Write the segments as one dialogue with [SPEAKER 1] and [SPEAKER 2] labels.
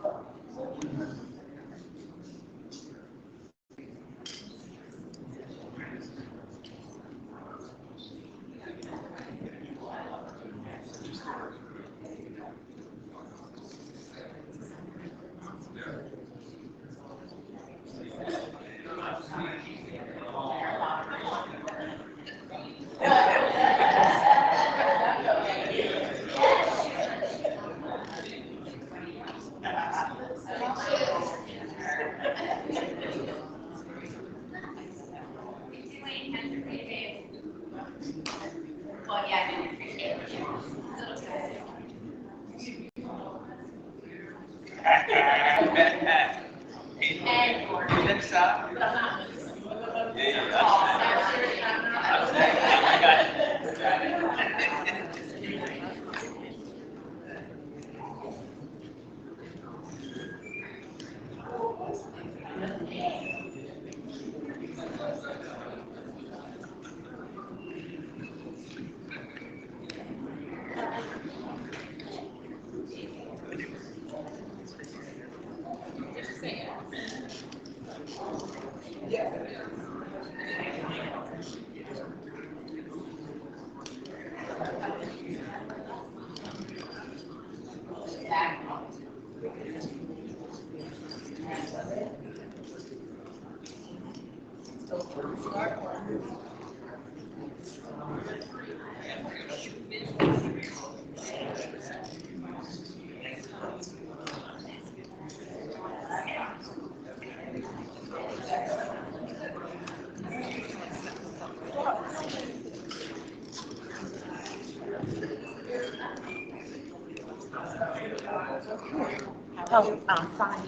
[SPEAKER 1] Oh, fine.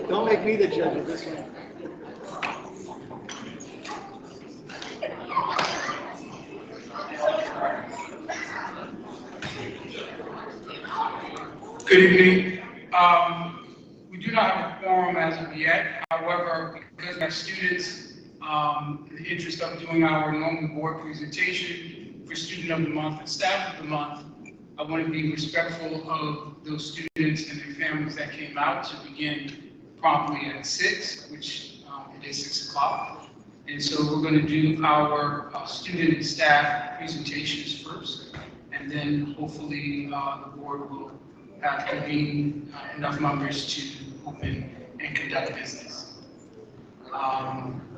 [SPEAKER 2] Don't make me the judge of this one.
[SPEAKER 3] Good evening. We do not have a quorum as of yet. However, because we have students, in the interest of doing our normal board presentation for Student of the Month and Staff of the Month, I want to be respectful of those students and their families that came out to begin promptly at 6, which it is 6 o'clock. And so we're going to do our student and staff presentations first, and then hopefully the board will have convened enough members to open and conduct business.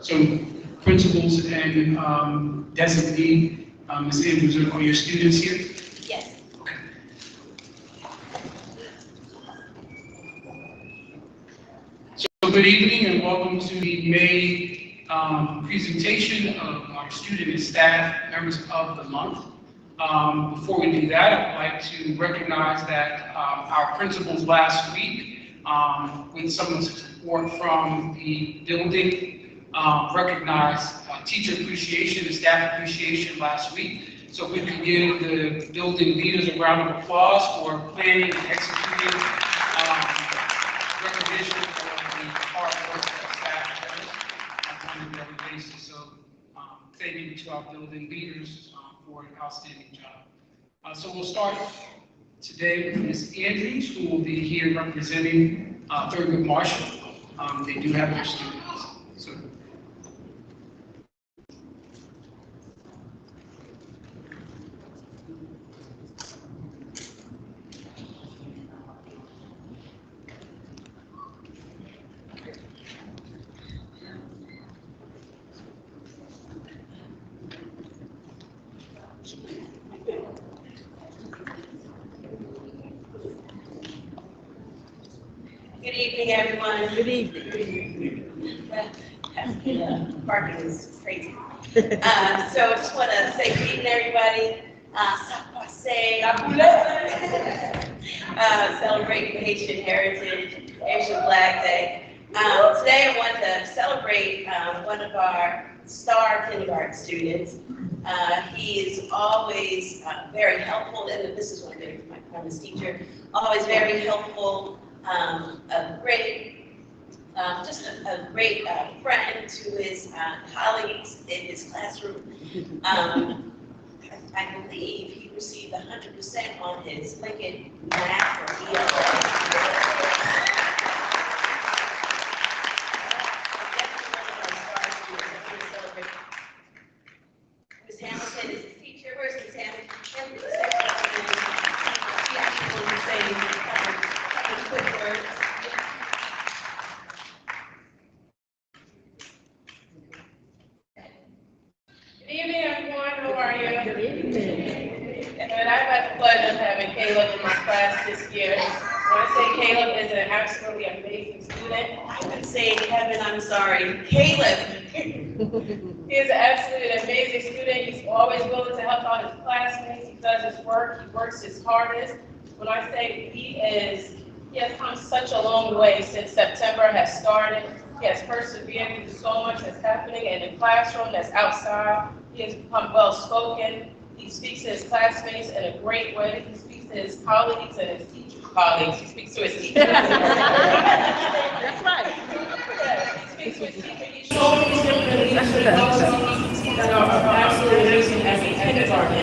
[SPEAKER 3] So principals and designee, Ms. Andrews, are your students here?
[SPEAKER 1] Yes.
[SPEAKER 3] Okay. So good evening and welcome to the May presentation of our student and staff members of the month. Before we do that, I would like to recognize that our principals last week, with some of the support from the building, recognized teacher appreciation and staff appreciation last week. So if we could give the building leaders a round of applause for planning and executing recognition for the hard work that staff does on a daily basis. So thank you to our building leaders for an outstanding job. So we'll start today with Ms. Andrews, who will be here representing Thurgood Marshall. They do have their students. So.
[SPEAKER 4] Good evening, everyone. Good evening. Parking is crazy. So I just want to say good evening, everybody. Celebrating Haitian Heritage, Haitian Flag Day. Today I want to celebrate one of our star kindergarten students. He is always very helpful, and this is one thing from his teacher, always very helpful. A great, just a great friend to his colleagues in his classroom. I believe he received 100% on his Lincoln math or Ms. Hamilton is his teacher. Where's Ms. Hamilton? She actually wanted to say a couple quick words.
[SPEAKER 5] Good evening, everyone. How are you? Good evening. And I've had the pleasure of having Caleb in my class this year. I want to say Caleb is an absolutely amazing student.
[SPEAKER 4] I've been saying Kevin, I'm sorry. Caleb.
[SPEAKER 5] He is absolutely an amazing student. He's always willing to help out his classmates. He does his work. He works his hardest. When I say he has come such a long way since September has started. He has persevered through so much that's happening in the classroom, that's outside. He has become well-spoken. He speaks to his classmates in a great way. He speaks to his colleagues and his teacher colleagues. He speaks to his teachers.
[SPEAKER 1] That's right.
[SPEAKER 5] He speaks to his teacher. He shows these different leadership qualities that are absolutely amazing as a kindergarten.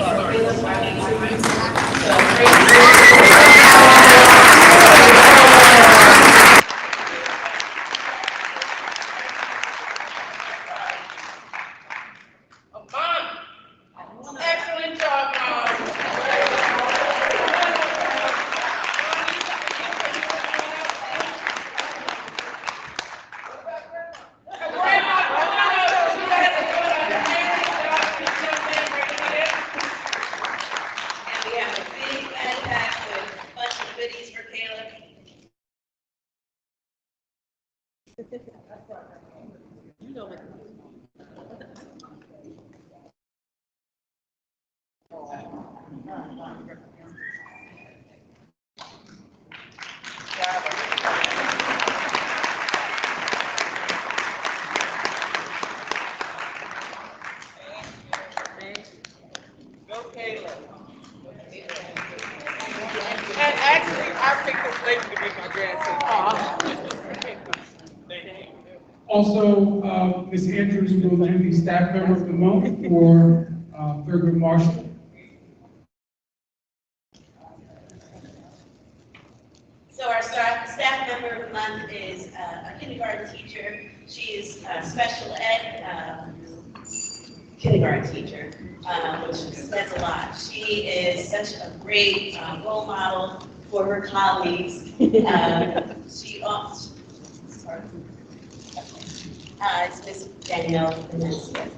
[SPEAKER 5] Excellent job, Mom.
[SPEAKER 4] And we have a big backpack with a bunch of goodies for Caleb.
[SPEAKER 1] You know what?
[SPEAKER 6] Go Caleb. And actually, I picked this lady to be my grandson.
[SPEAKER 3] Also, Ms. Andrews will then be staff member of the month for Thurgood Marshall.
[SPEAKER 4] So our staff member of the month is a kindergarten teacher. She is a special ed kindergarten teacher, which says a lot. She is such a great role model for her colleagues. She also, sorry. It's Miss Danielle Vanessa.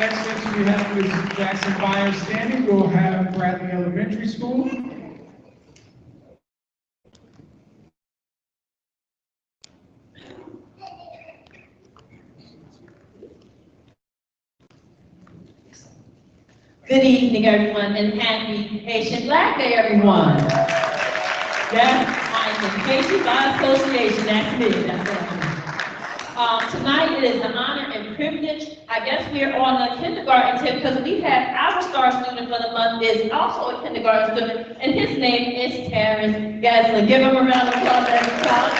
[SPEAKER 3] Next up, we have Ms. Jackson Byers standing. We'll have Bradley Elementary School.
[SPEAKER 1] Good evening, everyone, and happy Haitian Black Day, everyone. Yes, I'm in Haitian by association, that's me, that's it. Tonight it is an honor and privilege. I guess we're on the kindergarten tip because we have our star student for the month is also a kindergarten student, and his name is Terrence Gaslin. Give him a round of applause, everyone.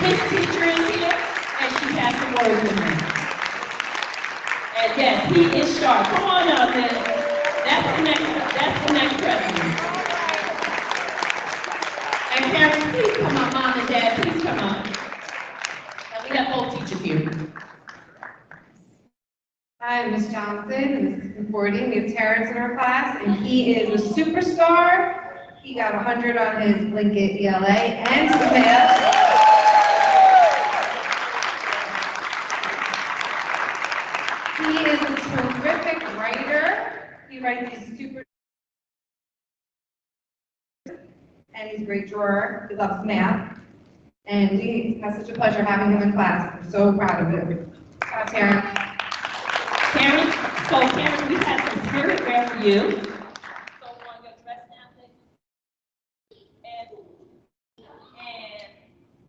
[SPEAKER 1] His teacher is here, and she has some words with him. And yes, he is sharp. Come on out there. That's the next president. And parents, please come on, mom and dad, please come on. And we have both teachers here.
[SPEAKER 7] Hi, I'm Ms. Johnson, Ms. Conforting. We have Terrence in our class, and he is a superstar. He got 100 on his Blanket ELA and some math. He is a terrific writer. He writes these super, and he's a great drawer. He loves math. And we have such a pleasure having him in class. We're so proud of him. Terrence.
[SPEAKER 1] Terrence, so Terrence, we have some spirit wear for you. So on your dress now, please. And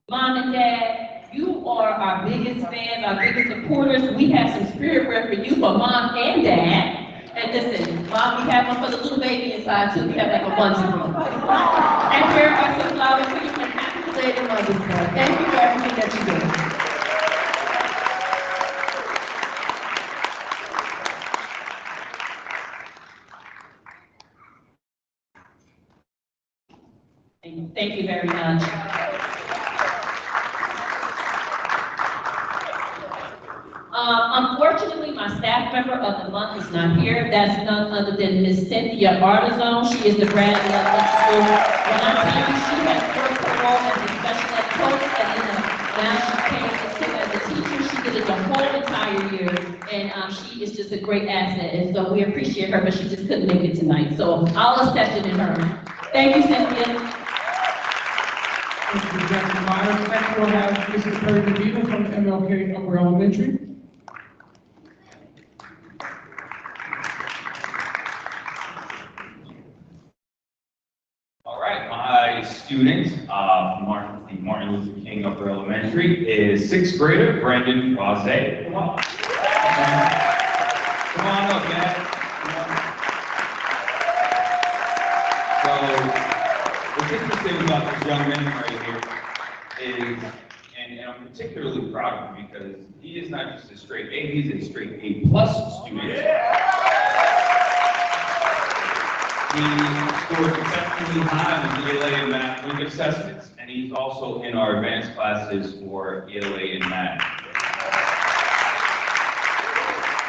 [SPEAKER 1] mom and dad, you are our biggest fans, our biggest supporters. We have some spirit wear for you for mom and dad. And listen, mom, we have one for the little baby inside too. We have like a onesie for them. And here are some flowers for you and happy belated Mother's Day. Thank you for everything that you do. Thank you very much. Unfortunately, my staff member of the month is not here. That's none other than Miss Cynthia Artizone. She is the Bradley Elementary School. When I tell you she has worked her role as a special ed coach, and now she came to sit as a teacher. She did it the whole entire year, and she is just a great asset. And so we appreciate her, but she just couldn't make it tonight. So I'll accept it in her. Thank you, Cynthia.
[SPEAKER 3] Thank you, Jackson Byers. Next, we'll have Mr. Perry DeVito from MLK Upper Elementary.
[SPEAKER 8] All right, my student from Martin Luther King Upper Elementary is sixth grader Brandon Rosé. Come on. Come on up, man. So, what's interesting about this young man right here is, and I'm particularly proud of him because he is not just a straight A, he's a straight A+ student. He scored exceptionally high on the ELA and math week assessments, and he's also in our advanced classes for ELA and math.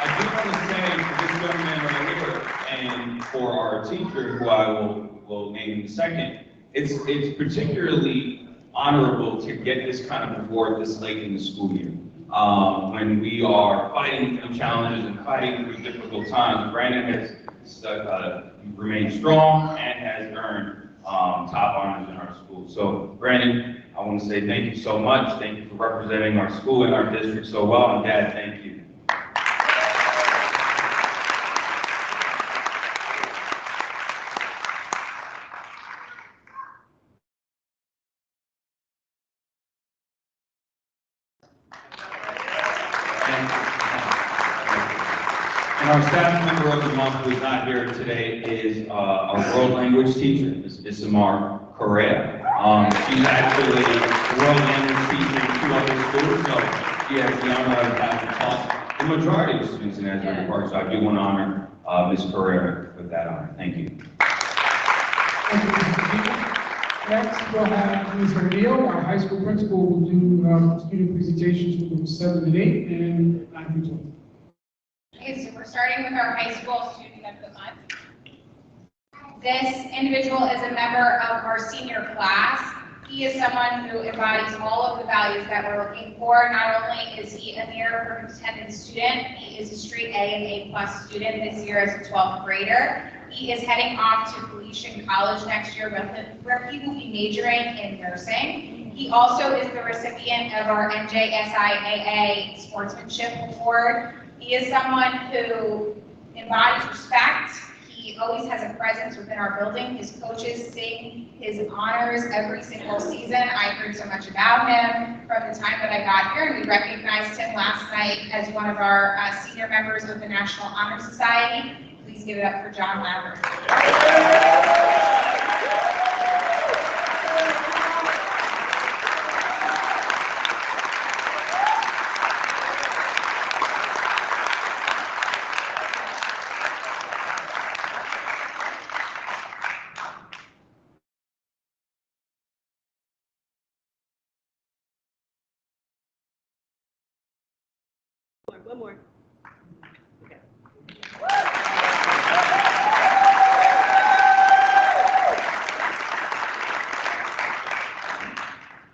[SPEAKER 8] I do want to say for this young man right here, and for our teacher, who I will name in a second, it's particularly honorable to get this kind of award this late in the school year. When we are fighting through challenges and fighting through difficult times, Brandon has remained strong and has earned top honors in our school. So, Brandon, I want to say thank you so much. Thank you for representing our school and our district so well. And Dad, thank you. And our staff member of the month who is not here today is our world language teacher, Ms. Isamar Correa. She's actually a world language teacher in 2 other schools, so she has the honor of having taught the majority of the students in Asbury Park. So I do want to honor Ms. Correa with that honor. Thank you.
[SPEAKER 3] Thank you, Mr. Chief. Next, we'll have Mr. Neal, our high school principal, will do student presentations for groups 7 and 8 and 9 through 12.
[SPEAKER 9] Okay, so we're starting with our high school student of the month. This individual is a member of our senior class. He is someone who embodies all of the values that we're looking for. Not only is he a near attendance student, he is a straight A and A+ student this year as a 12th grader. He is heading off to Felician College next year where he will be majoring in nursing. He also is the recipient of our NJSIAA Sportsmanship Award. He is someone who embodies respect. He always has a presence within our building. His coaches sing his honors every single season. I heard so much about him from the time that I got here, and we recognized him last night as one of our senior members of the National Honor Society. Please give it up for John Lambert.
[SPEAKER 4] One more.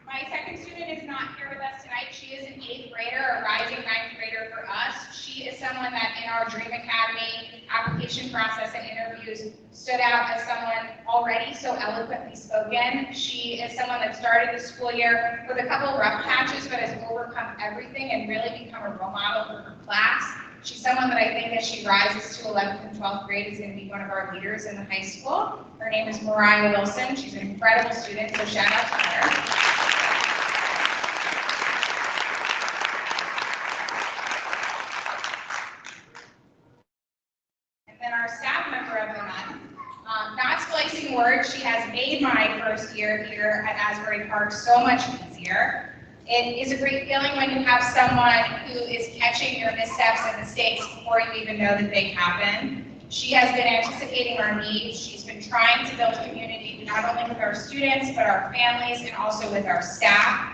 [SPEAKER 9] My second student is not here with us tonight. She is an 8th grader, a rising 9th grader for us. She is someone that in our Dream Academy application process and interviews stood out as someone already so eloquently spoken. She is someone that started the school year with a couple rough patches, but has overcome everything and really become a role model for her class. She's someone that I think as she rises to 11th and 12th grade is going to be one of our leaders in the high school. Her name is Mariah Wilson. She's an incredible student, so shout out to her. And our staff member of the month, not splicing words, she has made my first year here at Asbury Park so much easier. It is a great feeling when you have someone who is catching your missteps and mistakes before you even know that they happen. She has been anticipating our needs. She's been trying to build community not only with our students, but our families and also with our staff.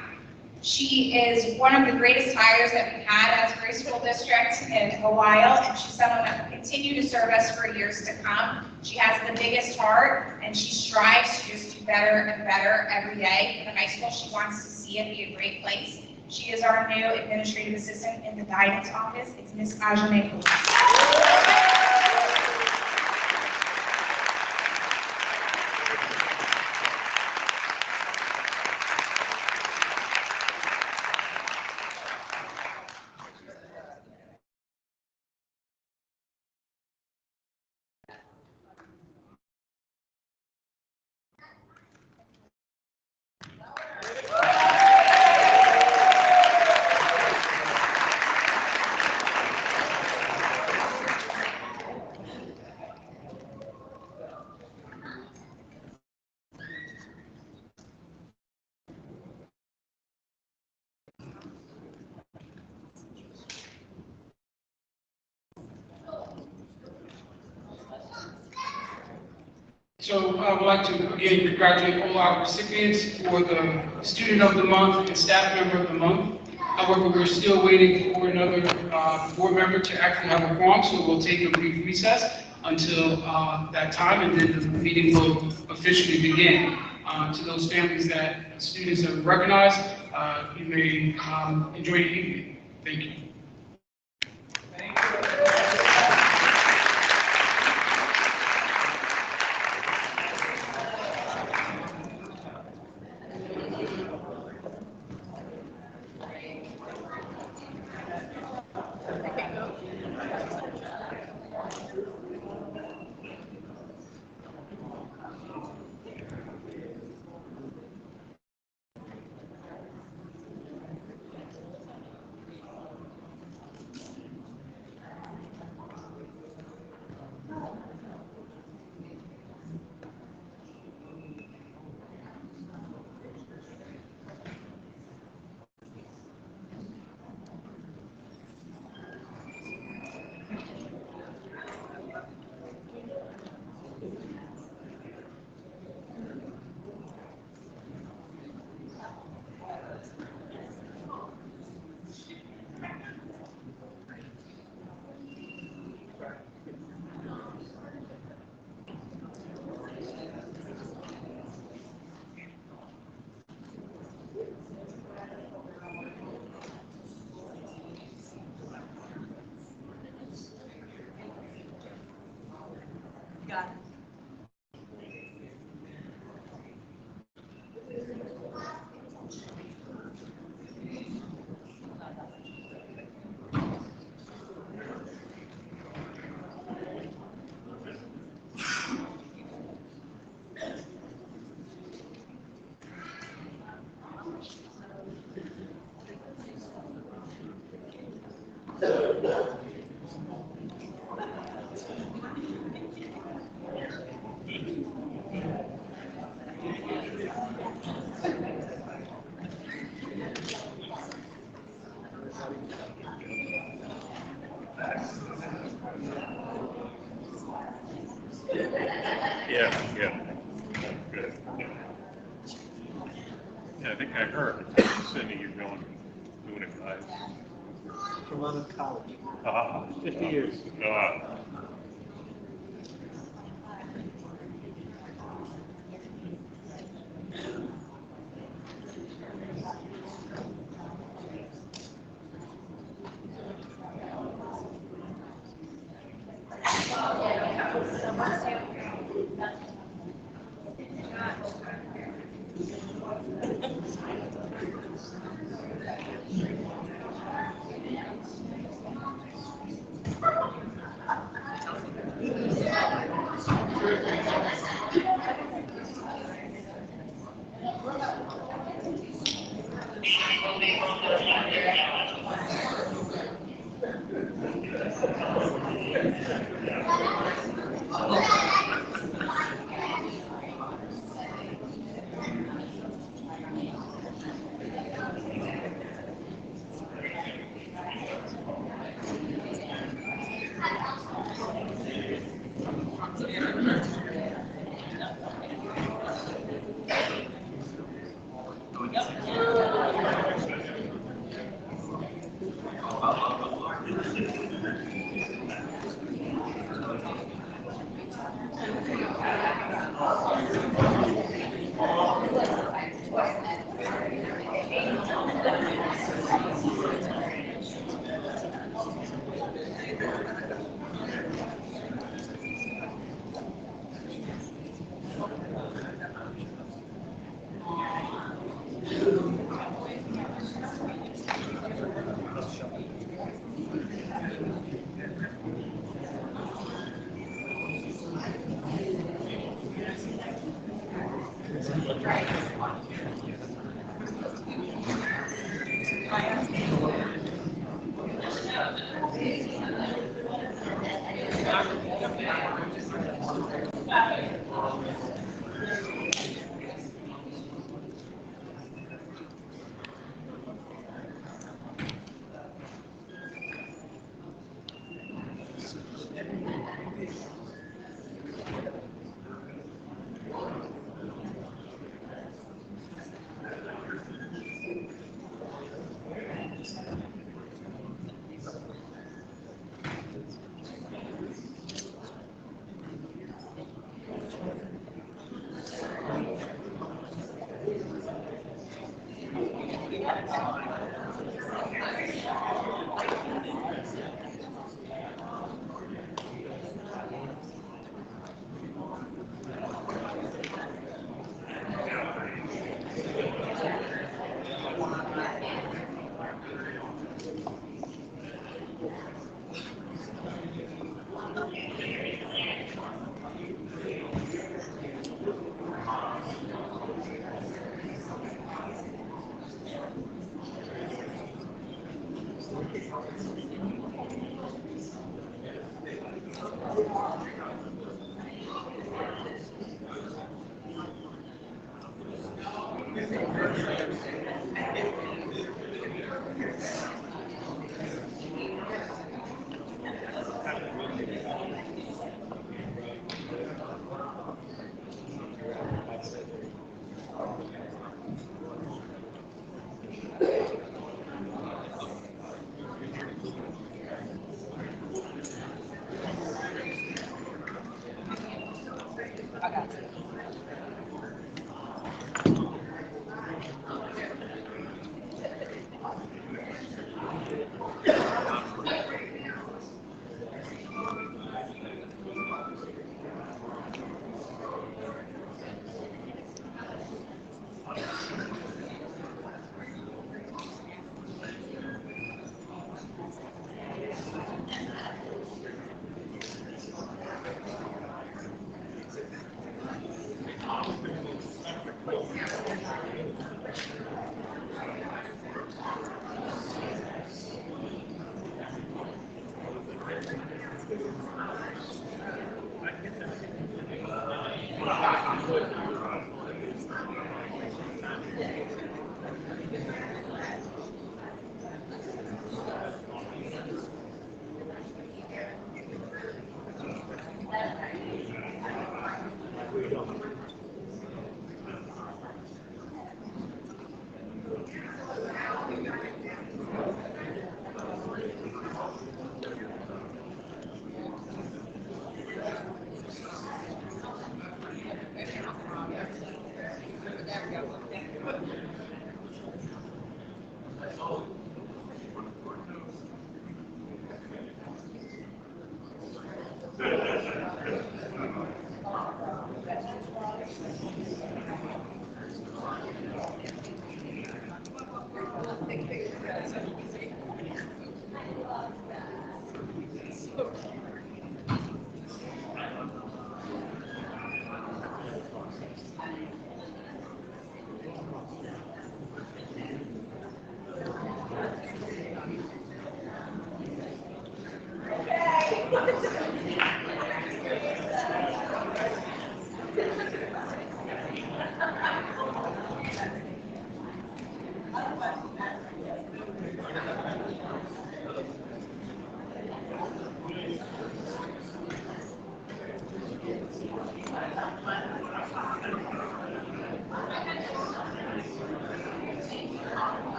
[SPEAKER 9] She is one of the greatest hires that we've had as Asbury School District in a while, and she's someone that will continue to serve us for years to come. She has the biggest heart, and she strives to just do better and better every day. In the high school, she wants to see it be a great place. She is our new administrative assistant in the guidance office. It's Ms. Ajane Kotas.
[SPEAKER 3] So I would like to again congratulate all our recipients for the Student of the Month and Staff Member of the Month. However, we're still waiting for another board member to actually have a quorum, so we'll take a brief recess until that time, and then the meeting will officially begin. To those families that students have recognized, you may enjoy your evening. Thank you.
[SPEAKER 1] got it.
[SPEAKER 10] Yeah, good. Yeah, I think I heard, Cindy, you're doing it nice.
[SPEAKER 2] From out of college,
[SPEAKER 10] Ah,
[SPEAKER 2] 50 years.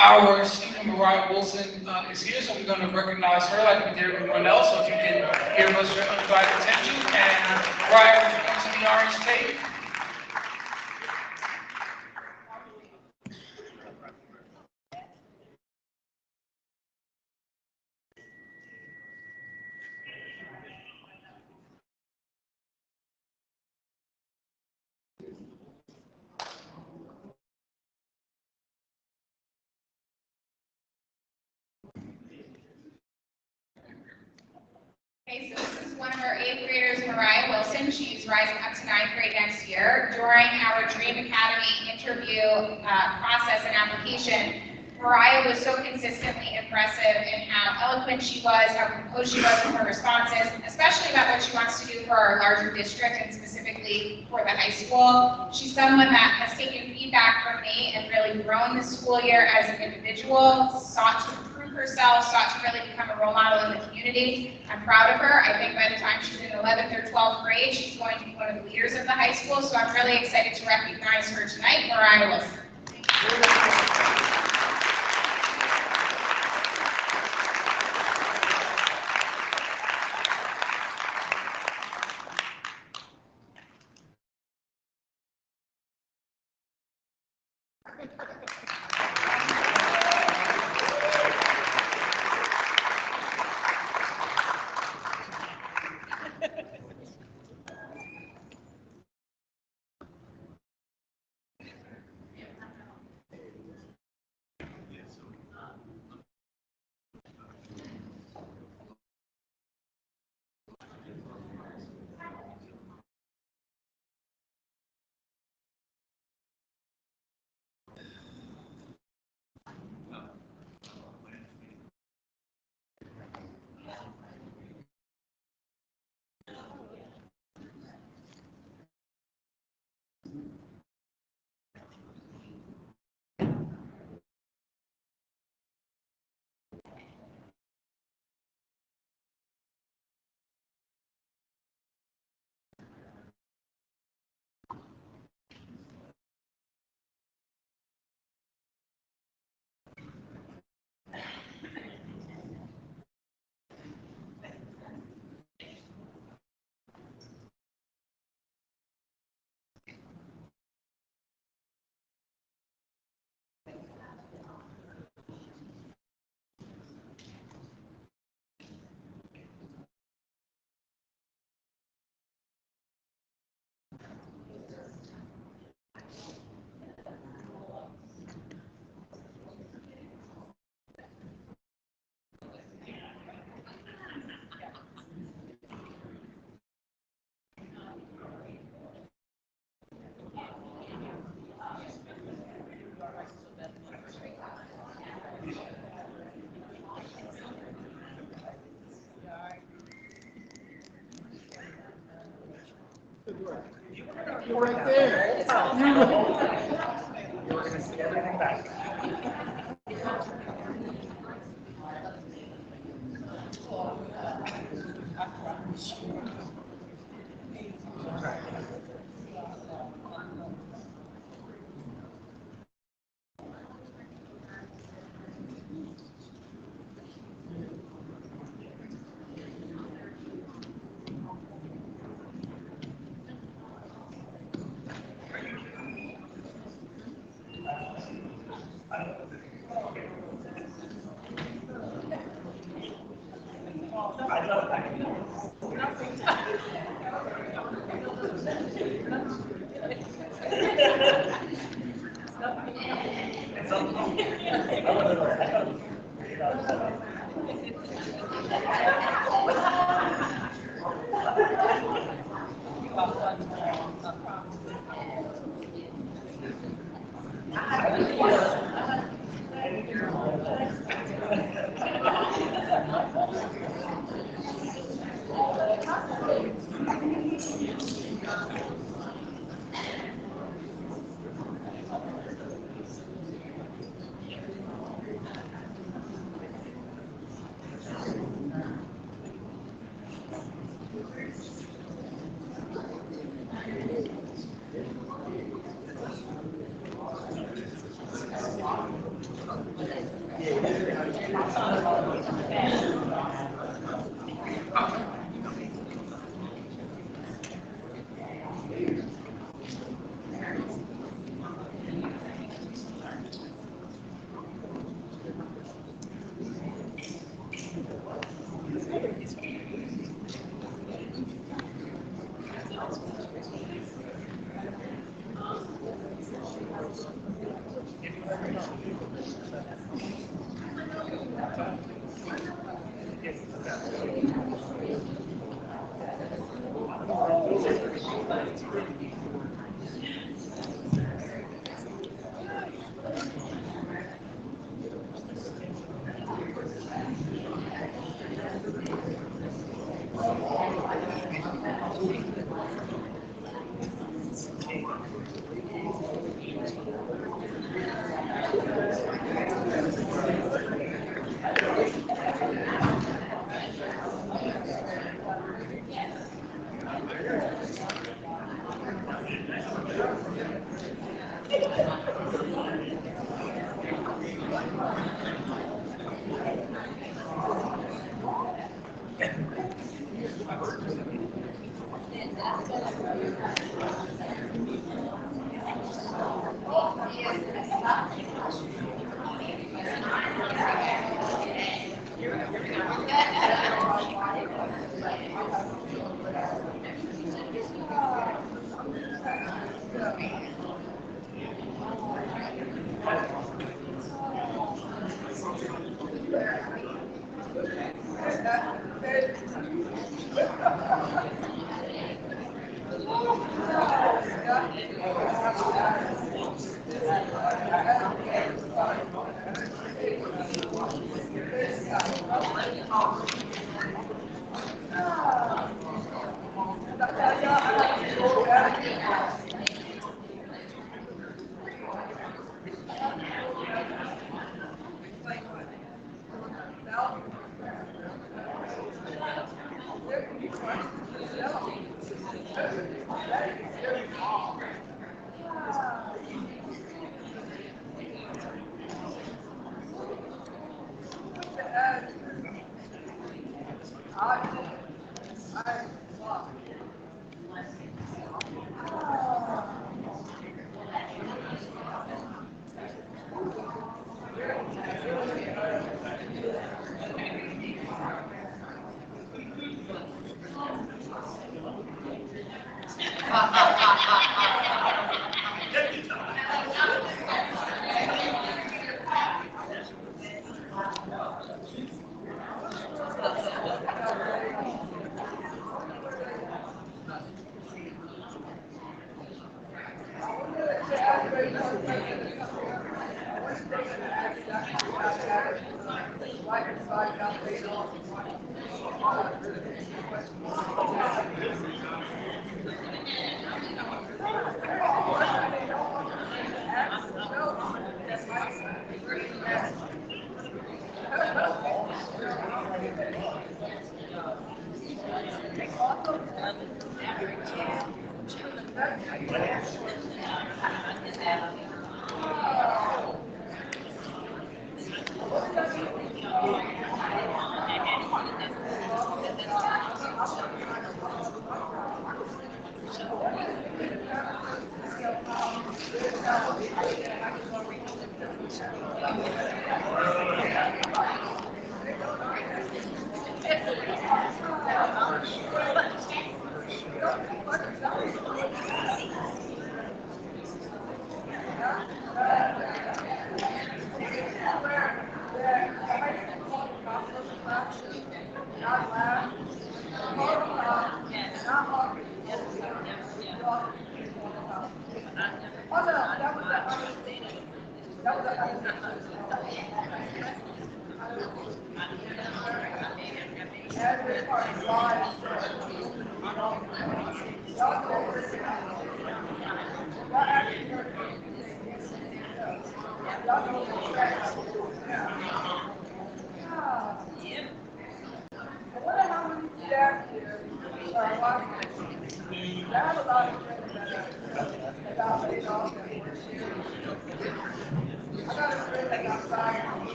[SPEAKER 3] Our student Mariah Wilson is here, so we're going to recognize her like we did everyone else. So if you can give us your undivided attention. And Mariah, would you come to the orange tape?
[SPEAKER 9] Okay, so this is one of our 8th graders, Mariah Wilson. She's rising up to 9th grade next year. During our Dream Academy interview process and application, Mariah was so consistently impressive in how eloquent she was, how composed she was in her responses, especially about what she wants to do for our larger district and specifically for the high school. She's someone that has taken feedback from me and really grown this school year as an individual, sought to improve herself, sought to really become a role model in the community. I'm proud of her. I think by the time she's in 11th or 12th grade, she's going to be one of the leaders of the high school, so I'm really excited to recognize her tonight, Mariah Wilson.
[SPEAKER 2] You're right there. You're going to see everything back.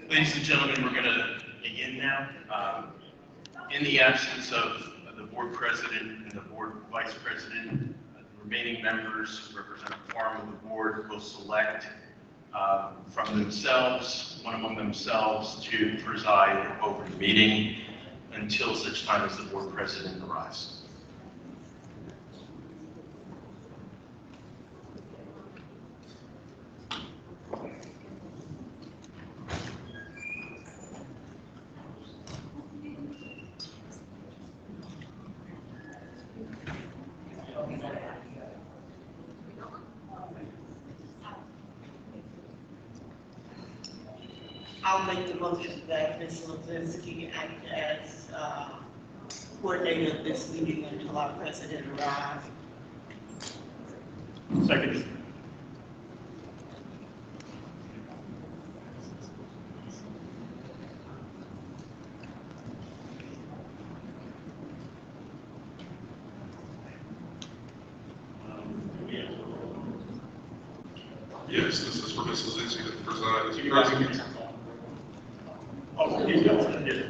[SPEAKER 11] Ladies and gentlemen, we're going to begin now. In the absence of the board president and the board vice president, the remaining members who represent the quorum of the board will select from themselves, one among themselves, to preside over the meeting until such time as the board president arrives.
[SPEAKER 6] I'll make the motion that Ms. Lozinski act as coordinator of this meeting until our president arrives.
[SPEAKER 11] Second.
[SPEAKER 12] Yes, this is for Ms. Lozinski to preside as president.
[SPEAKER 11] Oh, yeah.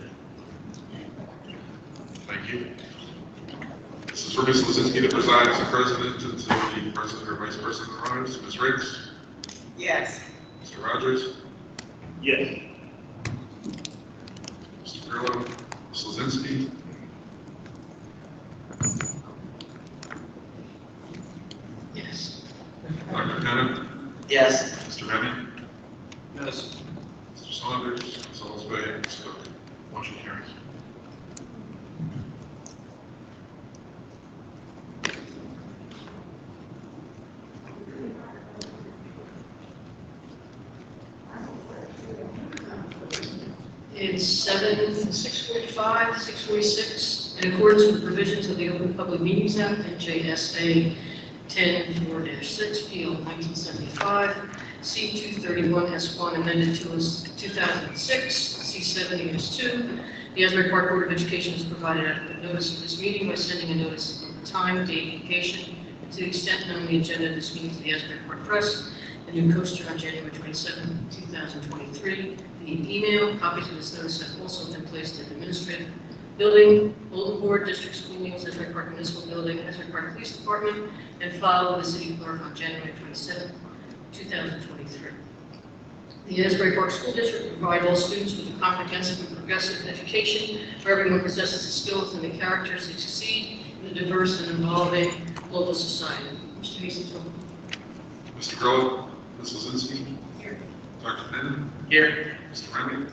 [SPEAKER 12] Thank you. This is for Ms. Lozinski to preside as the president until the president or vice president arrives. Ms. Riggs?
[SPEAKER 6] Yes.
[SPEAKER 12] Mr. Rogers?
[SPEAKER 11] Yes.
[SPEAKER 12] Mr. Grillo? Ms. Lozinski?
[SPEAKER 1] Yes.
[SPEAKER 12] Dr. Tennant?
[SPEAKER 6] Yes.
[SPEAKER 12] Mr. Remy?
[SPEAKER 11] Yes.
[SPEAKER 12] Mr. Saunders? Ms. Salisbury? Ms. Cook? Motion carries.
[SPEAKER 13] It's 6:45, 6:46, in accordance with the provisions of the Open Public Meetings Act, NJSA 10-4-6, PL 1975, C-231S1 amended to 2006, C-70S2. The Asbury Park Board of Education has provided adequate notice of this meeting by sending a notice of the time, date, location, and to the extent known on the agenda of this meeting to the Asbury Park Press, a new poster on January 27, 2023. The email, copies of this notice have also been placed in the administrative building, bulletin board, district school meetings, Asbury Park Municipal Building, Asbury Park Police Department, and filed with the city clerk on January 27, 2023. The Asbury Park School District will provide all students with a comprehensive and progressive education where everyone possesses the skills and the characters to succeed in a diverse and evolving global society. Mr. Mason.
[SPEAKER 12] Mr. Grillo? Ms. Lozinski?
[SPEAKER 13] Here.
[SPEAKER 12] Dr. Tennant?
[SPEAKER 11] Here.
[SPEAKER 12] Mr. Remy?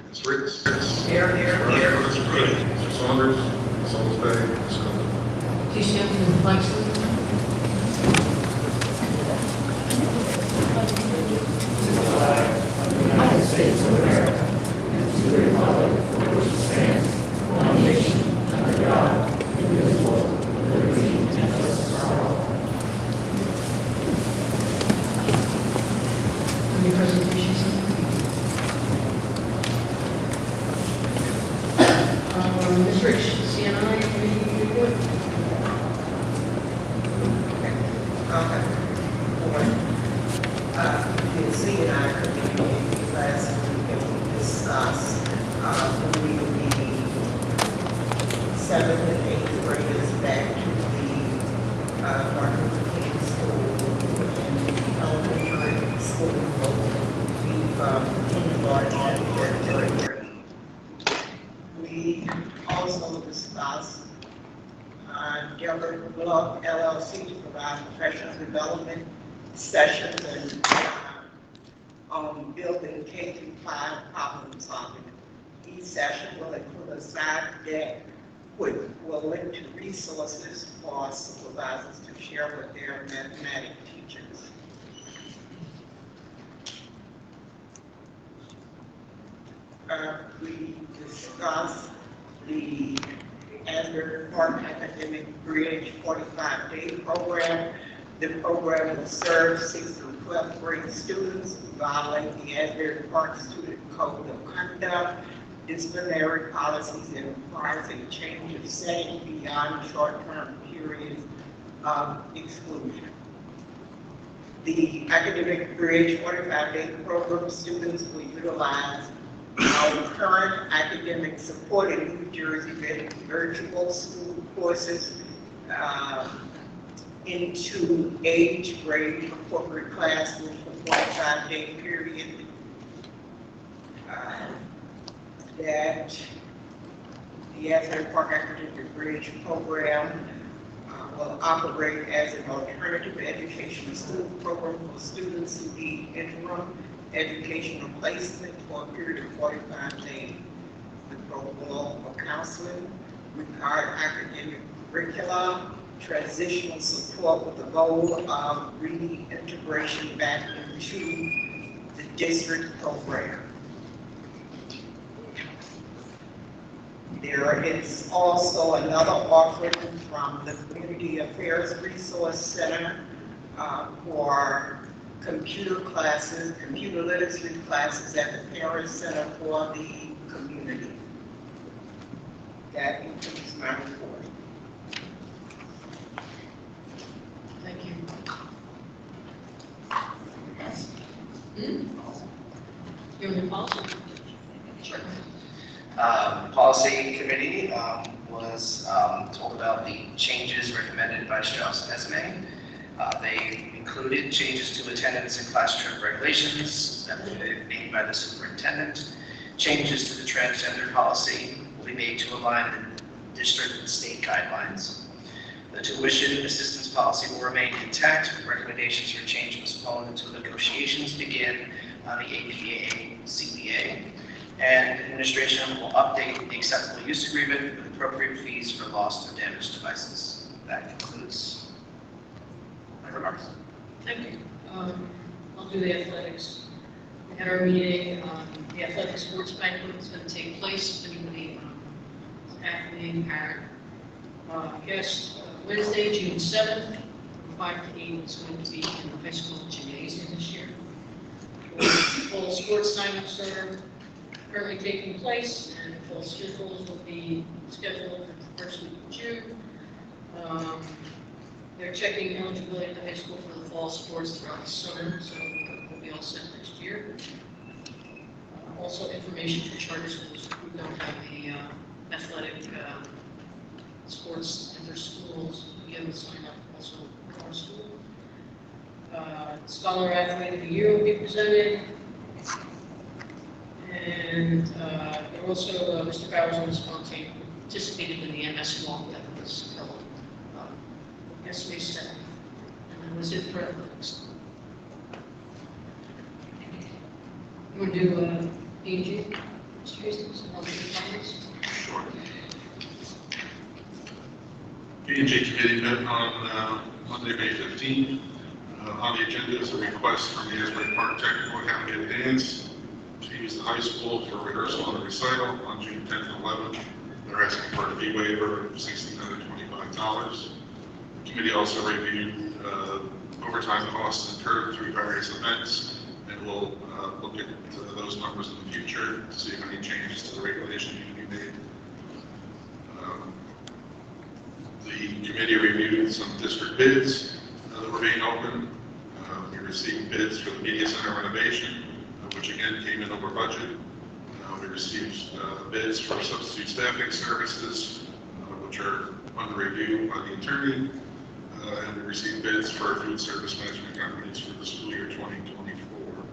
[SPEAKER 12] Ms. Riggs?
[SPEAKER 6] Here.
[SPEAKER 12] Mr. Grillo? Mr. Saunders? Ms. Salisbury? Ms. Cook?
[SPEAKER 13] Please stand for the flag salute.
[SPEAKER 1] United States of America, and to the republic for which it stands, one nation, under God, indivisible, with liberty and justice for all.
[SPEAKER 13] Any presentations? Ms. Rich, CNI, any report?
[SPEAKER 6] You can see in our community last week and we discussed moving the 7th and 8th graders back to the Martin Luther King School and the elementary school. We've kindergarten and third grade. We also discussed Gilbert Glove LLC to provide professional development sessions and building K-5 problem solving. Each session will include a side deck which will link to resources for supervisors to share with their mathematics teachers. We discussed the Asbury Park Academic Bridge 45-day program. The program will serve 6th through 12th grade students who violate the Asbury Park Student Code of Conduct, disciplinary policies, and requires a change of setting beyond short-term periods of exclusion. The Academic Bridge 45-day program students will utilize our current academic support in New Jersey virtual school courses into age grade for corporate classes for 45-day period. That the Asbury Park Academic Bridge program will operate as an alternative educational school program for students who need interim educational placement for a period of 45 days. The program will offer counseling, required academic curricula, transitional support with the goal of reintegration back into the district program. There is also another offering from the Community Affairs Resource Center for computer classes, computer literacy classes at the Parent Center for the Community. That concludes my report.
[SPEAKER 13] Thank you. You're in the policy? Sure.
[SPEAKER 14] Policy committee was told about the changes recommended by Strauss Esme. They included changes to attendance and class trip regulations that will be made by the superintendent. Changes to the transgender policy will be made to align the district and state guidelines. The tuition assistance policy will remain intact. Recommendations for change postponed until negotiations begin on the APA CBA. And administration will update the acceptable use agreement with appropriate fees for lost or damaged devices. That concludes my remarks.
[SPEAKER 13] Thank you. I'll do the athletics. We had our meeting, the athletic sports banquet is going to take place. Anybody athlete, parent, guest, Wednesday, June 7th, from 5 to 8. It's going to be in the high school gymnasium this year. Full sports signups are currently taking place, and full schedules will be scheduled for the first week of June. They're checking eligibility at the high school for the fall sports throughout the summer, so we'll be all set next year. Also, information for charter schools who don't have the athletic sports in their schools. Again, sign up also for our school. Scholar Athlete of the Year will be presented. And there also, Mr. Bowers and Ms. Fontaine participated in the MS walk that was held yesterday, 7th. And that was it for athletics. You want to do D&G? Mr. Hastings, and I'll do the finance?
[SPEAKER 12] Sure. D&G committee met on Monday, May 15th. On the agenda is a request from the Asbury Park Technical Academy of Dance to use the high school for rehearsal and recital on June 10th and 11th. They're asking for a fee waiver of $1,625. The committee also reviewed overtime costs incurred through various events, and we'll look at those numbers in the future to see if any changes to the regulation need to be made. The committee reviewed some district bids that were being open. We received bids for the media center renovation, which again came in over budget. We received bids for substitute staffing services, which are under review by the attorney. And we received bids for food service management companies for the school year 2024.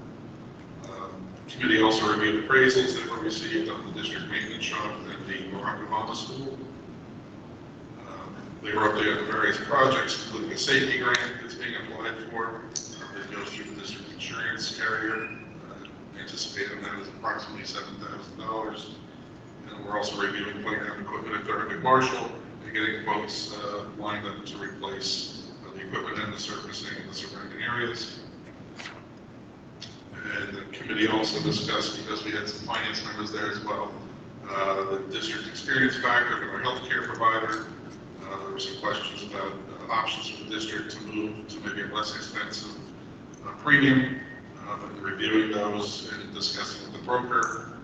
[SPEAKER 12] The committee also reviewed appraisals that were received on the district maintenance shop and the Morocco School. They were updated on various projects, including a safety grant that's being applied for. It goes through the district insurance carrier. Anticipated that is approximately $7,000. And we're also reviewing playground equipment at Thurgood Marshall and getting quotes lined up to replace the equipment and the surfacing in the surrounding areas. And the committee also discussed, because we had some finance members there as well, the district experience factor of our healthcare provider. There were some questions about options for the district to move to maybe a less expensive premium. Reviewing those and discussing with the broker,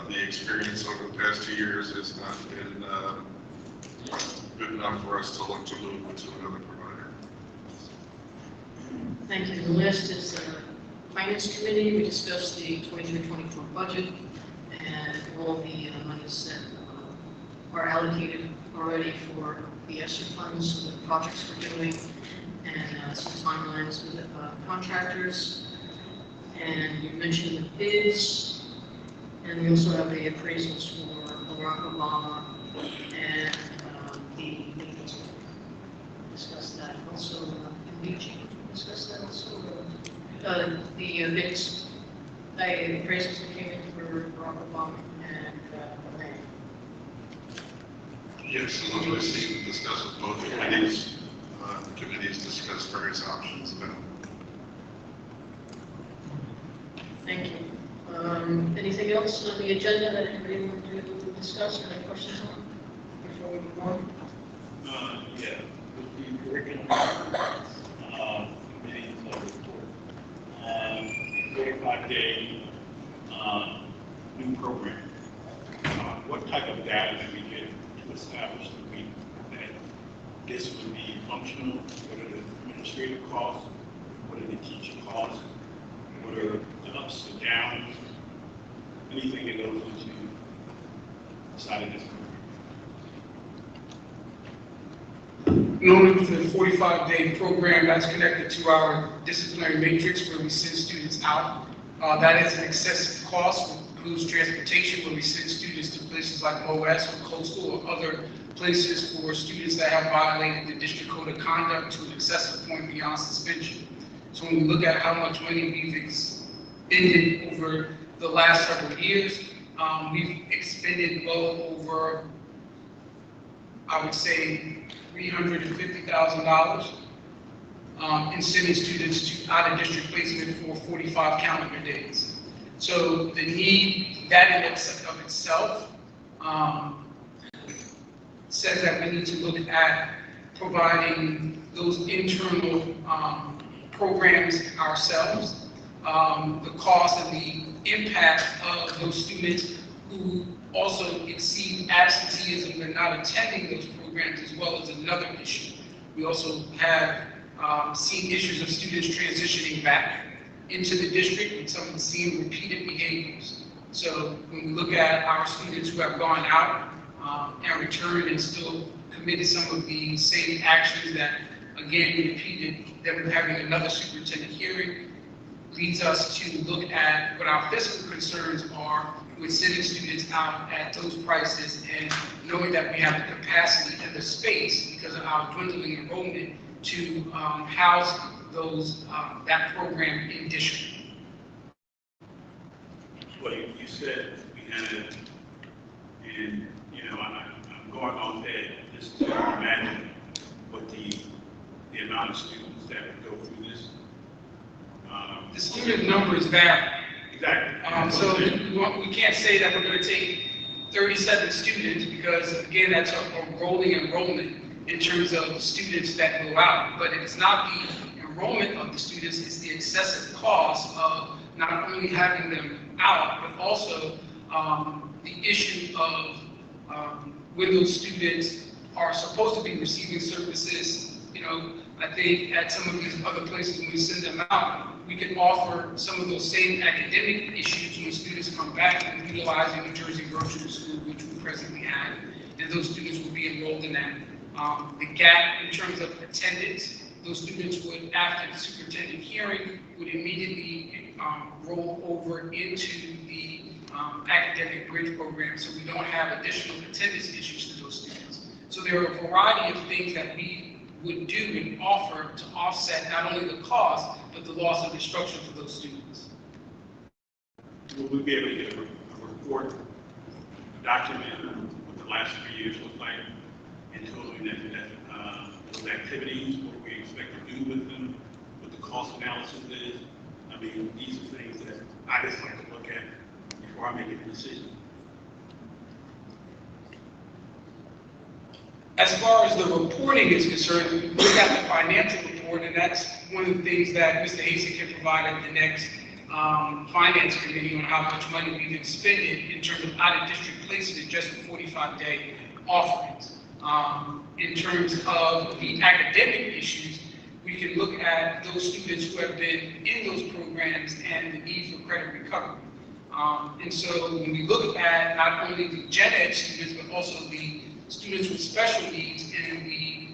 [SPEAKER 12] the experience over the past 2 years has not been good enough for us to look to move to another provider.
[SPEAKER 13] Thank you. The last is the Finance Committee. We discussed the 23-24 budget and all the monies that are allocated already for the ESSER funds, so the projects we're doing, and some timelines with contractors. And you mentioned the bids, and we also have the appraisals for Barack Obama and the Lincoln. Discuss that also. DG discuss that also. The bids, the appraisals that came in for Barack Obama and Lang.
[SPEAKER 12] Yes, those were received and discussed with both committees. The committees discussed various options about.
[SPEAKER 13] Thank you. Anything else on the agenda that anybody wanted to discuss or any questions on before we move on?
[SPEAKER 15] Yeah, with the curriculum committee's report. 45-day new program. What type of data do we get to establish that this would be functional? What are the administrative costs? What are the teacher costs? What are the ups and downs? Anything that goes into deciding this program?
[SPEAKER 3] Normally within a 45-day program, that's connected to our disciplinary matrix where we send students out. That is an excessive cost, which includes transportation where we send students to places like OS or Coastal or other places for students that have violated the district code of conduct to an excessive point beyond suspension. So when we look at how much money we've expended over the last several years, we've expended well over, I would say, $350,000 in sending students to out-of-district placement for 45 calendar days. So the need, that in of itself, says that we need to look at providing those internal programs ourselves. The cost and the impact of those students who also exceed absenteeism and not attending those programs as well as another issue. We also have seen issues of students transitioning back into the district and some of the same repeated behaviors. So when we look at our students who have gone out and returned and still committed some of the same actions that again repeated them having another superintendent hearing, leads us to look at what our fiscal concerns are with sending students out at those prices and knowing that we have the capacity and the space because of our dwindling enrollment to house those that program in district.
[SPEAKER 15] Well, you said we had it, and I'm going off that just to imagine what the amount of students that would go through this.
[SPEAKER 3] The student numbers vary.
[SPEAKER 15] Exactly.
[SPEAKER 3] So we can't say that we're going to take 37 students because, again, that's a rolling enrollment in terms of students that go out. But it's not the enrollment of the students, it's the excessive cost of not only having them out, but also the issue of when those students are supposed to be receiving services. I think at some of these other places when we send them out, we can offer some of those same academic issues when students come back and utilizing New Jersey Virtual School, which we presently have, and those students will be enrolled in that. The gap in terms of attendance, those students would, after the superintendent hearing, would immediately roll over into the academic bridge program, so we don't have additional attendance issues to those students. So there are a variety of things that we would do and offer to offset not only the cost, but the loss of instruction for those students.
[SPEAKER 15] Will we be able to get a report, a document what the last 3 years look like, and totally those activities, what we expect to do with them, what the cost analysis is? I mean, these are things that I just like to look at before I make a decision.
[SPEAKER 3] As far as the reporting is concerned, we look at the financial report, and that's one of the things that Mr. Hasek can provide at the next finance committee on how much money we've expended in terms of out-of-district placement just for 45-day offerings. In terms of the academic issues, we can look at those students who have been in those programs and the need for credit recovery. And so when we look at not only the gen ed students, but also the students with special needs and the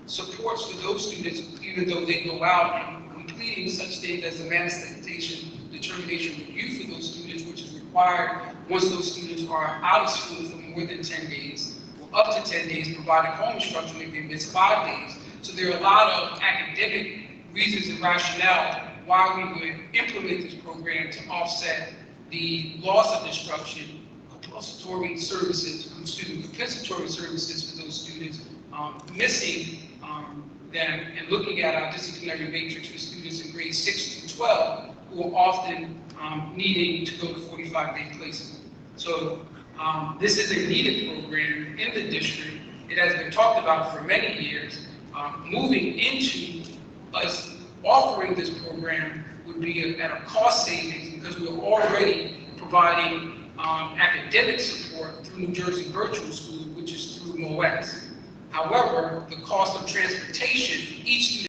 [SPEAKER 3] supports for those students, even though they go out and completing such things as the manifestation determination review for those students, which is required once those students are out of school for more than 10 days, or up to 10 days, providing home instruction if they miss 5 days. So there are a lot of academic reasons and rationale why we would implement this program to offset the loss of instruction, compensatory services, compensatory services for those students missing them, and looking at our disciplinary matrix for students in grades 6 through 12 who are often needing to go to 45-day placement. So this is a needed program in the district. It has been talked about for many years. Moving into us offering this program would be at a cost savings because we're already providing academic support through New Jersey Virtual School, which is through MOS. However, the cost of transportation for each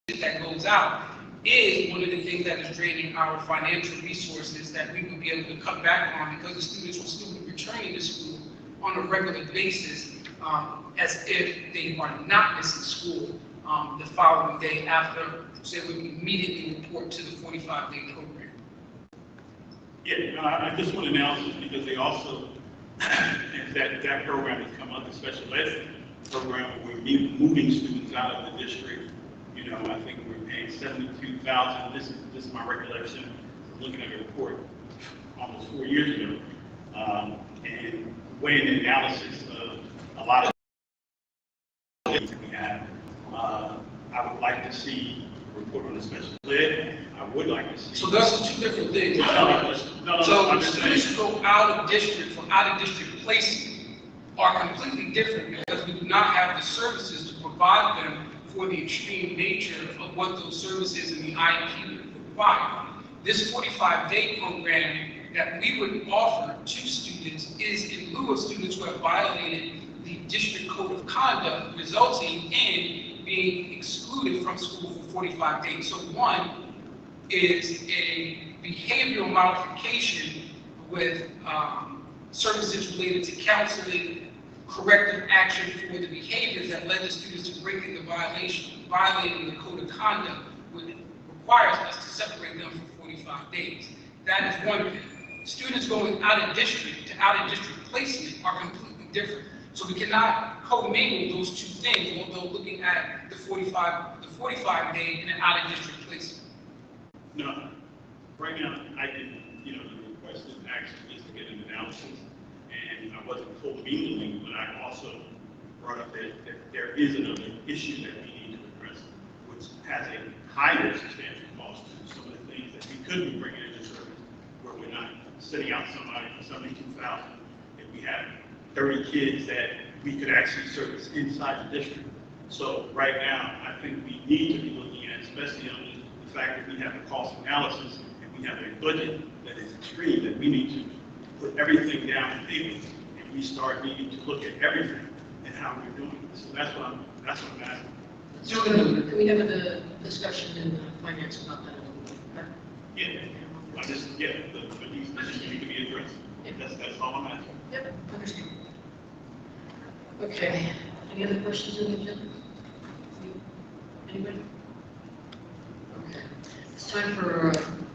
[SPEAKER 3] student that goes out is one of the things that is draining our financial resources that we would be able to cut back on because the students will still be returning to school on a regular basis as if they are not missing school the following day after, so we would immediately report to the 45-day program.
[SPEAKER 15] Yeah, no, I just want analysis because they also, that program has come up, the special ed program, where we're moving students out of the district. You know, I think we're paying $72,000. This is my recollection from looking at the report almost 4 years ago. And weighing the analysis of a lot of things that we have. I would like to see a report on the special ed. I would like to see.
[SPEAKER 3] So those are two different things.
[SPEAKER 15] No,
[SPEAKER 3] so students who go out of district for out of district placement are completely different because we do not have the services to provide them for the extreme nature of what those services in the IEP require. This 45-day program that we would offer to students is in lieu of students who have violated the district code of conduct, resulting in being excluded from school for 45 days. So one is a behavioral modification with services related to counseling, corrective action for the behaviors that led the students to breaking the violating the code of conduct, which requires us to separate them for 45 days. That is one thing. Students going out of district to out of district placement are completely different. So we cannot commingle those two things, although looking at the 45 day and an out of district placement.
[SPEAKER 15] No, right now I can, the request is actually just to get an analysis, and I wasn't co-mingling, but I also brought up that there is another issue that we need to address, which has a higher substantial cost to some of the things that we could be bringing into service, where we're not sitting out somebody for $72,000 if we have 30 kids that we could actually service inside the district. So right now, I think we need to be looking at, especially on the fact that we have a cost analysis and we have a budget that is extreme, that we need to put everything down on paper and we start needing to look at everything and how we're doing it. So that's what I'm asking.
[SPEAKER 13] So can we have a discussion in finance about that a little bit?
[SPEAKER 15] Yeah, but these issues need to be addressed. That's all I'm asking.
[SPEAKER 13] Yep, understand. Okay, any other questions on the agenda? Anybody? Okay, it's time for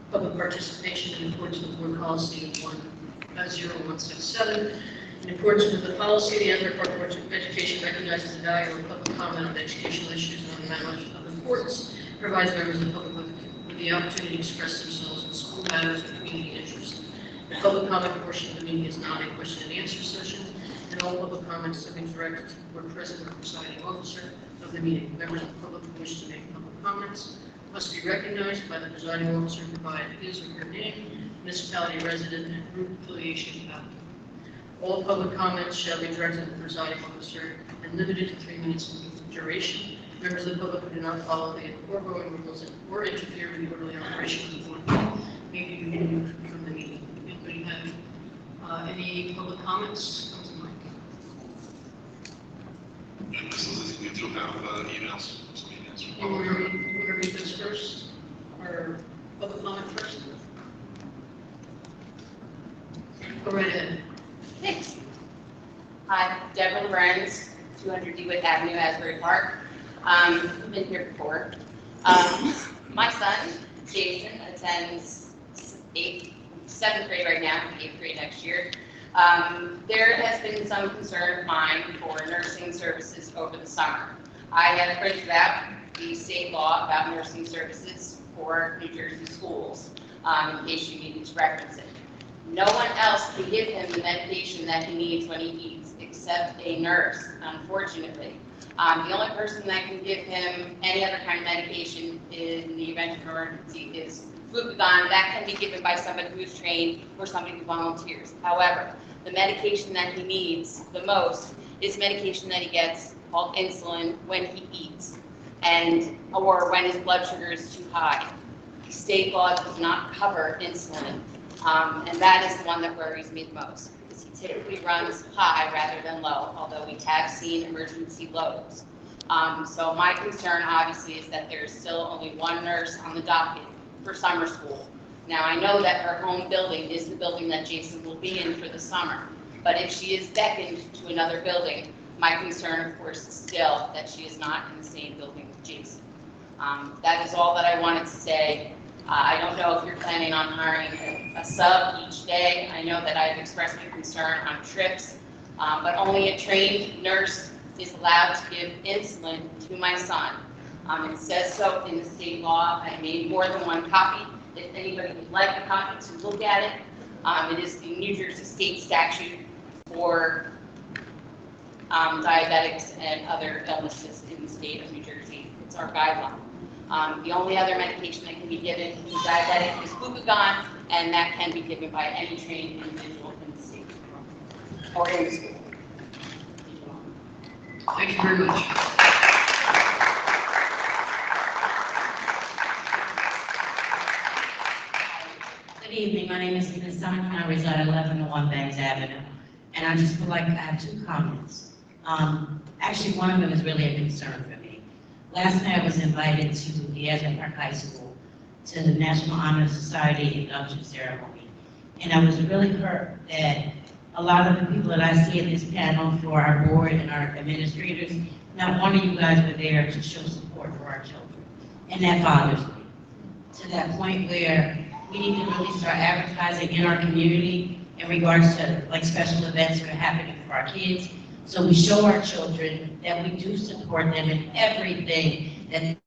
[SPEAKER 13] public participation in accordance with board policy 10167. In accordance with the policy, the Asbury Park Board of Education recognizes the value of public comment on educational issues and on matters of importance, provides members of the public with the opportunity to express themselves on school matters of community interest. The public comment portion of the meeting is not a question and answer session, and all public comments have been directed to the board president or presiding officer of the meeting. Members of the public who wish to make public comments must be recognized by the presiding officer and provide his or her name, municipality resident, and group affiliation about them. All public comments shall be directed to the presiding officer and limited to 3 minutes in duration. Members of the public who do not follow the foregoing rules or interfere with the orderly operation of the board may be removed from the meeting. Anybody have any public comments? Come to the mic.
[SPEAKER 12] Ms. Lizzie, we do have emails.
[SPEAKER 13] You want to read those first, or public comment first? Go right ahead.
[SPEAKER 16] Thanks. Hi, Deborah Lorenz, 200 DeWitt Avenue, Asbury Park. I've been here before. My son, Jason, attends 7th grade right now, 8th grade next year. There has been some concern of mine for nursing services over the summer. I have printed out the state law about nursing services for New Jersey schools, in case you needed to reference it. No one else can give him the medication that he needs when he eats, except a nurse, unfortunately. The only person that can give him any other kind of medication in the event of emergency is glucagon. That can be given by somebody who is trained or somebody who volunteers. However, the medication that he needs the most is medication that he gets called insulin when he eats, or when his blood sugar is too high. State law does not cover insulin. And that is the one that worries me the most, because he typically runs high rather than low, although we have seen emergency lows. So my concern obviously is that there's still only one nurse on the docket for summer school. Now I know that her home building is the building that Jason will be in for the summer, but if she is beckoned to another building, my concern of course is still that she is not in the same building with Jason. That is all that I wanted to say. I don't know if you're planning on hiring a sub each day. I know that I've expressed my concern on trips, but only a trained nurse is allowed to give insulin to my son. It says so in the state law. I made more than one copy. If anybody would like a copy to look at it, it is the New Jersey state statute for diabetics and other illnesses in the state of New Jersey. It's our guideline. The only other medication that can be given to diabetic is glucagon, and that can be given by any trained individual in the state or in the school.
[SPEAKER 13] Thank you very much.
[SPEAKER 17] Good evening. My name is Tina Simon. I reside at 1101 Banks Avenue, and I just would like to have 2 comments. Actually, one of them is really a concern for me. Last night I was invited to the Asbury Park High School to the National Honor Society induction ceremony. And I was really hurt that a lot of the people that I see in this panel for our board and our administrators, not one of you guys were there to show support for our children. And that bothers me. To that point where we need to really start advertising in our community in regards to like special events that are happening for our kids. So we show our children that we do support them in everything that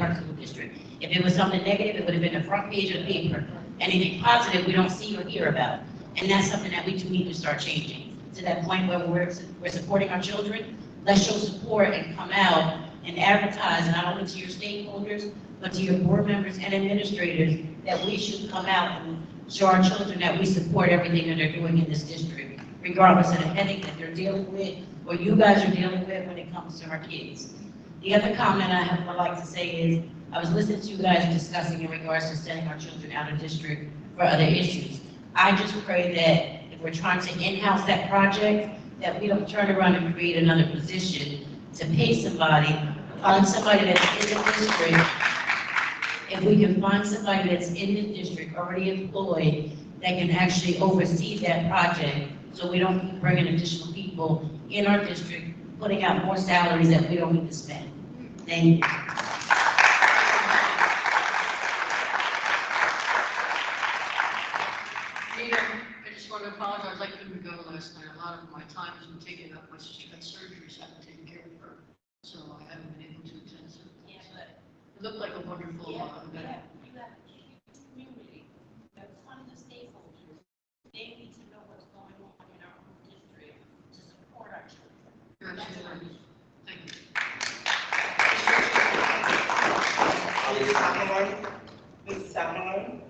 [SPEAKER 17] our school district. If it was something negative, it would have been the front page of the paper. Anything positive, we don't see or hear about. And that's something that we do need to start changing. To that point where we're supporting our children, let's show support and come out and advertise not only to your stakeholders, but to your board members and administrators that we should come out and show our children that we support everything that they're doing in this district, regardless of the headache that they're dealing with or you guys are dealing with when it comes to our kids. The other comment I would like to say is, I was listening to you guys discussing in regards to sending our children out of district for other issues. I just pray that if we're trying to in-house that project, that we don't turn around and create another position to pay somebody, find somebody that's in the district. If we can find somebody that's in the district already employed that can actually oversee that project, so we don't keep bringing additional people in our district, putting out more salaries that we don't need to spend. Thank you.
[SPEAKER 13] Peter, I just want to apologize. I couldn't go last night. A lot of my time has been taken up. My sister had surgery, so I haven't taken care of her. So I haven't been able to attend some. Yeah, but it looked like a wonderful event.
[SPEAKER 17] You have a huge community. That's one of the stakeholders. They need to know what's going on in our own district to support our children.
[SPEAKER 13] Absolutely. Thank you.
[SPEAKER 6] Ms. Summerlin,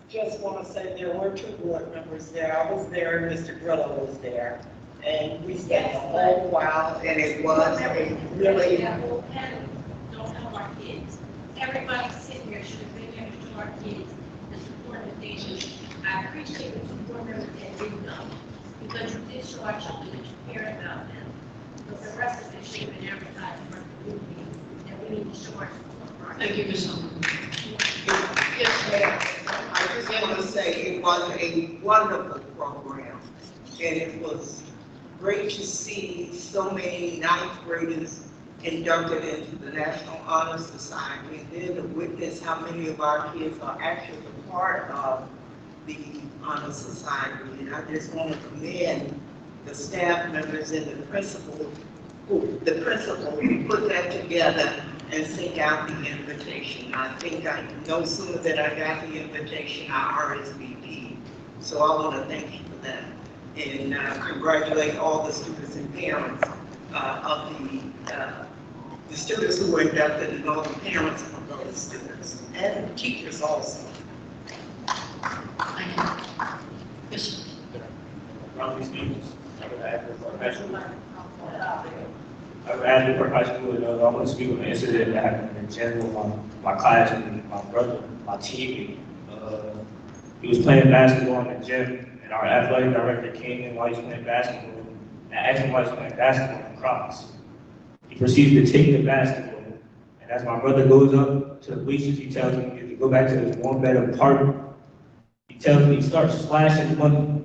[SPEAKER 6] just want to say there were 2 board members there. I was there and Mr. Grillo was there. And we spent a whole while and it was a really...
[SPEAKER 17] That whole panel don't help our kids. Everybody sitting here should have been here to show our kids the support that they need. I appreciate the support members that did come, because you did show our children that you care about them. But the rest of it should have been advertised for the community, that we need to show our support for our
[SPEAKER 13] Thank you, Ms. Sullivan. Yes,
[SPEAKER 6] just want to say it was a wonderful program, and it was great to see so many ninth graders inducted into the National Honor Society, and then to witness how many of our kids are actually a part of the Honor Society. And I just want to commend the staff members and the principal who put that together and sent out the invitation. I think no sooner than I got the invitation, I RSVP'd. So I want to thank you for that. And congratulate all the students and parents of the students who were inducted and all the parents of those students and teachers also.
[SPEAKER 13] Thank you. Yes, sir.
[SPEAKER 18] I was at Newport High School, and I want to speak of an incident that happened in gym with my class and my brother, my teammate. He was playing basketball in the gym, and our athletic director came in while he was playing basketball and asked him why he was playing basketball in Crocs. He proceeded to take the basketball, and as my brother goes up to the bleachers, he tells me to go back to this one bed apartment. He tells me he starts splashing money.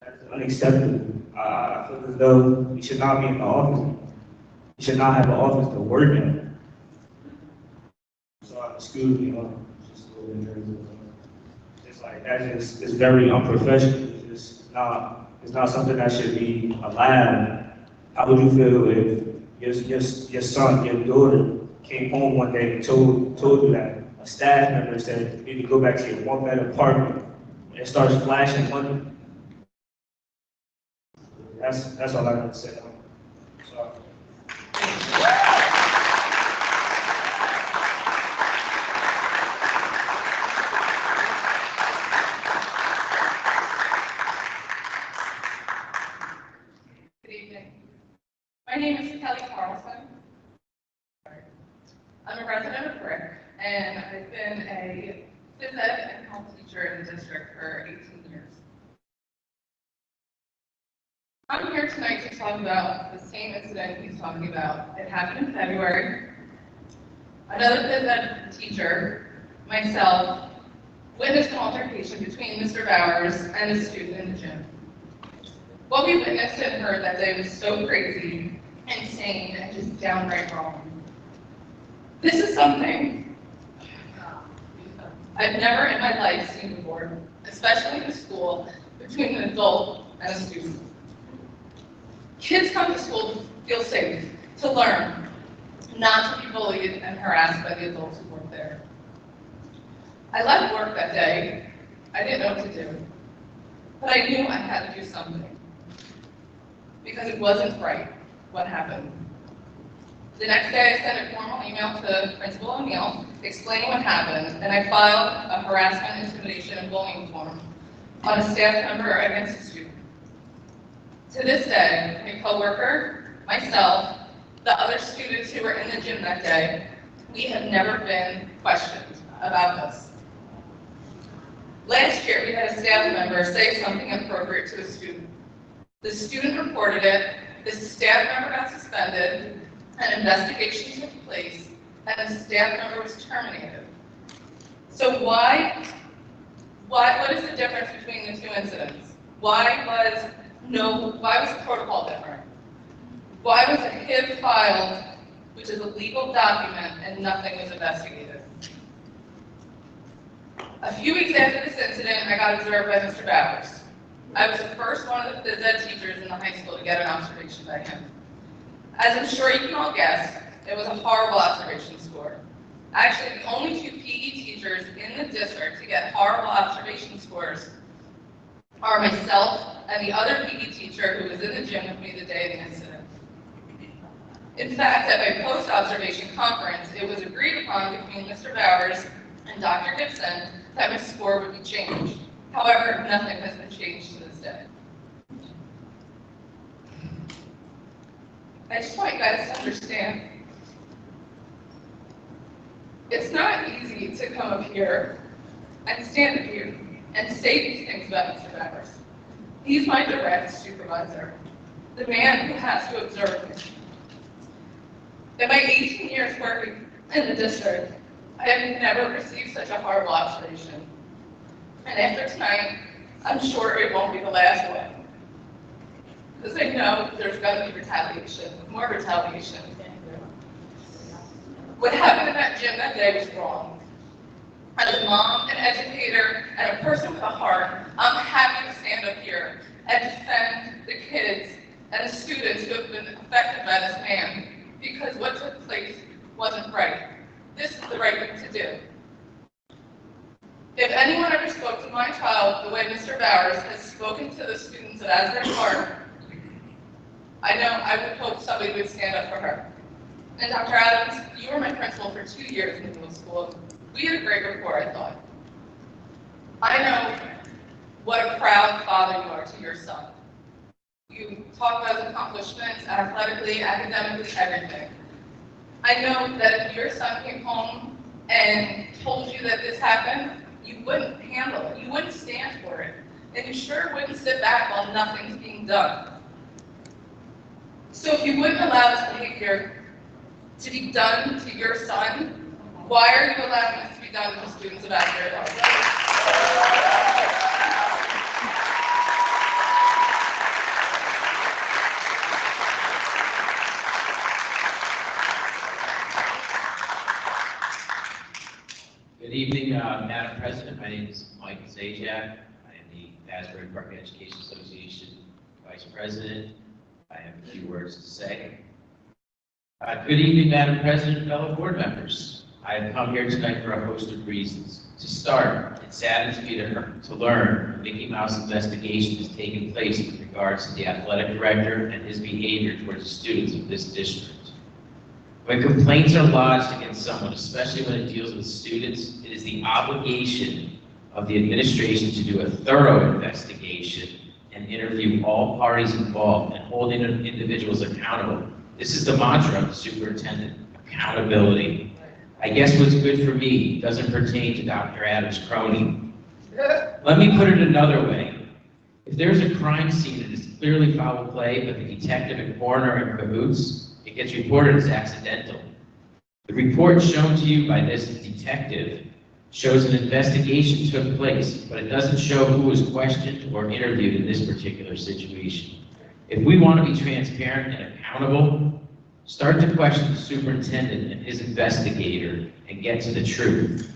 [SPEAKER 18] That's unacceptable. I feel as though he should not be in the office. He should not have an office to work in. So excuse me, just a little bit. It's like that is very unprofessional. It's not something that should be allowed. How would you feel if your son, your daughter, came home one day and told you that a staff member said you need to go back to your one-bed apartment and starts flashing money? That's all I got to say. So.
[SPEAKER 5] Good evening. My name is Kelly Carlson. I'm a resident of Brick, and I've been a phys ed and health teacher in the district for 18 years. I'm here tonight to talk about the same incident he's talking about. It happened in February. Another phys ed teacher, myself, witnessed an altercation between Mr. Bowers and a student in the gym. What we witnessed and heard that day was so crazy, insane, and just downright wrong. This is something I've never in my life seen before, especially in a school between an adult and a student. Kids come to school to feel safe, to learn, not to be bullied and harassed by the adults who work there. I left work that day. I didn't know what to do, but I knew I had to do something because it wasn't right what happened. The next day, I sent a formal email to Principal O'Neill explaining what happened, and I filed a harassment, intimidation, and bullying form on a staff member against a student. To this day, my coworker, myself, the other students who were in the gym that day, we have never been questioned about this. Last year, we had a staff member say something inappropriate to a student. The student reported it, the staff member got suspended, an investigation took place, and the staff member was terminated. So what is the difference between the two incidents? Why was the protocol different? Why was a HIB filed, which is a legal document, and nothing was investigated? A few weeks after this incident, I got observed by Mr. Bowers. I was the first one of the phys ed teachers in the high school to get an observation by him. As I'm sure you can all guess, it was a horrible observation score. Actually, the only two PE teachers in the district to get horrible observation scores are myself and the other PE teacher who was in the gym with me the day of the incident. In fact, at my post-observation conference, it was agreed upon between Mr. Bowers and Dr. Gibson that my score would be changed. However, nothing has been changed to this day. I just want you guys to understand, it's not easy to come up here and stand up here and say these things about Mr. Bowers. He's my direct supervisor, the man who has to observe me. In my 18 years working in the district, I have never received such a horrible observation. And after tonight, I'm sure it won't be the last one. Because I know there's going to be retaliation, more retaliation. What happened in that gym that day was wrong. As a mom, an educator, and a person with a heart, I'm happy to stand up here and defend the kids and the students who have been affected by this man, because what took place wasn't right. This is the right thing to do. If anyone ever spoke to my child the way Mr. Bowers has spoken to the students at Asbury Park, I would hope somebody would stand up for her. And Dr. Adams, you were my principal for 2 years in middle school. We had a great rapport, I thought. I know what a proud father you are to your son. You talk about his accomplishments, athletically, academically, everything. I know that if your son came home and told you that this happened, you wouldn't handle it. You wouldn't stand for it. And you sure wouldn't sit back while nothing's being done. So if you wouldn't allow this behavior to be done to your son, why are you allowing this to be done to the students of Asbury Park?
[SPEAKER 19] Good evening, Madam President. My name is Mike Zajac. I am the Asbury Park Education Association Vice President. I have a few words to say. Good evening, Madam President, fellow board members. I have come here tonight for a host of reasons. To start, it saddens me to learn a Mickey Mouse investigation has taken place with regards to the athletic director and his behavior towards the students of this district. When complaints are lodged against someone, especially when it deals with students, it is the obligation of the administration to do a thorough investigation and interview all parties involved and holding individuals accountable. This is the mantra of the superintendent: accountability. I guess what's good for me doesn't pertain to Dr. Adams' crony. Let me put it another way. If there's a crime scene that is clearly foul play, but the detective and coroner are in cahoots, it gets reported as accidental. The report shown to you by this detective shows an investigation took place, but it doesn't show who was questioned or interviewed in this particular situation. If we want to be transparent and accountable, start to question the superintendent and his investigator and get to the truth.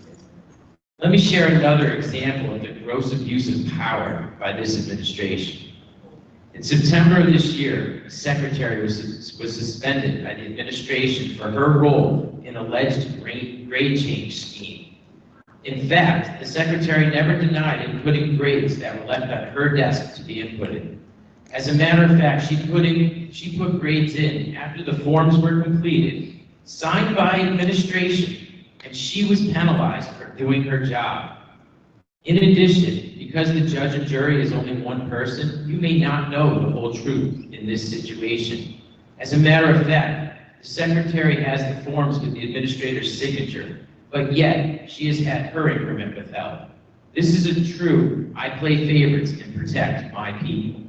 [SPEAKER 19] Let me share another example of the gross abuse of power by this administration. In September of this year, a secretary was suspended by the administration for her role in alleged grade change scheme. In fact, the secretary never denied inputting grades that were left on her desk to be inputted. As a matter of fact, she put grades in after the forms were completed, signed by administration, and she was penalized for doing her job. In addition, because the judge and jury is only one person, you may not know the whole truth in this situation. As a matter of fact, the secretary has the forms with the administrator's signature, but yet she has had her increment withheld. This isn't true. I play favorites and protect my people.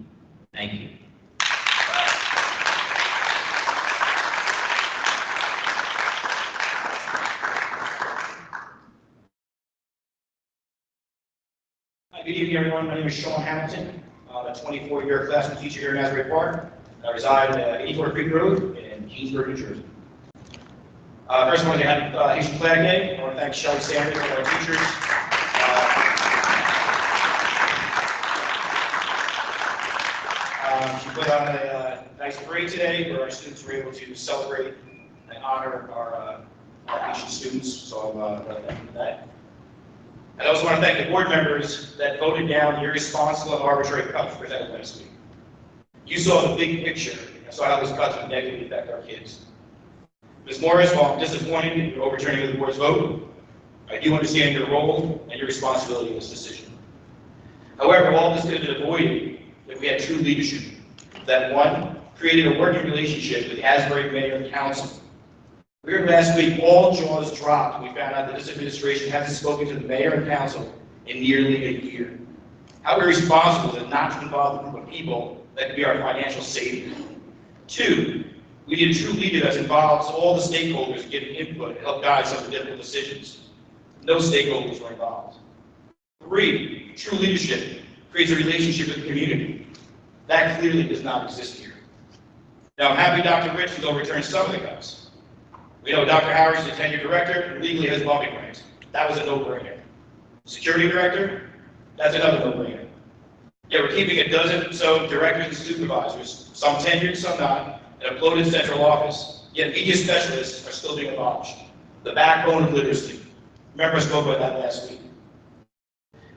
[SPEAKER 19] Thank you.
[SPEAKER 18] Good evening, everyone. My name is Sean Hamilton. I'm a 24-year classroom teacher here in Asbury Park. I reside at 84 Creek Road in Kingsburg, New Jersey. First, I want to have Haitian Flag Day. I want to thank Shelly Sanders and our teachers. She put on a nice parade today where our students were able to celebrate and honor our Haitian students. So I want to thank you for that. I also want to thank the board members that voted down the irresponsible and arbitrary cuts presented last week. You saw the big picture and saw how those cuts would negatively affect our kids. Ms. Morris, while I'm disappointed in your overturning of the board's vote, I do understand your role and your responsibility in this decision. However, all this could have been avoided if we had true leadership that, one, created a working relationship with the Asbury Mayor and Council. We heard last week, all jaws dropped when we found out that this administration hasn't spoken to the mayor and council in nearly a year. How irresponsible is it not to involve a group of people that could be our financial savior? Two, we need a true leader that involves all the stakeholders giving input to help guide some of the difficult decisions. No stakeholders were involved.
[SPEAKER 20] 3, true leadership creates a relationship with the community. That clearly does not exist here. Now, I'm happy Dr. Rich has overturned some of the cuts. We know Dr. Harris is a tenured director and legally has bumping rights. That was a no-brainer. Security director, that's another no-brainer. Yet we're keeping a dozen or so directors and supervisors, some tenured, some not, in a bloated central office. Yet media specialists are still being abolished. The backbone of literacy. Remember I spoke about that last week.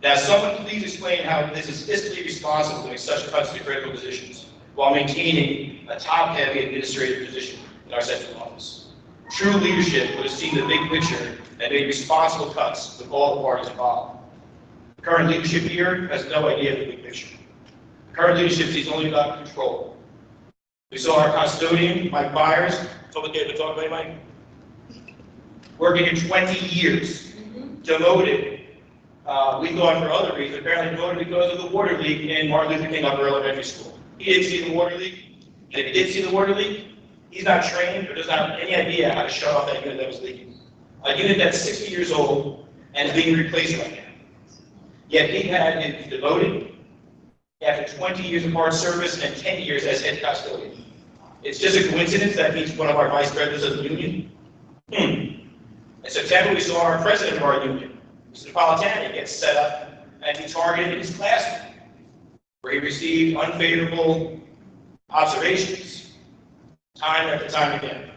[SPEAKER 20] Now, someone please explain how this is fiscally responsible to make such cuts to critical positions while maintaining a top-heavy administrative position in our central office. True leadership would have seen the big picture and made responsible cuts with all the parties involved. The current leadership here has no idea of the big picture. The current leadership sees only about control. We saw our custodian, Mike Byers, talk about Mike? Working in 20 years, demoted. We thought for other reasons, apparently demoted because of the water leak in Martin Luther King Upper Elementary School. He didn't see the water leak, and if he did see the water leak, he's not trained or does not have any idea how to shut off that unit that was leaking. A unit that's 60 years old and is being replaced right now. Yet he had been demoted after 20 years of hard service and 10 years as head custodian. It's just a coincidence that he's one of our vice presidents of the union? In September, we saw our president of our union, Mr. Napolitani, get set up and be targeted in his classroom, where he received unfavorable observations time after time again.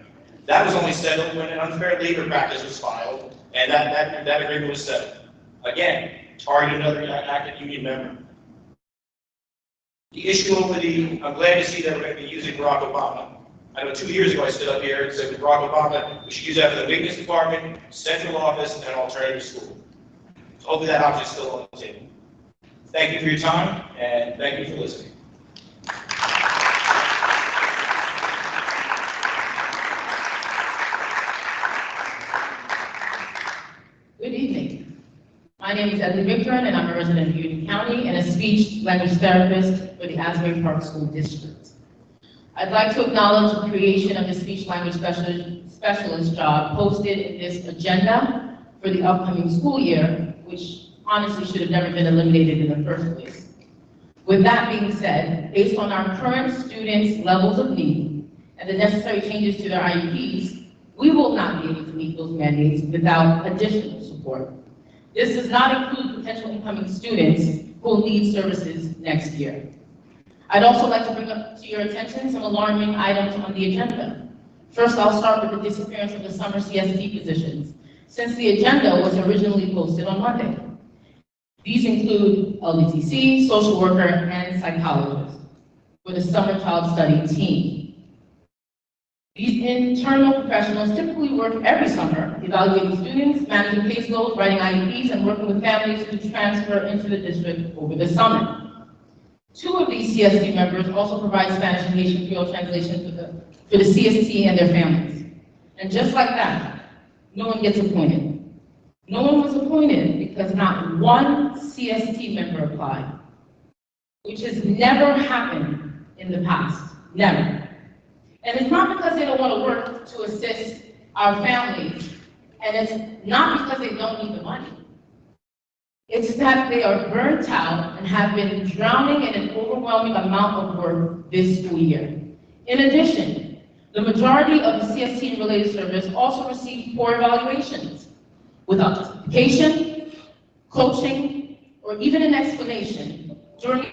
[SPEAKER 20] That was only settled when an unfair labor practice was filed, and that agreement was settled. Again, targeted another active union member. The issue over I'm glad to see that we're going to be using Barack Obama. I know 2 years ago I stood up here and said with Barack Obama, we should use that for the maintenance department, central office, and alternative school. So hopefully that option is still on the table. Thank you for your time, and thank you for listening.
[SPEAKER 1] Good evening. My name is Edley Victorin, and I'm a resident of Union County and a speech language therapist for the Asbury Park School District. I'd like to acknowledge the creation of the speech language specialist job posted in this agenda for the upcoming school year, which honestly should have never been eliminated in the first place. With that being said, based on our current students' levels of need and the necessary changes to their IEPs, we will not be able to meet those mandates without additional support. This does not include potential incoming students who will need services next year. I'd also like to bring up to your attention some alarming items on the agenda. First, I'll start with the disappearance of the summer CST positions, since the agenda was originally posted on Monday. These include LDTC, social worker, and psychologist for the summer child study team. These internal professionals typically work every summer, evaluating students, managing caseloads, writing IEPs, and working with families who transfer into the district over the summer. 2 of these CST members also provide Spanish and Haitian Creole translation for the CST and their families. And just like that, no one gets appointed. No one was appointed because not one CST member applied, which has never happened in the past, never. And it's not because they don't want to work to assist our families, and it's not because they don't need the money. It's that they are burnt out and have been drowning in an overwhelming amount of work this school year. In addition, the majority of the CST-related service also received poor evaluations without justification, coaching, or even an explanation during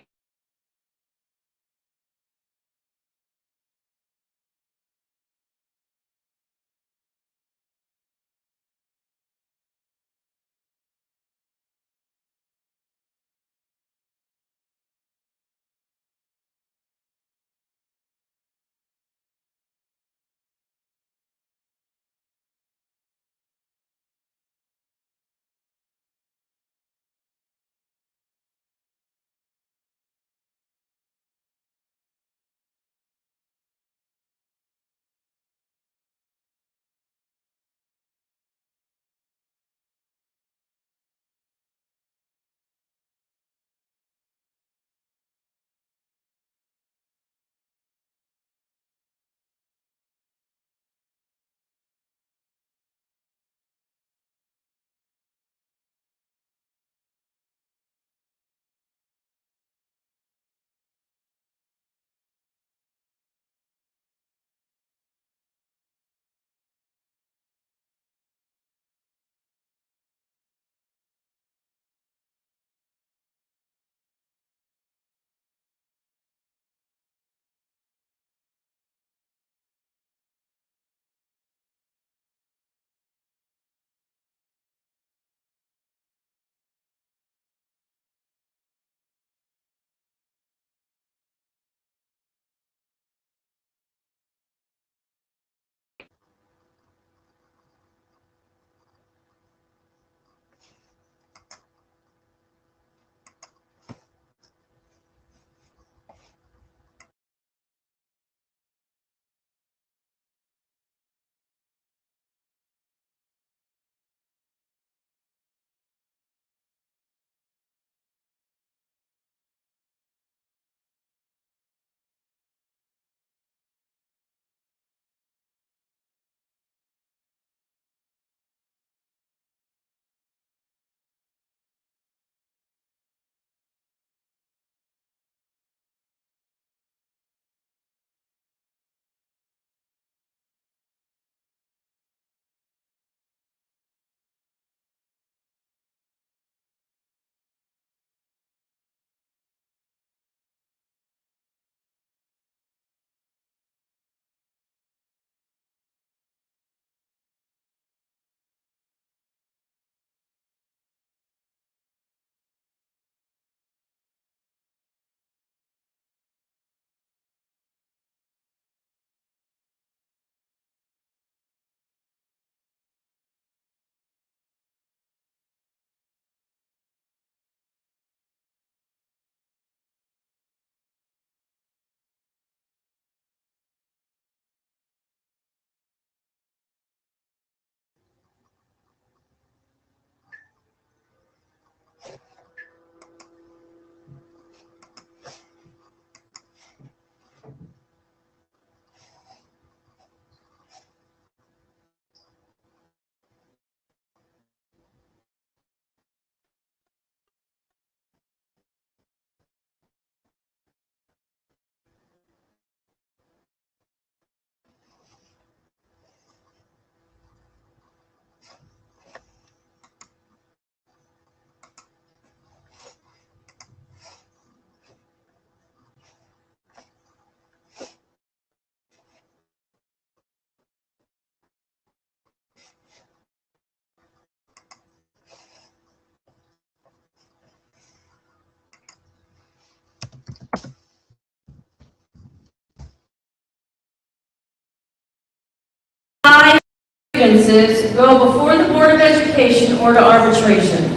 [SPEAKER 21] go before the Board of Education or to arbitration.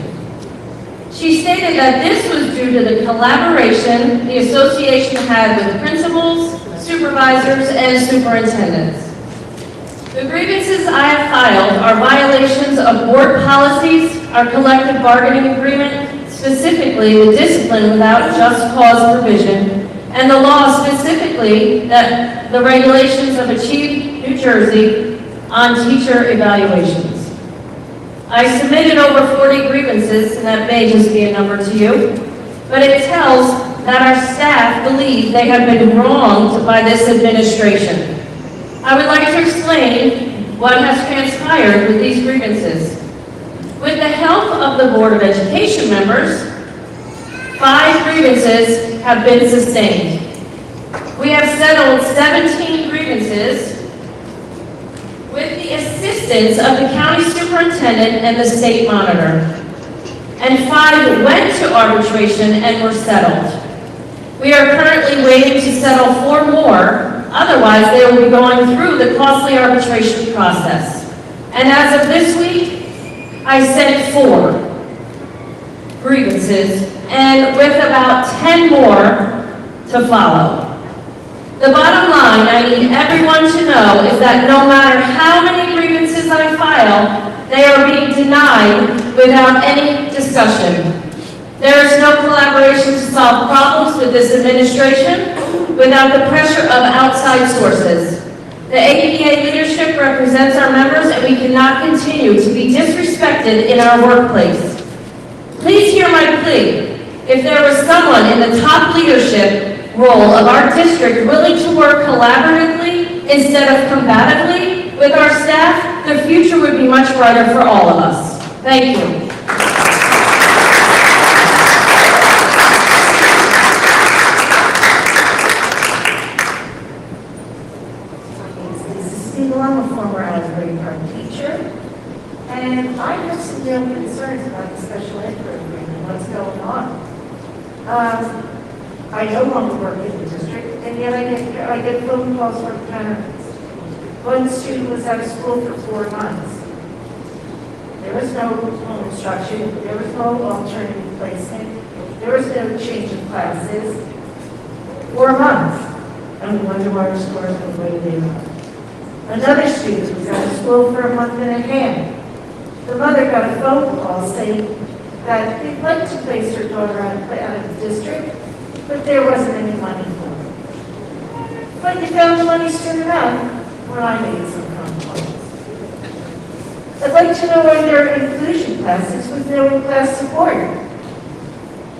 [SPEAKER 21] She stated that this was due to the collaboration the association had with principals, supervisors, and superintendents. The grievances I have filed are violations of board policies, our collective bargaining agreement, specifically the discipline without just cause provision, and the law specifically that the regulations of Achieve New Jersey on teacher evaluations. I submitted over 40 grievances, and that may just be a number to you, but it tells that our staff believe they have been wronged by this administration. I would like to explain what has transpired with these grievances. With the help of the Board of Education members, 5 grievances have been sustained. We have settled 17 grievances with the assistance of the county superintendent and the state monitor. And 5 went to arbitration and were settled. We are currently waiting to settle 4 more. Otherwise, they will be going through the costly arbitration process. And as of this week, I sent 4 grievances, and with about 10 more to follow. The bottom line I need everyone to know is that no matter how many grievances I file, they are being denied without any discussion. There is no collaboration to solve problems with this administration without the pressure of outside sources. The APA leadership represents our members, and we cannot continue to be disrespected in our workplace. Please hear my plea. If there was someone in the top leadership role of our district willing to work collaboratively instead of combatively with our staff, the future would be much brighter for all of us. Thank you.
[SPEAKER 22] I'm a former Asbury Park teacher, and I have some real concerns about the special ed program and what's going on. I no longer work in the district, and yet I get phone calls from parents. One student was out of school for 4 months. There was no home instruction, there was no alternative placement, there was no change of classes. 4 months, and we wonder why our scores are the way they are. Another student was out of school for a month and a half. The mother got a phone call saying that they'd like to place her daughter out of the district, but there wasn't any money for her. But you found the money soon enough when I made some phone calls. I'd like to know why there are inclusion classes with no in-class support.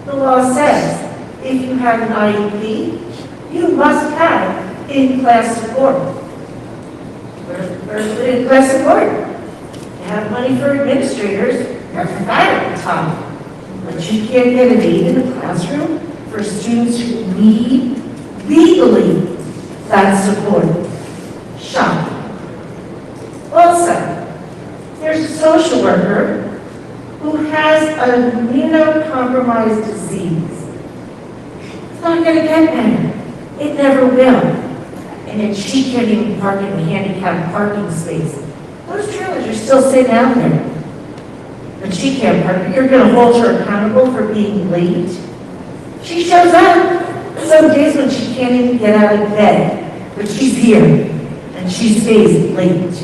[SPEAKER 22] The law says if you have an IEP, you must have in-class support. Where's the in-class support? You have money for administrators, you're fat at the top, but you can't get an aide in the classroom for students who need legally that support. Shocking. Also, there's a social worker who has an immunocompromised disease. It's not going to get better. It never will. And then she can't even park in a handicapped parking space. Those trailers are still sitting out there. But she can't park. You're going to hold her accountable for being late? She shows up. Some days when she can't even get out of bed. But she's here. And she stays late.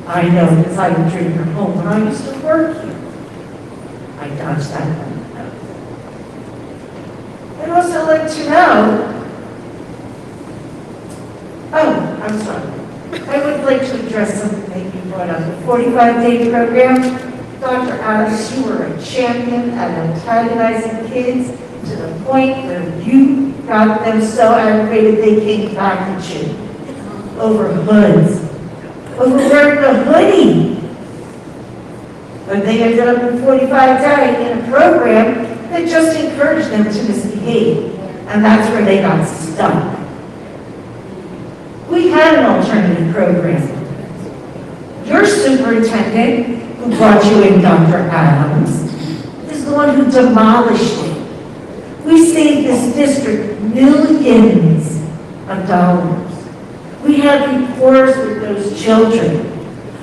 [SPEAKER 22] I know, because I would bring her home when I used to work here. I dodged that one. I'd also like to know, I'm sorry. I would like to address something that you brought up, the 45-day program. Dr. Adams, you were a champion at antagonizing kids to the point where you got them so aggravated they came back at you over hoods, over wearing a hoodie. But they ended up in 45-day in a program that just encouraged them to misbehave, and that's where they got stuck. We had an alternative program. Your superintendent, who brought you in, Dr. Adams, is the one who demolished it. We saved this district millions of dollars. We had reports with those children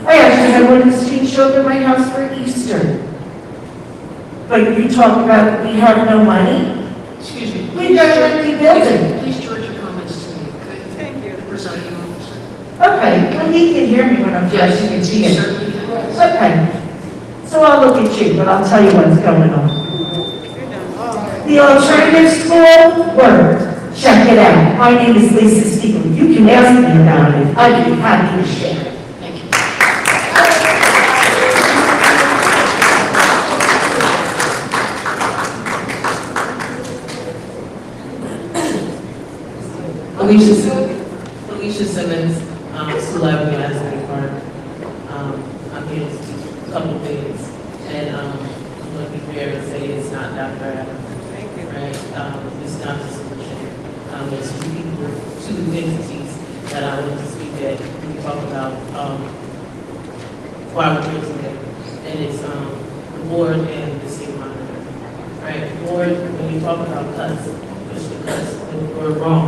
[SPEAKER 22] I actually had one of the students show up at my house for Easter. But you talk about we have no money?
[SPEAKER 13] Excuse me.
[SPEAKER 22] We've got an empty building.
[SPEAKER 13] Please direct your comments to me, okay? Thank you. Presiding officer.
[SPEAKER 22] Okay, well, he can hear me when I'm
[SPEAKER 13] Yes,
[SPEAKER 22] flashing and
[SPEAKER 13] he
[SPEAKER 22] seeing.
[SPEAKER 13] certainly can.
[SPEAKER 22] Okay. So I'll look at you, but I'll tell you what's going on. The alternative school worked. Check it out. My name is Lisa Stiegel. You can ask me about it. I'd be happy to share.
[SPEAKER 13] Thank you.
[SPEAKER 7] Alicia Simmons, School Avenue, Asbury Park. I'm here to speak a couple things, and I'm going to be fair and say it's not Dr. Adams. Right? It's not the solution. There's two people, two entities that I want to speak at when we talk about why we're here today. And it's the board and the state monitor. Right? The board, when you talk about cuts, push the cuts, we're wrong.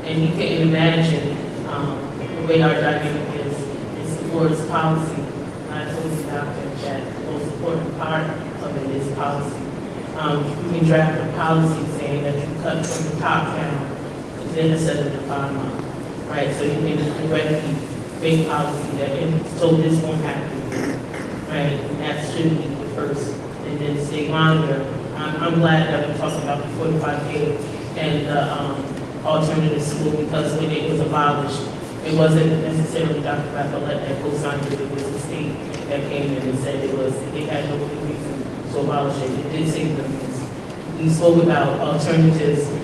[SPEAKER 7] And you can imagine the way our dynamic is. It's the board's policy. I told you about that the most important part of it is policy. You can draft a policy saying that you cut from the top down, then instead of the bottom up. Right? So you can directly make policy that so this won't happen. Right? And that should be the first. And then state monitor. I'm glad that we're talking about the 45K and the alternative school, because when it was abolished, it wasn't necessarily Dr. Raphaelette that co-signed it, it was the state that came in and said they had no reason to abolish it. It did say the reasons. We spoke about alternatives, we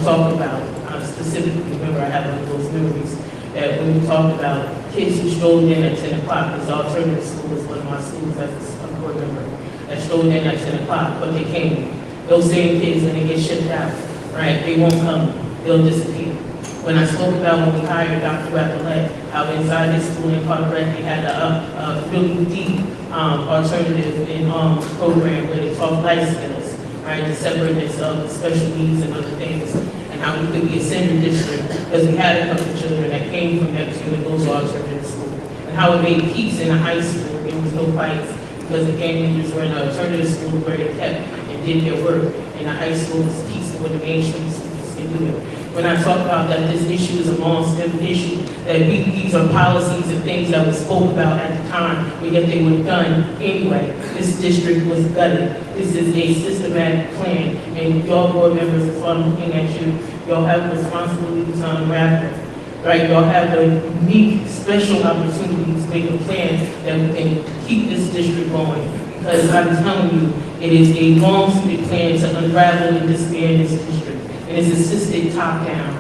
[SPEAKER 7] talked about, specifically, remember I have one of those memories, that when we talked about kids who strolled in at 10 o'clock, because alternative school was one of my schools as a board member, that strolled in at 10 o'clock, but they came. Those same kids, when they get shipped out, right, they won't come. They'll disappear. When I spoke about when we hired Dr. Raphaelette, how inside this school in Carteret, they had a really deep alternative in program where they taught life skills, right, the separateness of the special needs and other things, and how we could be a senior district, because we had a couple of children that came from Neptune and those alternative school, and how it made peace in the high school. There was no fights, because the gang leaders were in the alternative school where they kept and did their work. In the high school, it's peaceful with the mainstream students can do it. When I talk about that this issue is a long-standing issue, that these are policies and things that we spoke about at the time, but yet they were done anyway. This district was gutted. This is a systematic plan, and y'all board members, as I'm looking at you, y'all have responsibilities on the raft. Right, y'all have the unique, special opportunities to make a plan that we can keep this district going. Because I'm telling you, it is a long-suited plan to unravel and disband this district. And it's assisted top-down,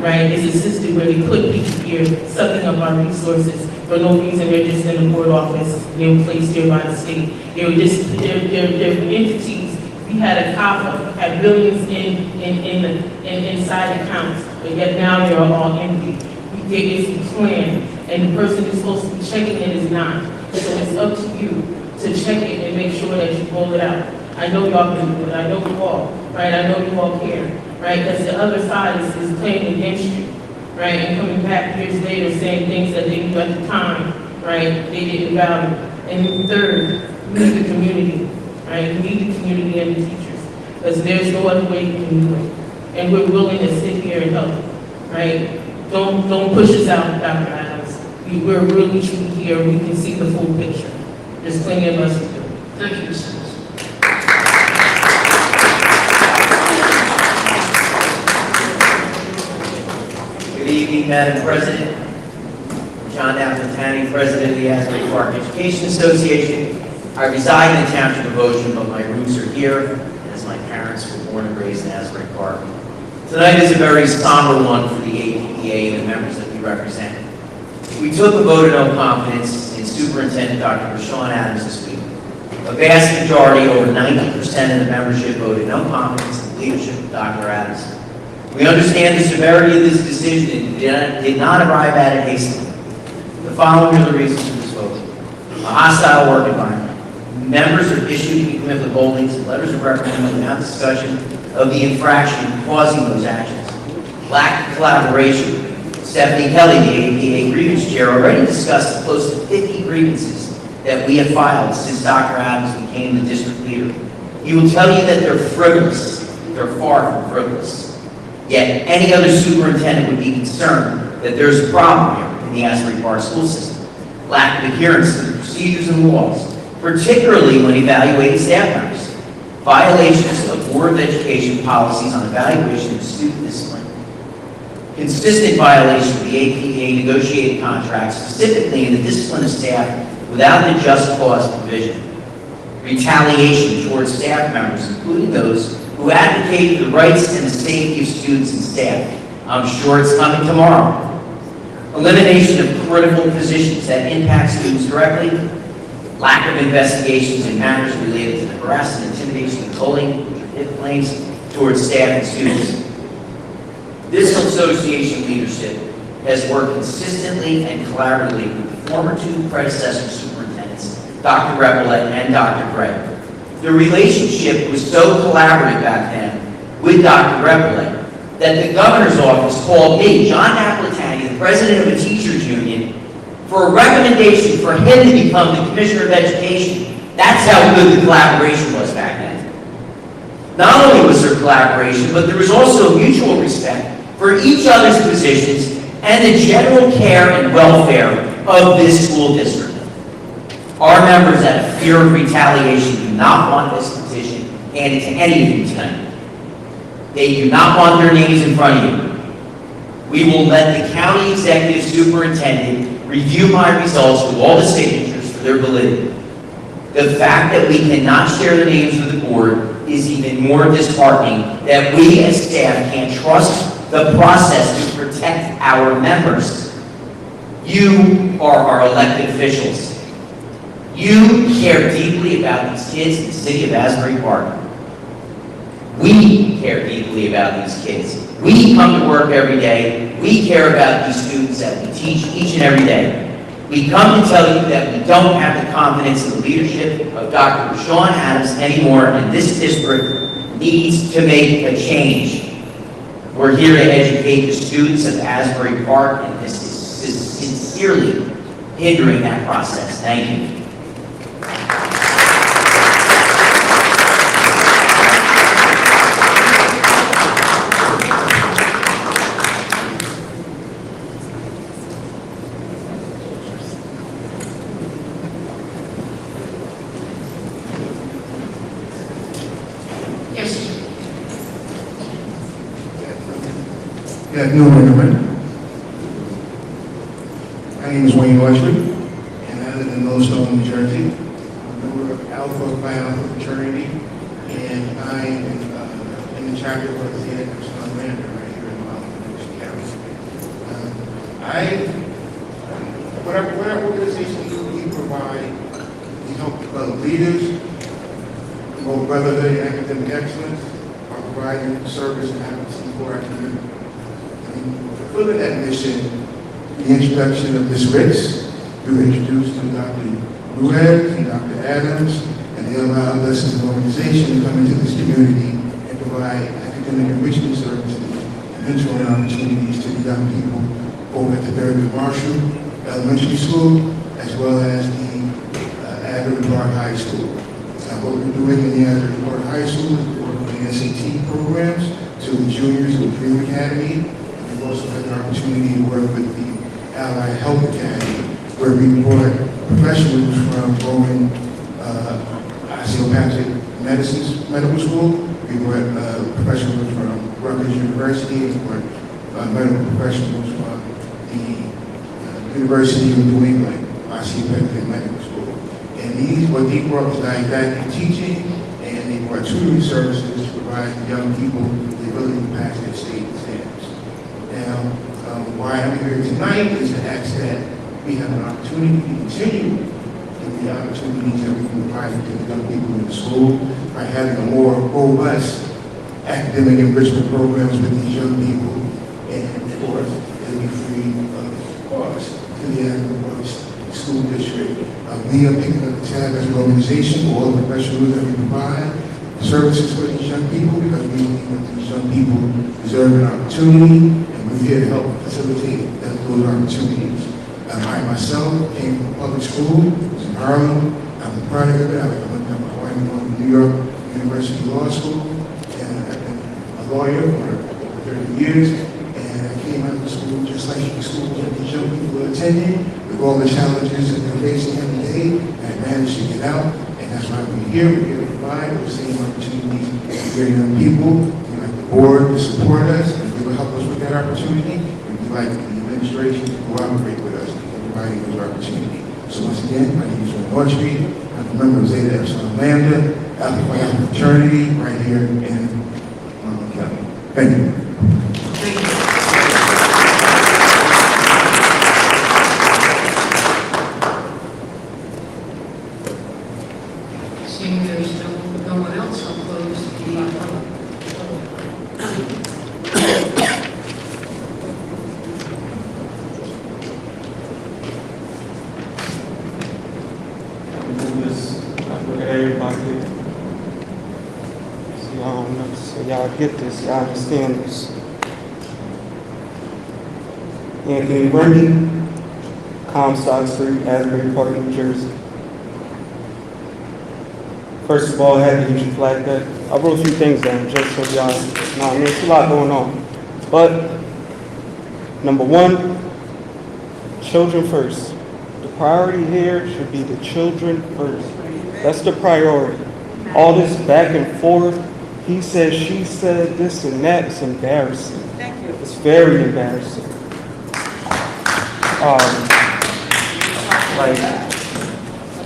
[SPEAKER 7] right? It's assisted where they put people here, sucking up our resources for no reason. They're just in the board office, they're placed here by the state. They're entities. We had a CAFA, had billions inside accounts, but yet now they're all empty. There is a plan, and the person who's supposed to be checking it is not. So it's up to you to check it and make sure that you roll it out. I know y'all can do it. I know you all, right? I know you all care, right? Because the other side is playing against you, right? And coming back years later saying things that they knew at the time, right? They didn't value. And third, we need the community, right? We need the community and the teachers, because there's no other way you can do it. And we're willing to sit here and help, right? Don't push us out, Dr. Adams. We're really truly here. We can see the full picture. There's plenty of us to do.
[SPEAKER 13] Thank you, Ms. Simmons.
[SPEAKER 8] Good evening, Madam President. John Appletani, President of the Asbury Park Education Association. I reside in the Township of Ocean, but my roots are here, as my parents were born and raised in Asbury Park. Tonight is a very somber one for the APPA and the members that we represent. We took a vote of no confidence in Superintendent Dr. Rashawn Adams this week. A vast majority, over 90% of the membership voted no confidence in the leadership of Dr. Adams. We understand the severity of this decision and did not arrive at it hastily. The following are the reasons for this vote. A hostile work environment. Members are issued incomplete withholdings and letters of reprimand without discussion of the infraction causing those actions. Lack of collaboration. Stephanie Kelly, the APA grievance chair, already discussed close to 50 grievances that we have filed since Dr. Adams became the district leader. He will tell you that they're frivolous. They're far from frivolous. Yet any other superintendent would be concerned that there's a problem here in the Asbury Park school system. Lack of adherence to the procedures and laws, particularly when evaluating staff members. Violations of Board of Education policies on evaluation of student discipline. Consistent violation of the APA negotiated contracts, specifically in the discipline of staff without the just cause provision. Retaliation towards staff members, including those who advocate for the rights and the safety of students and staff. I'm sure it's coming tomorrow. Elimination of critical positions that impact students directly. Lack of investigations in matters related to the harassment, intimidation, and bullying, claims towards staff and students. This association leadership has worked consistently and collaboratively with the former two predecessor superintendents, Dr. Reppelette and Dr. Gregg. The relationship was so collaborative back then with Dr. Reppelette that the governor's office called me, John Napolitani, the president of a teachers union, for a recommendation for him to become the commissioner of education. That's how good the collaboration was back then. Not only was there collaboration, but there was also mutual respect for each other's positions and the general care and welfare of this school district. Our members out of fear of retaliation do not want this petition handed to any of you tonight. They do not want their names in front of you. We will let the county executive superintendent review my results with all the signatures for their validity. The fact that we cannot share the names with the board is even more disheartening, that we as staff can't trust the process to protect our members. You are our elected officials. You care deeply about these kids in the city of Asbury Park. We care deeply about these kids. We come to work every day. We care about these students that we teach each and every day. We come to tell you that we don't have the confidence in the leadership of Dr. Rashawn Adams anymore, and this district needs to make a change. We're here to educate the students of Asbury Park, and this is sincerely hindering that process. Thank you.
[SPEAKER 4] Good afternoon, everyone. My name is Wayne Wesley, and I live in Millstone, New Jersey. I'm a member of Alpha Phi Alpha fraternity, and I am in the chapter of the Theater of Son Lander right here in County. What our organization do, we provide, we help develop leaders, promote brotherhood and academic excellence, while providing service and advocacy for our community. Fulfilling that mission, the introduction of Ms. Ritz, we were introduced to Dr. Ruiz and Dr. Adams, and they allowed us as an organization to come into this community and provide academic enrichment services and mentoring opportunities to the young people over at the Thurgood Marshall Elementary School, as well as the Asbury Park High School. What we're doing in the Asbury Park High School is we're working the SAT programs to the juniors of the Dream Academy. We've also had the opportunity to work with the Allied Health Academy, where we brought professionals from Roman osteopathic medical school. We brought professionals from Rutgers University, and brought medical professionals from the University of New England Osteopathic Medical School. And what they brought was didactic teaching, and they brought tutoring services to provide young people the ability to pass their state exams. Now, why I'm here tonight is to ask that we have an opportunity to continue with the opportunities that we can provide to the young people in the school by having a more robust academic enrichment programs with these young people, and of course, it'll be free of cost to the Asbury School District. We are picking up the tab as an organization for all the professionals that we provide services for these young people, because we believe that these young people deserve an opportunity, and we're here to help facilitate that those opportunities. I myself came from public school, was in Harlem. I'm a product of it. I went to New York University Law School, and I've been a lawyer for over 30 years. And I came out of school just like the schools that these young people are attending, with all the challenges that they're facing every day, and I managed to get out. And that's why we're here. We're here to provide the same opportunities for very young people. We'd like the board to support us, and they will help us with that opportunity. And we'd like the administration to cooperate with us in providing those opportunities. So once again, my name is Ron Autry. I'm a member of Zeta Epsilon Lambda, Alpha Phi Alpha fraternity, right here in County. Thank you.
[SPEAKER 13] Seeing there's no one else, I'll close the
[SPEAKER 9] Everybody here. So y'all don't know, so y'all get this, y'all understand this. Anthony Bernie, Comstock Street, Asbury Park, New Jersey. First of all, I had to use your flag deck. I wrote a few things down just so y'all know. I mean, it's a lot going on. But number one, children first. The priority here should be the children first. That's the priority. All this back and forth, he said, she said, this and that, it's embarrassing. Thank you. It's very embarrassing.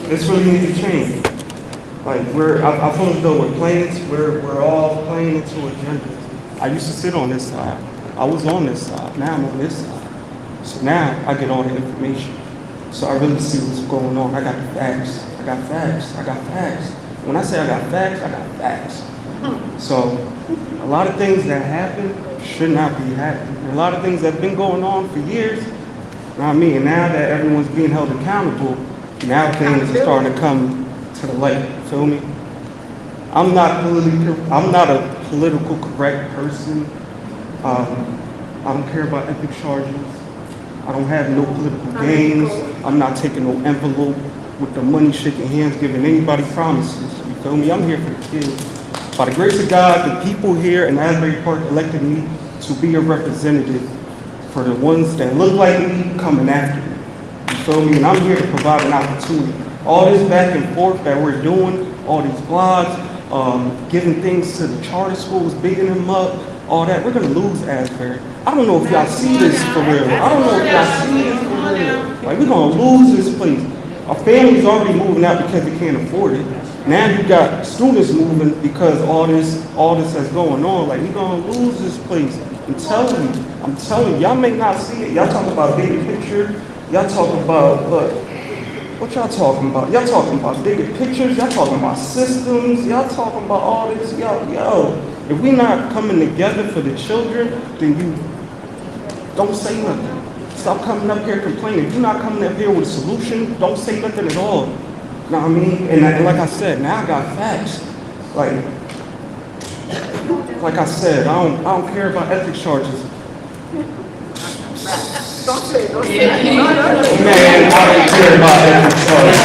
[SPEAKER 9] This really needs to change. I feel as though we're playing, we're all playing into agendas. I used to sit on this side. I was on this side. Now I'm on this side. So now I get all the information. So I really see what's going on. I got the facts. I got facts. When I say I got facts. So a lot of things that happen should not be happening. A lot of things that have been going on for years. You know what I mean? And now that everyone's being held accountable, now things are starting to come to the light. Feel me? I'm not a political correct person. I don't care about epic charges. I don't have no political gains. I'm not taking no envelope with the money shaking hands, giving anybody promises. You feel me? I'm here for the kids. By the grace of God, the people here in Asbury Park elected me to be a representative for the ones that look like me coming after me. You feel me? And I'm here to provide an opportunity. All this back and forth that we're doing, all these blogs, giving things to the charter schools, bigging them up, all that, we're gonna lose Asbury. I don't know if y'all see this for real. I don't know if y'all see this for real. Like, we're gonna lose this place. Our family's already moving out because they can't afford it. Now you got students moving because all this that's going on. Like, we're gonna lose this place. I'm telling you, y'all may not see it. Y'all talking about bigger picture. Y'all talking about, what y'all talking about? Y'all talking about bigger pictures. Y'all talking about systems. Y'all talking about all this. Yo, if we not coming together for the children, then you don't say nothing. Stop coming up here complaining. If you're not coming up here with a solution, don't say nothing at all. You know what I mean? And like I said, now I got facts. Like I said, I don't care about ethics charges.
[SPEAKER 22] Don't say it.
[SPEAKER 9] Man, I don't care about ethics charges.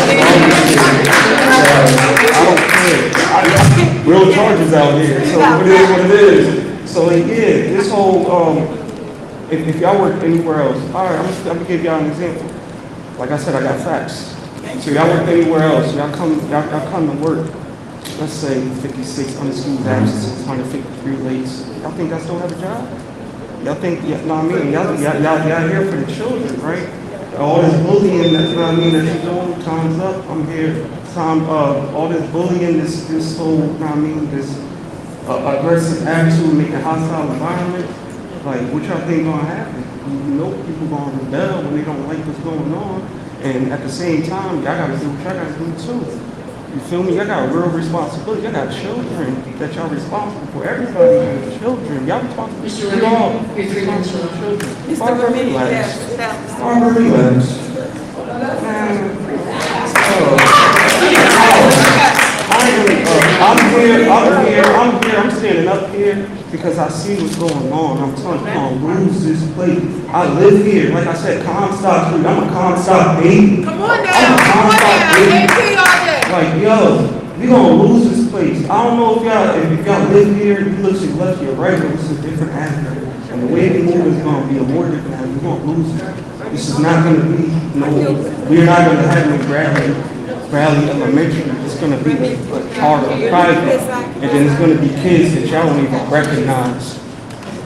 [SPEAKER 9] I don't care. Real charges out here. So it is what it is. So yeah, this whole if y'all work anywhere else, all right, I'm gonna give y'all an example. Like I said, I got facts. So y'all work anywhere else, y'all come to work. Let's say 56 unexcused absences, 153 lates. Y'all think I still have a job? Y'all think, you know what I mean? Y'all here for the children, right? All this bullying, that's what I mean, that you're doing, time's up, I'm here. All this bullying, this whole, you know what I mean, this aggressive attitude, making hostile environment. Like, what y'all think gonna happen? You know people gonna rebel when they don't like what's going on. And at the same time, y'all gotta do what y'all gotta do too. You feel me? Y'all got a real responsibility. Y'all got children that y'all responsible for. Everybody has children. Y'all responsible.
[SPEAKER 13] Mr.
[SPEAKER 9] We all
[SPEAKER 13] Remedy, your 3 minutes are up.
[SPEAKER 9] children.
[SPEAKER 22] Mr. Remedy,
[SPEAKER 9] Relax.
[SPEAKER 22] yes.
[SPEAKER 9] Barbara, relax. I'm standing up here. here because I see what's going on. I'm telling you, we're gonna lose this place. I live here, like I said, Comstock Street. I'm a Comstock baby.
[SPEAKER 2] Come on now,
[SPEAKER 9] I'm a
[SPEAKER 2] come on
[SPEAKER 9] Comstock
[SPEAKER 2] now,
[SPEAKER 9] baby.
[SPEAKER 2] AP all day.
[SPEAKER 9] Like, yo, we gonna lose this place. I don't know if y'all live here, you look to your left, your right, but this is a different Asbury. And the way we move is gonna be a more different Asbury. We're gonna lose it. This is not gonna be, we're not gonna have no Bradley Elementary. It's gonna be a charter, private, and then it's gonna be kids that y'all don't even recognize.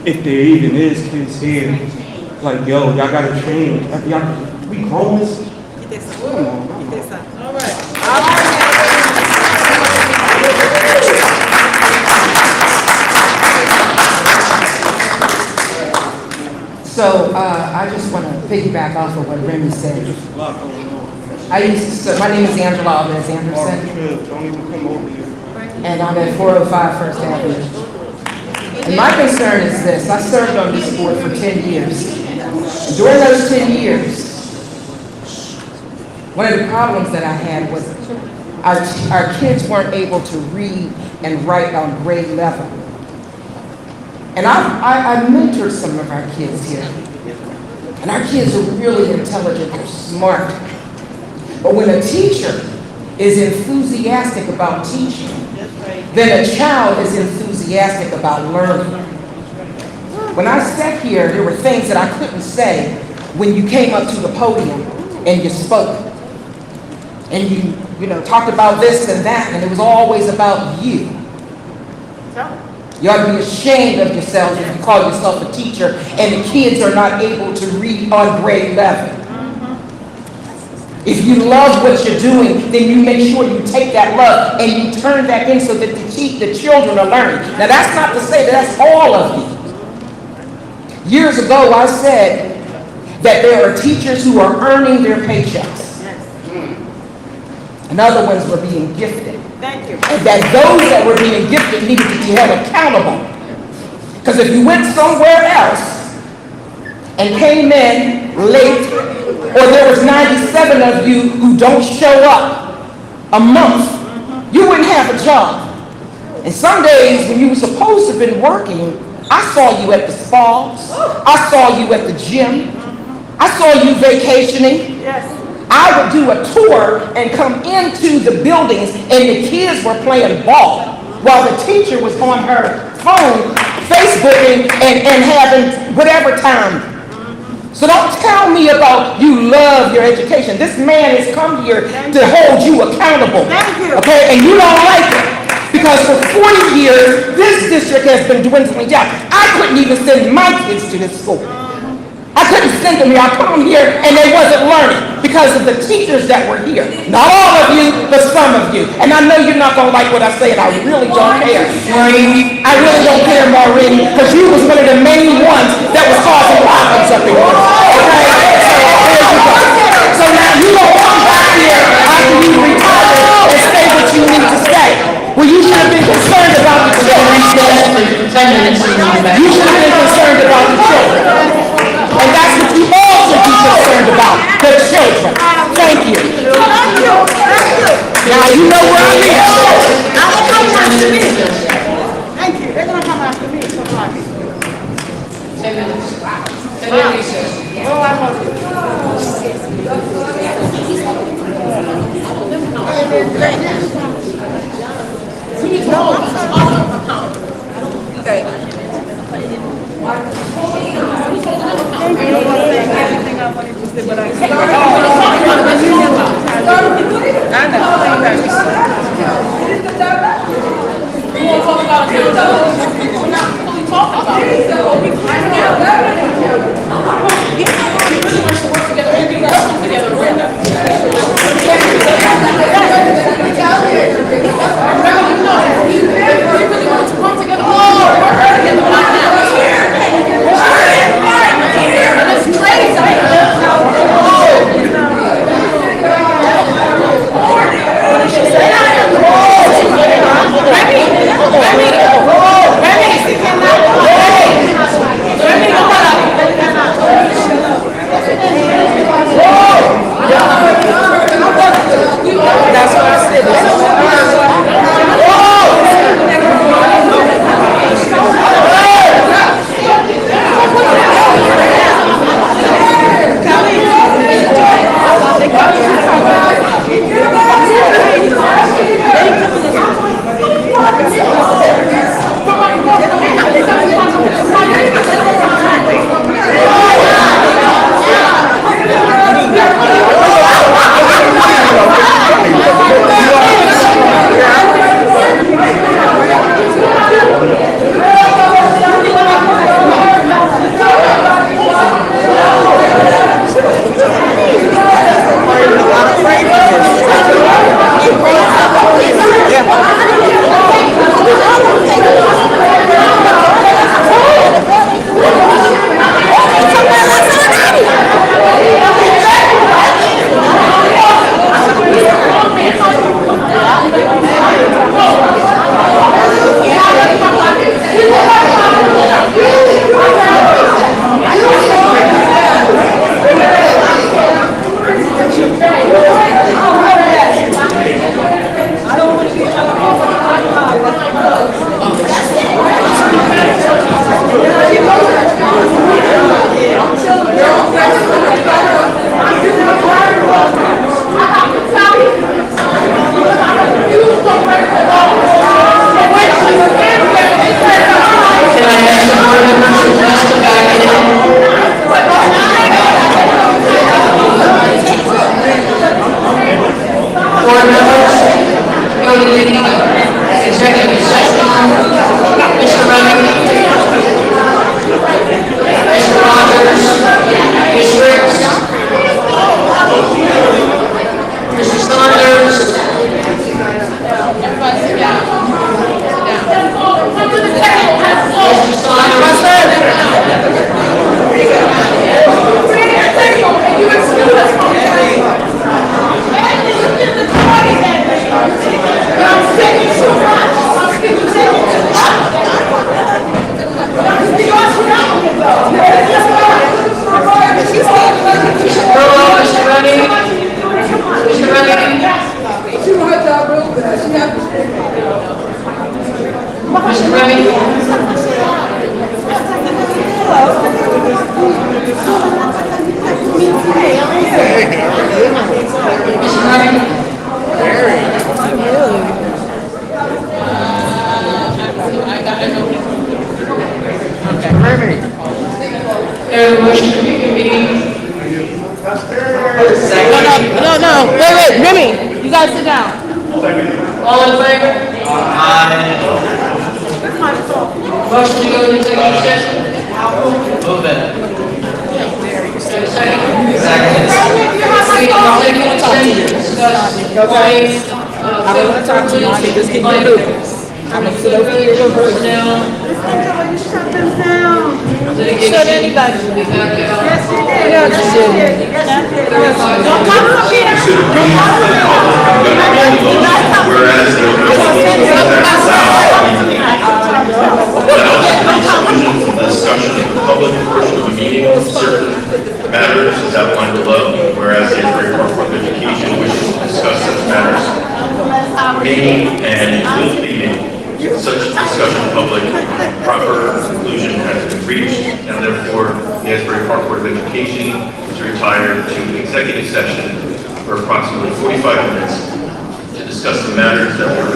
[SPEAKER 9] If there even is kids here. Like, yo, y'all gotta change. Y'all, we homeless. Come on.
[SPEAKER 2] All right.
[SPEAKER 10] So I just want to piggyback off of what Remy said. My name is Angela Alvarez Anderson, and I'm at 405 First Avenue. And my concern is this: I served on this board for 10 years. During those 10 years, one of the problems that I had was our kids weren't able to read and write on grade level. And I mentored some of our kids here. And our kids are really intelligent, they're smart. But when a teacher is enthusiastic about teaching, then a child is enthusiastic about learning. When I sat here, there were things that I couldn't say when you came up to the podium and you spoke. And you talked about this and that, and it was always about you. You ought to be ashamed of yourselves if you call yourself a teacher and the kids are not able to read on grade level. If you love what you're doing, then you make sure you take that love and you turn that in so that the children are learning. Now that's not to say that that's all of you. Years ago I said that there are teachers who are earning their paychecks. And other ones were being gifted.
[SPEAKER 2] Thank you.
[SPEAKER 10] And that those that were being gifted needed to be held accountable. Because if you went somewhere else and came in late, or there was 97 of you who don't show up a month, you wouldn't have a job. And some days when you were supposed to have been working, I saw you at the spas, I saw you at the gym, I saw you vacationing.
[SPEAKER 2] Yes.
[SPEAKER 10] I would do a tour and come into the buildings and the kids were playing ball while the teacher was on her phone, Facebooking and having whatever time. So don't tell me about you love your education. This man has come here to hold you accountable. Okay, and you don't like it. Because for 40 years, this district has been dwindling down. I couldn't even send my kids to this school. I couldn't send them here. I put them here and they wasn't learning because of the teachers that were here. Not all of you, but some of you. And I know you're not going to like what I say, and I really don't care. Maureen, I really don't care, Maureen, because you was one of the main ones that was causing problems up in here. Okay? So there you go. So now you don't come back here after you retire and say what you need to say. Well, you should have been concerned about the children. You should have been concerned about the children. And that's what you all should be concerned about, the children. Thank you.
[SPEAKER 2] Thank you.
[SPEAKER 10] Now you know where I'm at.
[SPEAKER 2] I'm going to come after me. Thank you. They're going to come after me. So far.
[SPEAKER 13] 10 minutes. 10 minutes.
[SPEAKER 2] Oh, I love you. Okay. Everything I wanted to say, but I can't. I know. We won't talk about it. We're not fully talking about it. We really want to work together. We can work together. We really want to work together.
[SPEAKER 21] Mr. Remy?
[SPEAKER 2] No, wait, Remy, you guys sit down.
[SPEAKER 21] All in favor? Motion to go into executive session?
[SPEAKER 8] Move it.
[SPEAKER 21] Second.
[SPEAKER 2] I don't want to talk to you, honey, just keep it moving. I'm gonna sit over here and go shut them down. Shut anybody. Yes, you did. Yeah, just sit. Don't come up here.
[SPEAKER 12] Discussion of the public portion of the meeting of certain matters is outlined below, whereas the Asbury Park Board of Education wishes to discuss such matters may and will be made. Such discussion in public, proper conclusion has been reached, and therefore the Asbury Park Board of Education is retired to executive session for approximately 45 minutes to discuss the matters that were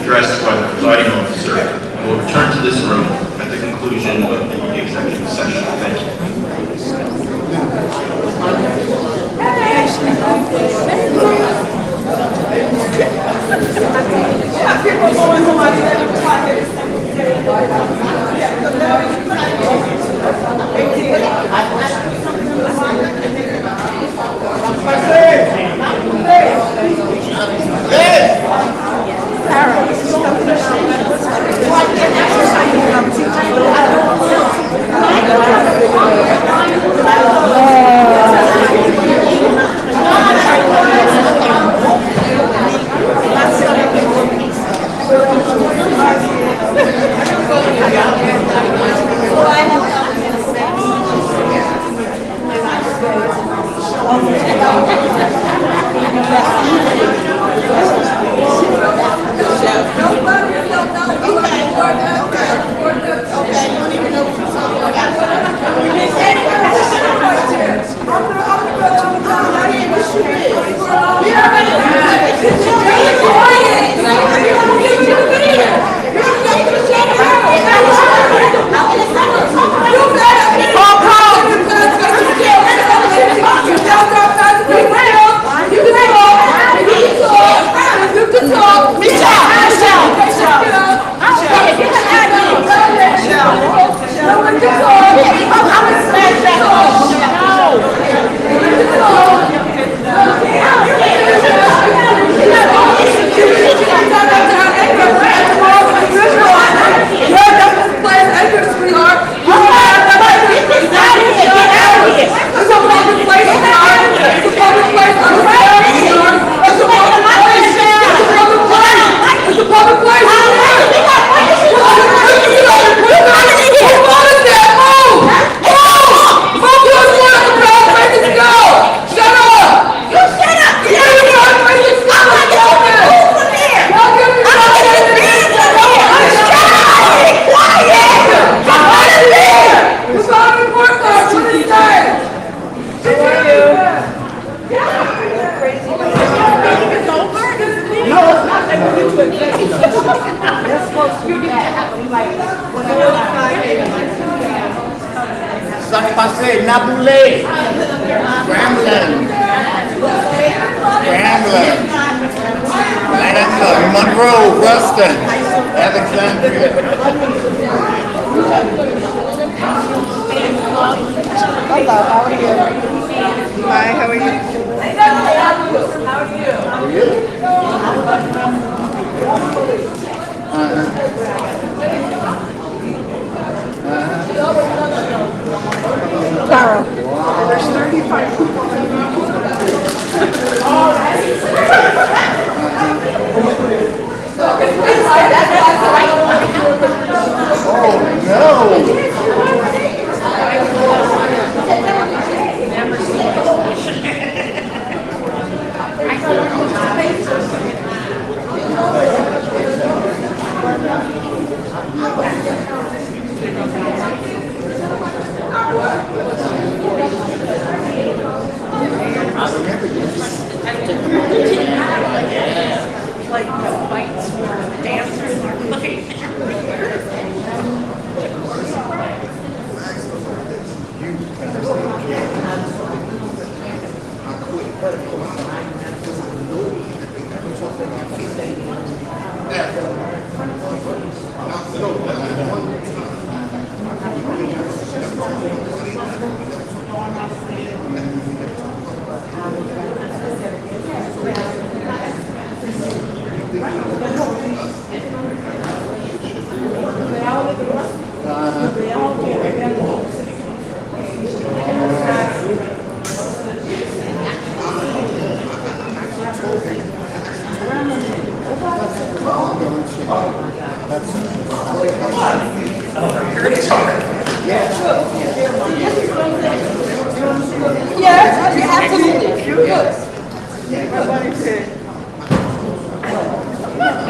[SPEAKER 12] addressed by the presiding officer, and will return to this room at the conclusion of the executive session. Thank
[SPEAKER 2] Yes, absolutely.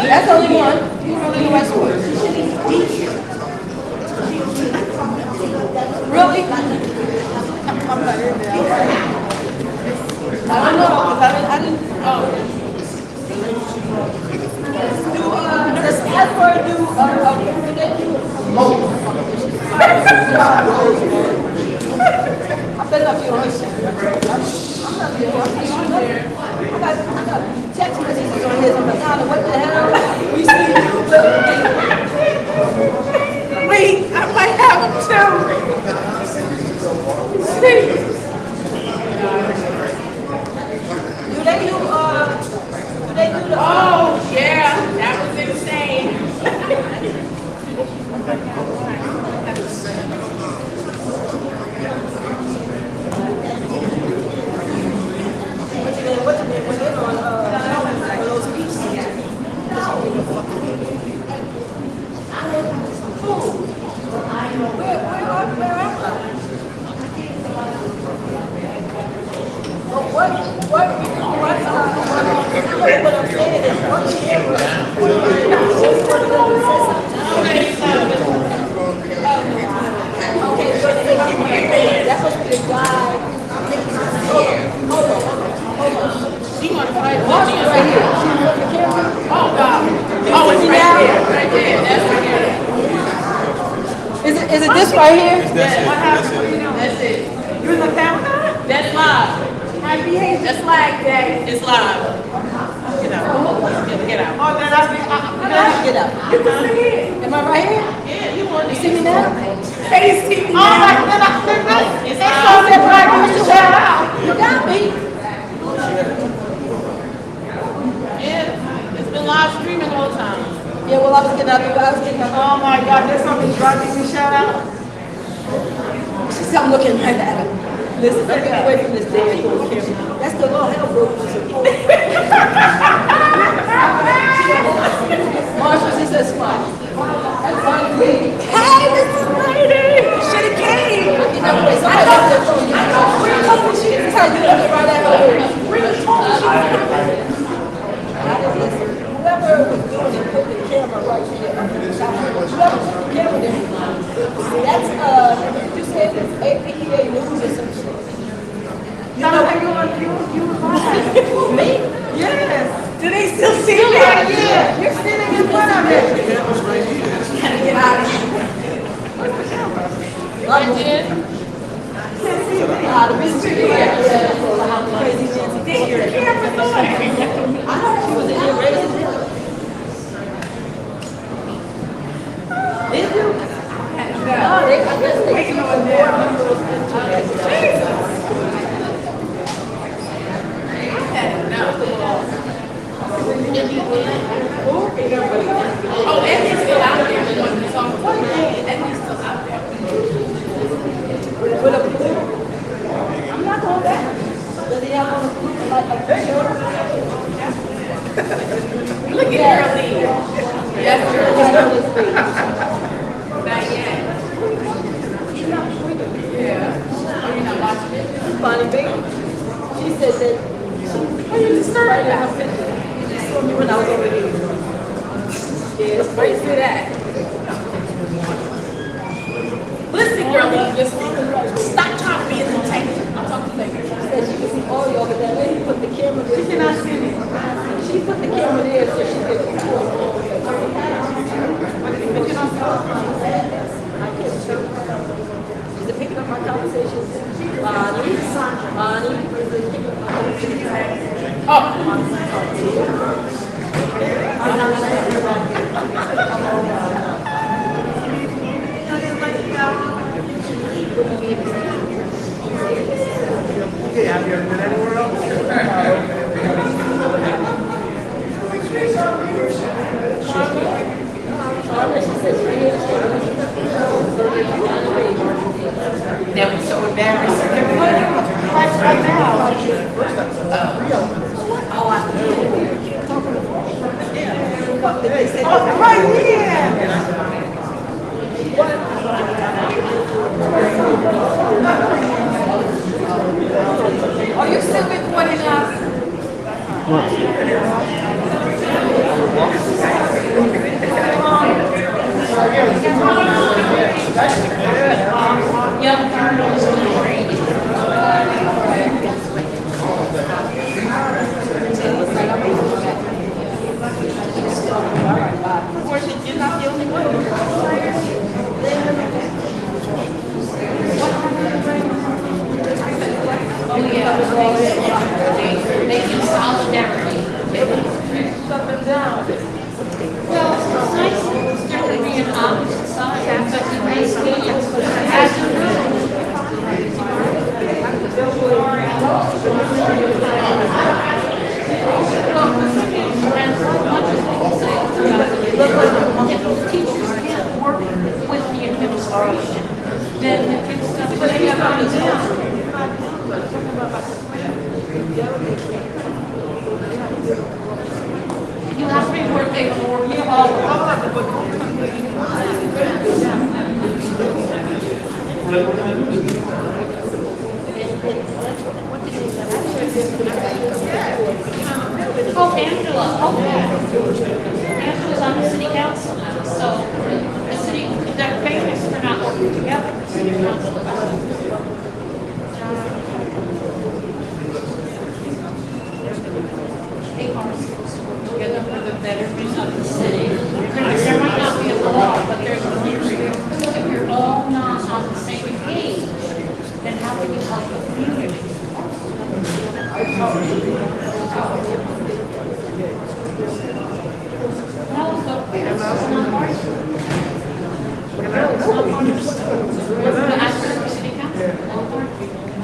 [SPEAKER 2] That's only one. You only one school. Really? I'm not in there. I don't know, because I didn't, does Asbury do, I better not be on this. I'm not being on this. I got text messages on his, I'm like, Donna, what the hell? We see you. Wait, I might have them too. See? Do they do the,
[SPEAKER 5] Oh, yeah, that was insane.
[SPEAKER 2] what's the name, when they're on those beaches? Where am I? What I'm saying is, okay, so that's supposed to be a guy. Hold on.
[SPEAKER 5] She want to fight.
[SPEAKER 2] Watch it right here. The camera.
[SPEAKER 5] Oh, God.
[SPEAKER 2] Oh, it's
[SPEAKER 5] Right there. That's the camera.
[SPEAKER 2] Is it this right here?
[SPEAKER 5] Yeah, what happened? That's it.
[SPEAKER 2] You in the camera?
[SPEAKER 5] That's live. That's live, Daddy. It's live. Get out. Get out.
[SPEAKER 2] Oh, then I get up. You can see it. Am I right here?
[SPEAKER 5] Yeah, you want
[SPEAKER 2] You see me now?
[SPEAKER 5] Can you see me
[SPEAKER 2] Oh, like then I
[SPEAKER 5] It's
[SPEAKER 2] so
[SPEAKER 5] live.
[SPEAKER 2] that right here, shout out. You got me.
[SPEAKER 5] Yeah, it's been live streaming the whole time.
[SPEAKER 2] Yeah, well, I was getting up. Oh my God, there's something driving me, shout out. She said, I'm looking right at her. Listen, I'm getting away from this damn camera. That's the little hell broke loose. Marshall, she said, smile. Hey, this is lady. Should have came. You know, wait, so I know. Bring a couple of sheets. Tell you, look right at her. Bring a couple of sheets. Whoever was doing it, put the camera right here. Whoever put the camera there. That's, you said it's APEA news or some shit. You know, you were me? Yes. Do they still see me? Yeah. You're sitting in front of it. The camera's right here. Gotta get out of here. Where's the camera? Right there. Can't see me. The business people are crazy Nancy. Your camera's on. I thought she was in here raising hell. Did you? No, I guess they can over there. Jesus.
[SPEAKER 5] Oh, Emmy's still out there. Emmy's still out there.
[SPEAKER 2] I'm not going back. Does he have on a picture?
[SPEAKER 5] Look at her lead. That's her. Not yet. Yeah. You're not watching it?
[SPEAKER 2] Funny baby. She said that. Oh, you just started out. You just saw me when I was over here. Yes, where you see that?
[SPEAKER 5] Listen, girlie, just stop trying to be entertained. I'm talking to you.
[SPEAKER 2] She said she could see all y'all, but that lady put the camera there. She cannot see me. She put the camera there so she could record. Is it picking up my conversations? Bonnie. Oh. Are you still recording us? You're not the only
[SPEAKER 17] Making solidarity.
[SPEAKER 2] up and down.
[SPEAKER 17] Well, it's nice to be an opposite side, but the nice meetings, if teachers can't work with the administration, then it's stuff that they have to do. You have to be working for me Oh, Angela, Angela's on the city council, so the city, they're famous for not working together. The city council. They are supposed to work together for the betterment of the city. There might not be a law, but there's a leadership. If you're all not on the same page, then how can you help the community? No, so it's not hard. It's not hard. The Asbury City Council.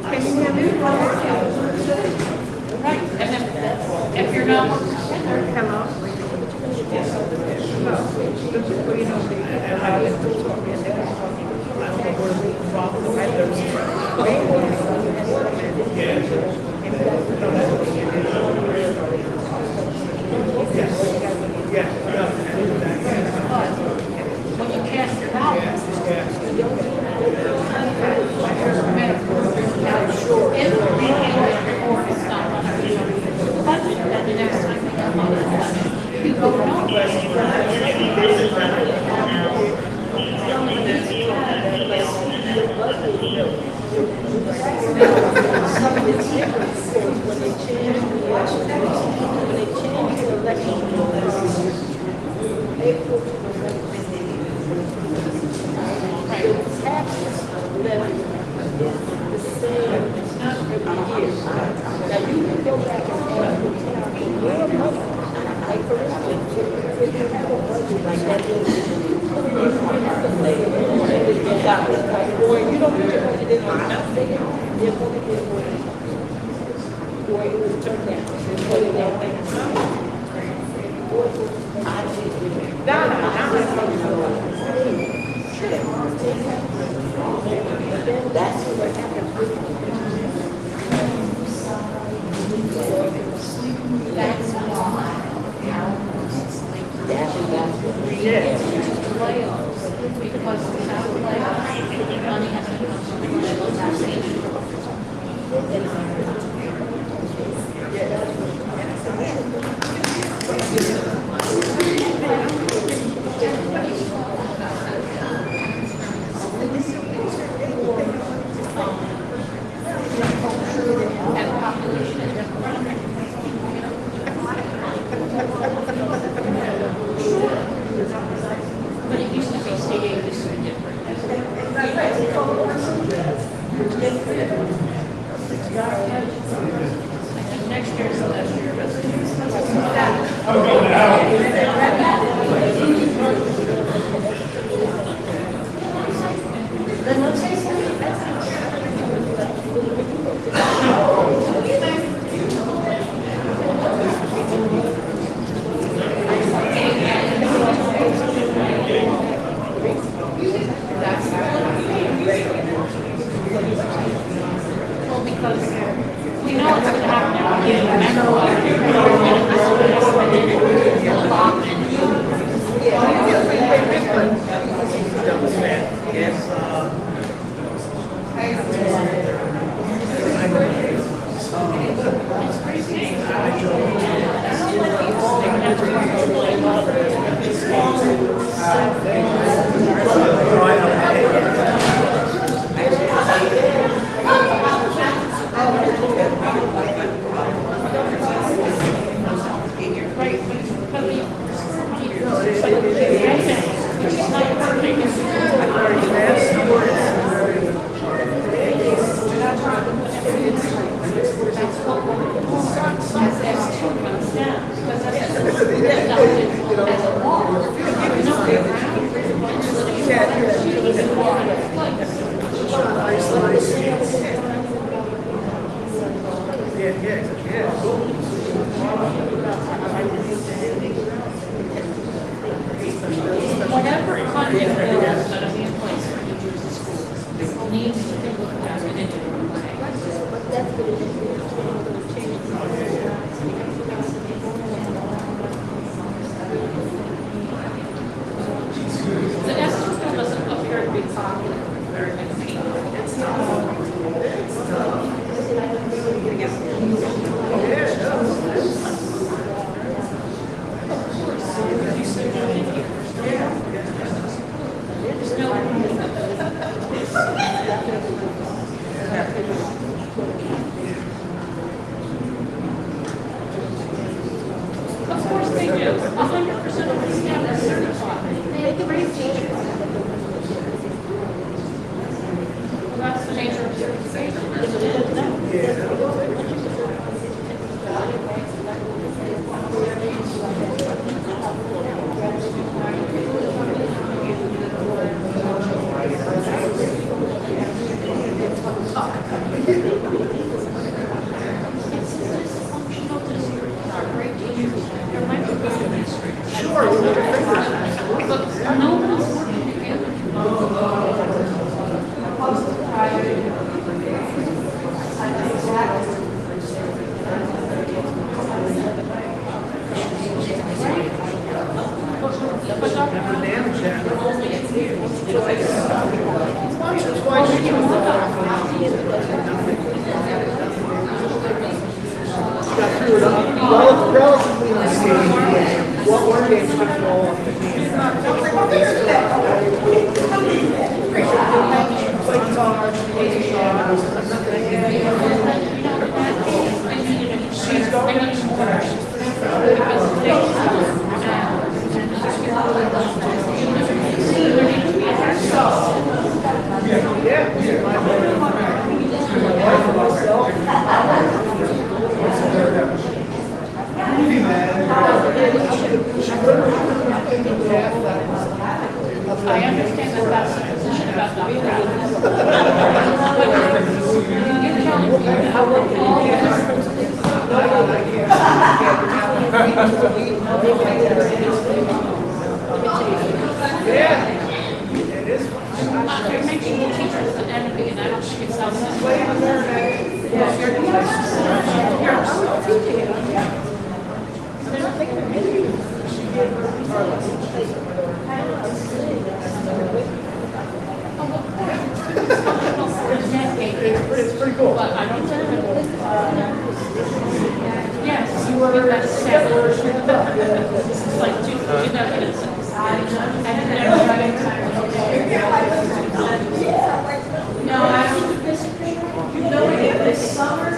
[SPEAKER 2] Can you hear me?
[SPEAKER 17] Right, and if you're not working together,
[SPEAKER 2] Hello?
[SPEAKER 17] when you cast it out, if the report is not budget, then the next time they come on the budget, you vote
[SPEAKER 1] that'll be in place for each of the schools. Needs to think about it in the Essex school doesn't appear to be popular with very many people. It's Of course they do. 100% of the staff are certified. They can bring teachers. Well, that's the nature of certification.
[SPEAKER 2] Relatively unscathed. One game took all of the game. Played guitar, played piano, she's going
[SPEAKER 1] I understand that that's the position about You're making the teachers an enemy, and I don't think it sounds this way.
[SPEAKER 2] It's pretty cool.
[SPEAKER 1] But I don't think yes, you were at it's like two minutes. No, I think this, this summer,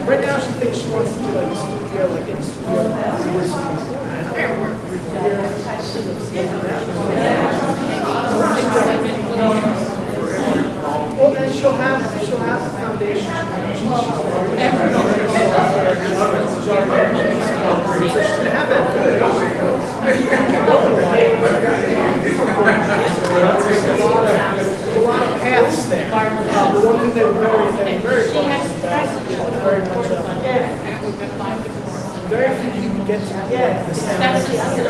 [SPEAKER 2] right now she thinks she wants to do like studio, like in studio. Well, then she'll have the foundation. She's gonna have that. A lot of paths there. The one thing they were very very few people get to the
[SPEAKER 1] that's
[SPEAKER 2] if you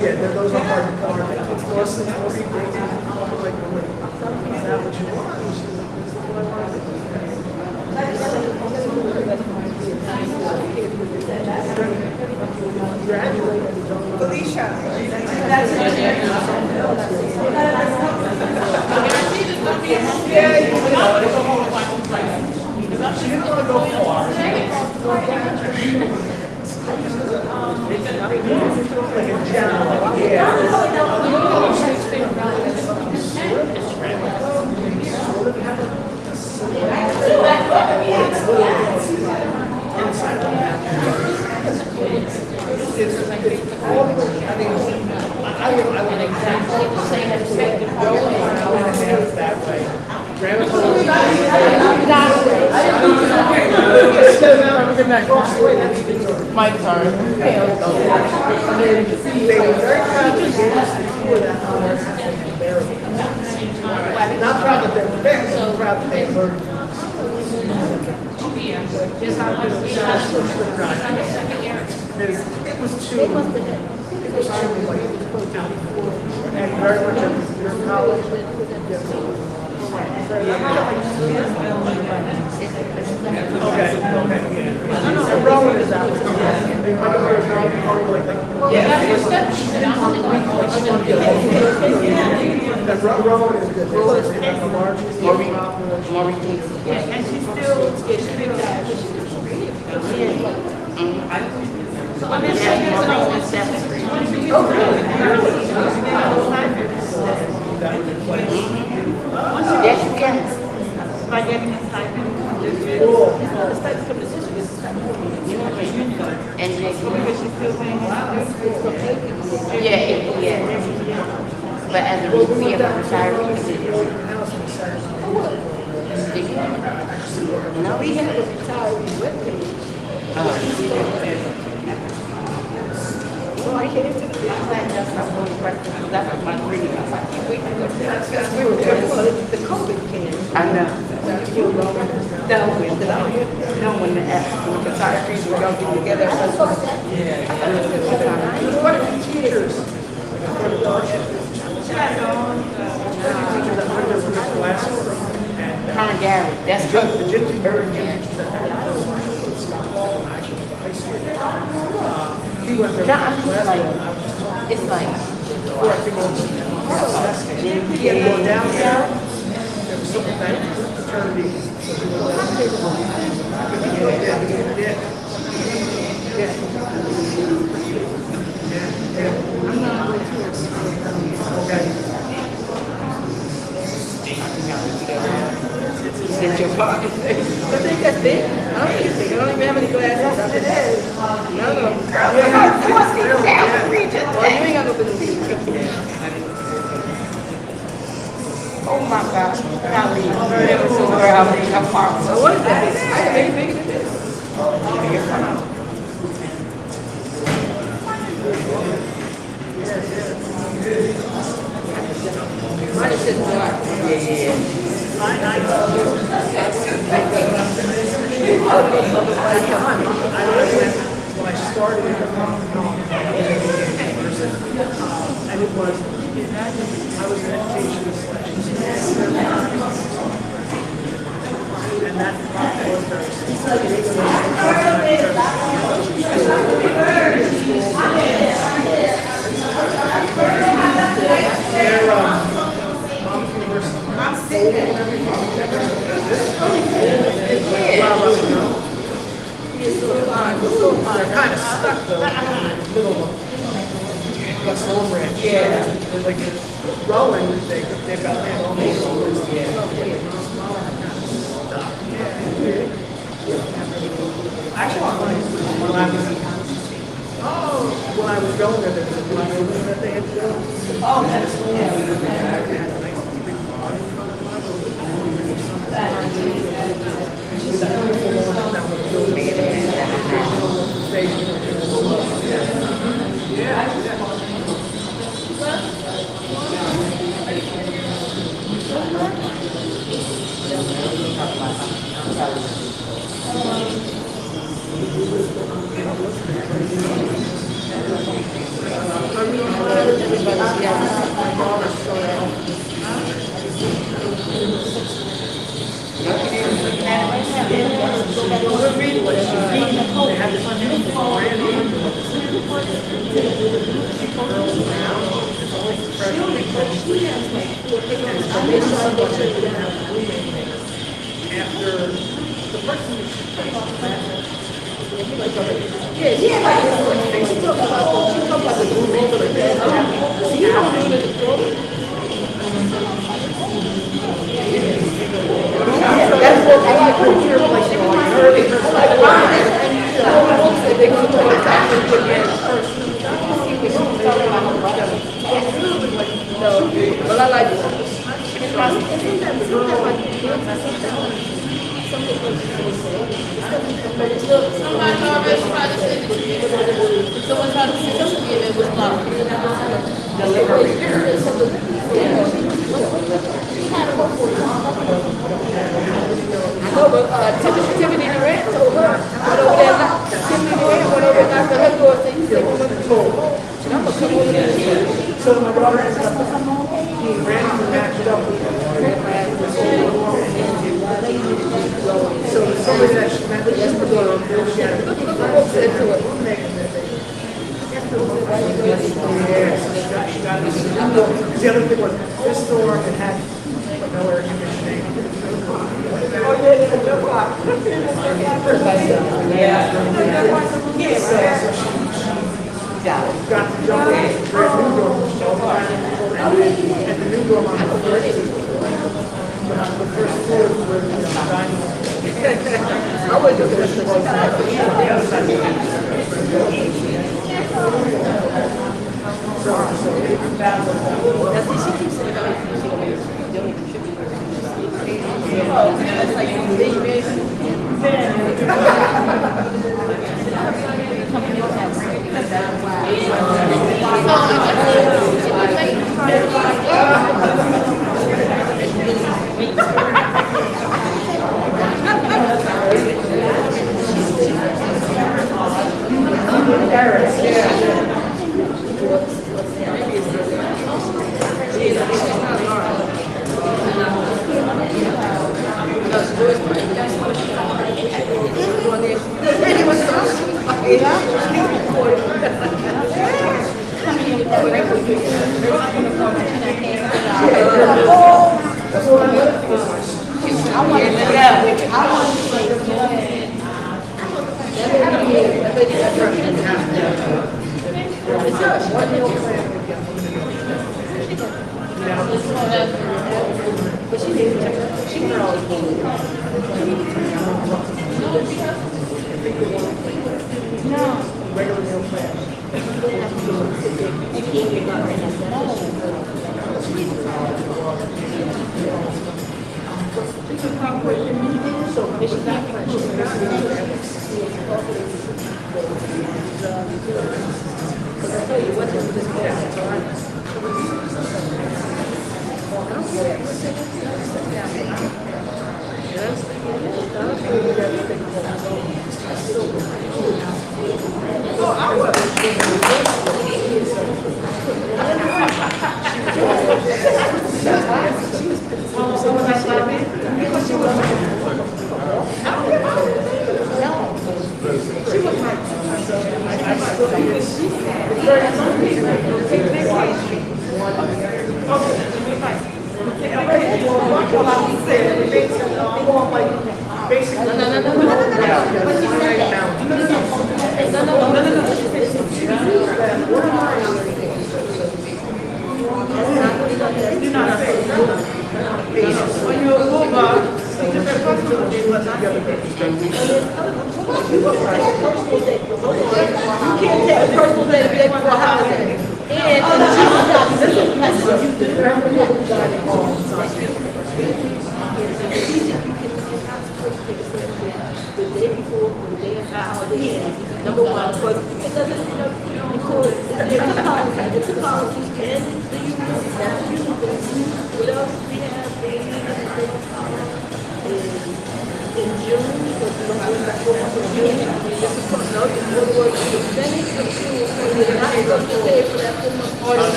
[SPEAKER 2] get to those are hard to cover. It's less than 40 days. Is that what you want? Felicia. She didn't want to go far. My turn. Not proud that they're fixed, so proud that they were. It was too. It was too like, and very much of your college. Okay. Rowan is out. That Rowan is good. Maureen takes it. And she still gets picked up. So I'm just saying it's all in 7th grade. Oh, really? Yes, you can. By getting a stipend. And yeah. But as a we have a retiree, no, we have a retiree with me. Well, I came to the that's not one question. That was my dream. I was like, we were the COVID came. I know. No, when the retirees were going together. What are the teachers? Con Gary, that's good. It's like get your pocket. But they got big. I don't even have any glasses. It is. No. Well, you ain't got no business. Oh my gosh. Never saw her how big her farm was. So what is that? I ain't bigger than this. Mine is just dark. Yeah. When I started, and it was, I was an education and that was very I'm sick. They're kind of stuck though. Little like slow branch. Yeah. Like rolling, they've got their own shoulders. Actually, when I was going there, there was a building that they had built. Oh, that's cool.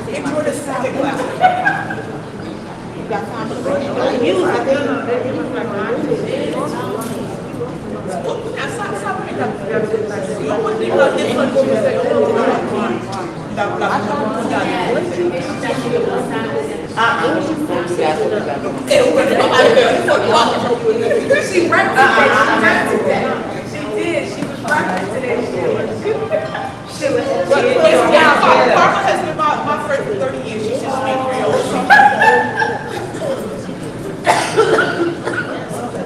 [SPEAKER 10] Enjoy the second class. She practiced today. She did. She was practicing today. She was. Parker has been my friend for 30 years. She's just made Creole.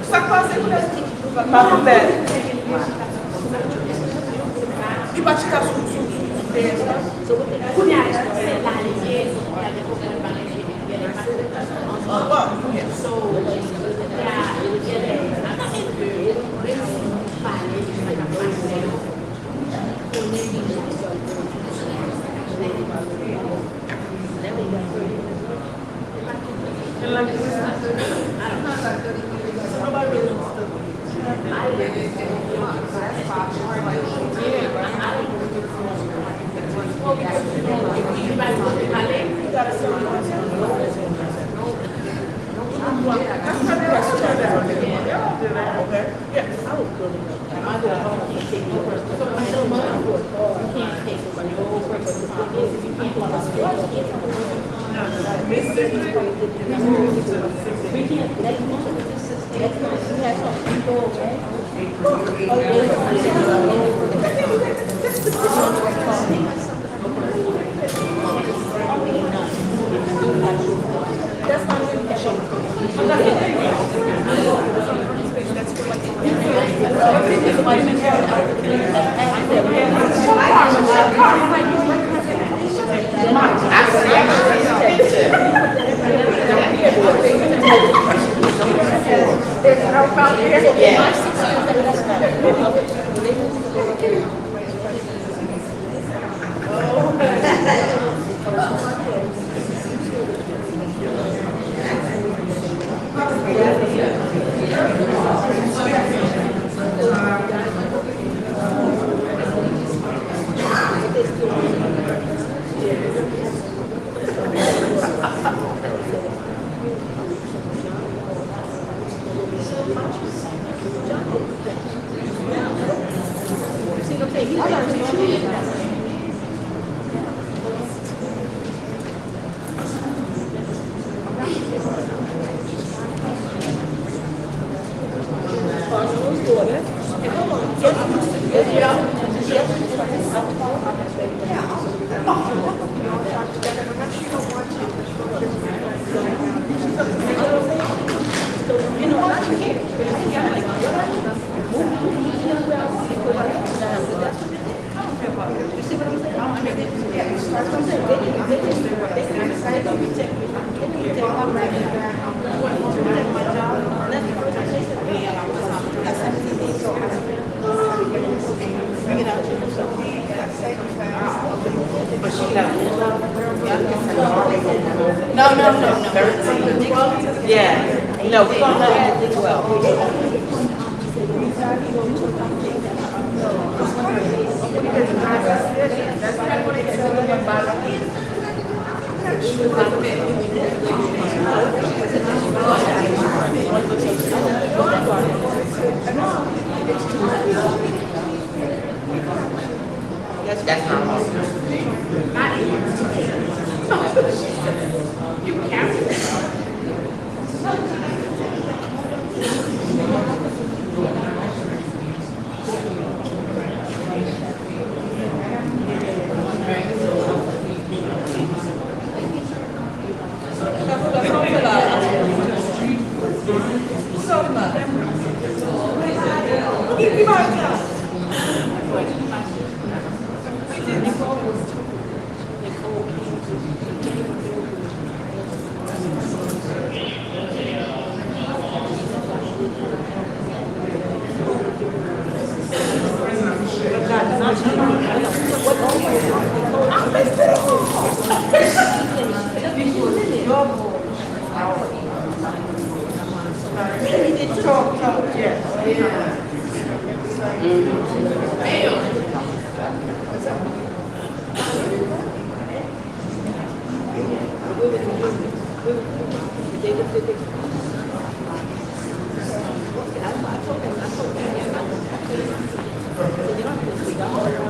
[SPEAKER 10] Stop passing with us. Parker back. E vai te dar suco.
[SPEAKER 2] No, we're gonna let it do well. That's not possible. You can't.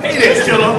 [SPEAKER 15] Hey there, Stella.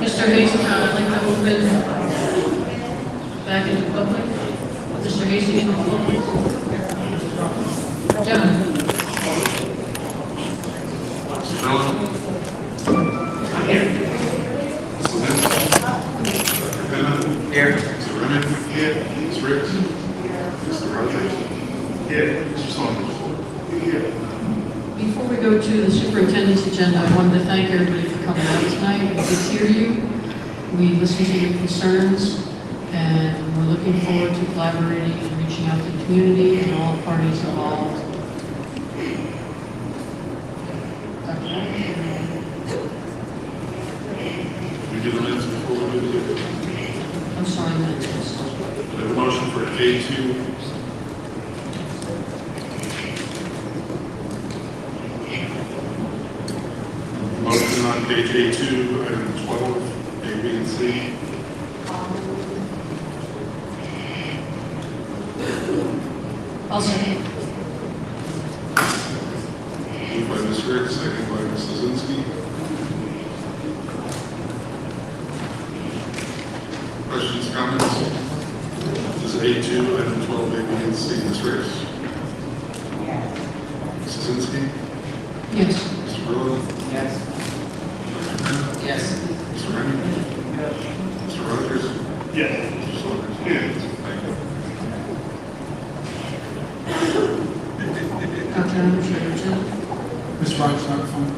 [SPEAKER 13] Mr. Hasty, I'd like to open back into public. Mr. Hasty, in the floor, please. Gentlemen.
[SPEAKER 12] Here. Mr. Rennan. Here. Ms. Ricks. Mr. Rogers. Here. Mr. Saunders. Here.
[SPEAKER 13] Before we go to the superintendent's agenda, I wanted to thank everybody for coming out tonight. We did hear you. We listened to your concerns, and we're looking forward to collaborating and reaching out to the community and all parties involved.
[SPEAKER 12] We do the minutes before we do the...
[SPEAKER 13] I'm sorry, minutes.
[SPEAKER 12] We have a motion for A2. Motion on page A2, item 12, A, B, and C.
[SPEAKER 13] I'll second.
[SPEAKER 12] Moved by Ms. Ricks, second by Ms. Lozinski. Questions, comments? This is A2, item 12, A, B, and C. Ms. Ricks? Ms. Lozinski?
[SPEAKER 13] Yes.
[SPEAKER 12] Mr. Grillo?
[SPEAKER 19] Yes. Yes.
[SPEAKER 12] Mr. Rennie? Mr. Rogers?
[SPEAKER 15] Yes.
[SPEAKER 12] Mr. Saunders? Yes. Thank you.
[SPEAKER 11] Ms. Rogers, microphone.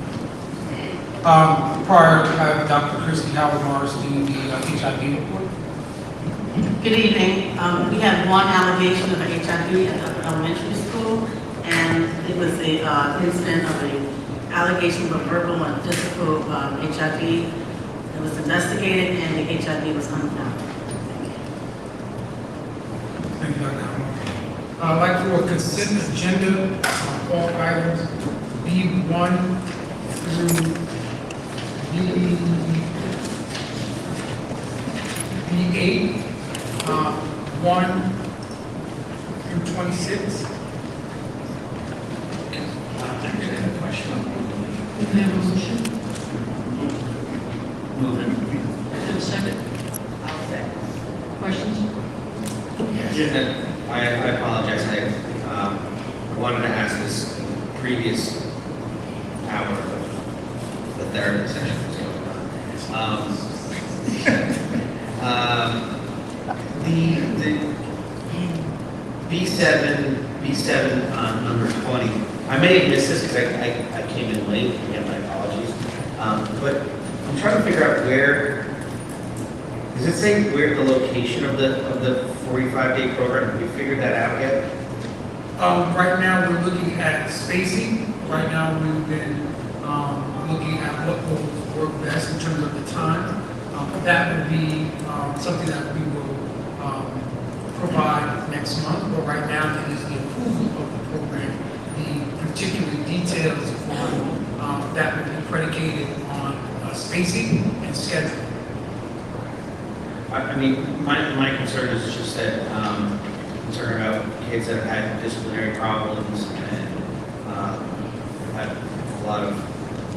[SPEAKER 11] Prior, I have Dr. Christy Howard Morris doing the HIV report.
[SPEAKER 14] Good evening. We had one allegation of HIV at the elementary school, and it was a incident of an allegation of verbal and physical HIV. It was investigated, and the HIV was unfound.
[SPEAKER 11] Thank you, Dr. Howard. I'd like for a consent agenda on all items B1 through B8, 1 through 26.
[SPEAKER 13] Can I have a motion?
[SPEAKER 8] Move it.
[SPEAKER 13] And a second? Questions?
[SPEAKER 8] I apologize. I wanted to ask this previous hour of the therapy session was going on. The B7 number 20. I may have missed this because I came in late. Again, my apologies. But I'm trying to figure out where. Does it say where the location of the 45-day program? Have we figured that out yet?
[SPEAKER 11] Right now, we're looking at spacing. Right now, we've been looking at what will work best in terms of the time. That would be something that we will provide next month, but right now it is the approval of the program. The particular details on that would be predicated on spacing and schedule.
[SPEAKER 8] I mean, my concern is just that, concern about kids that have had disciplinary problems and had a lot of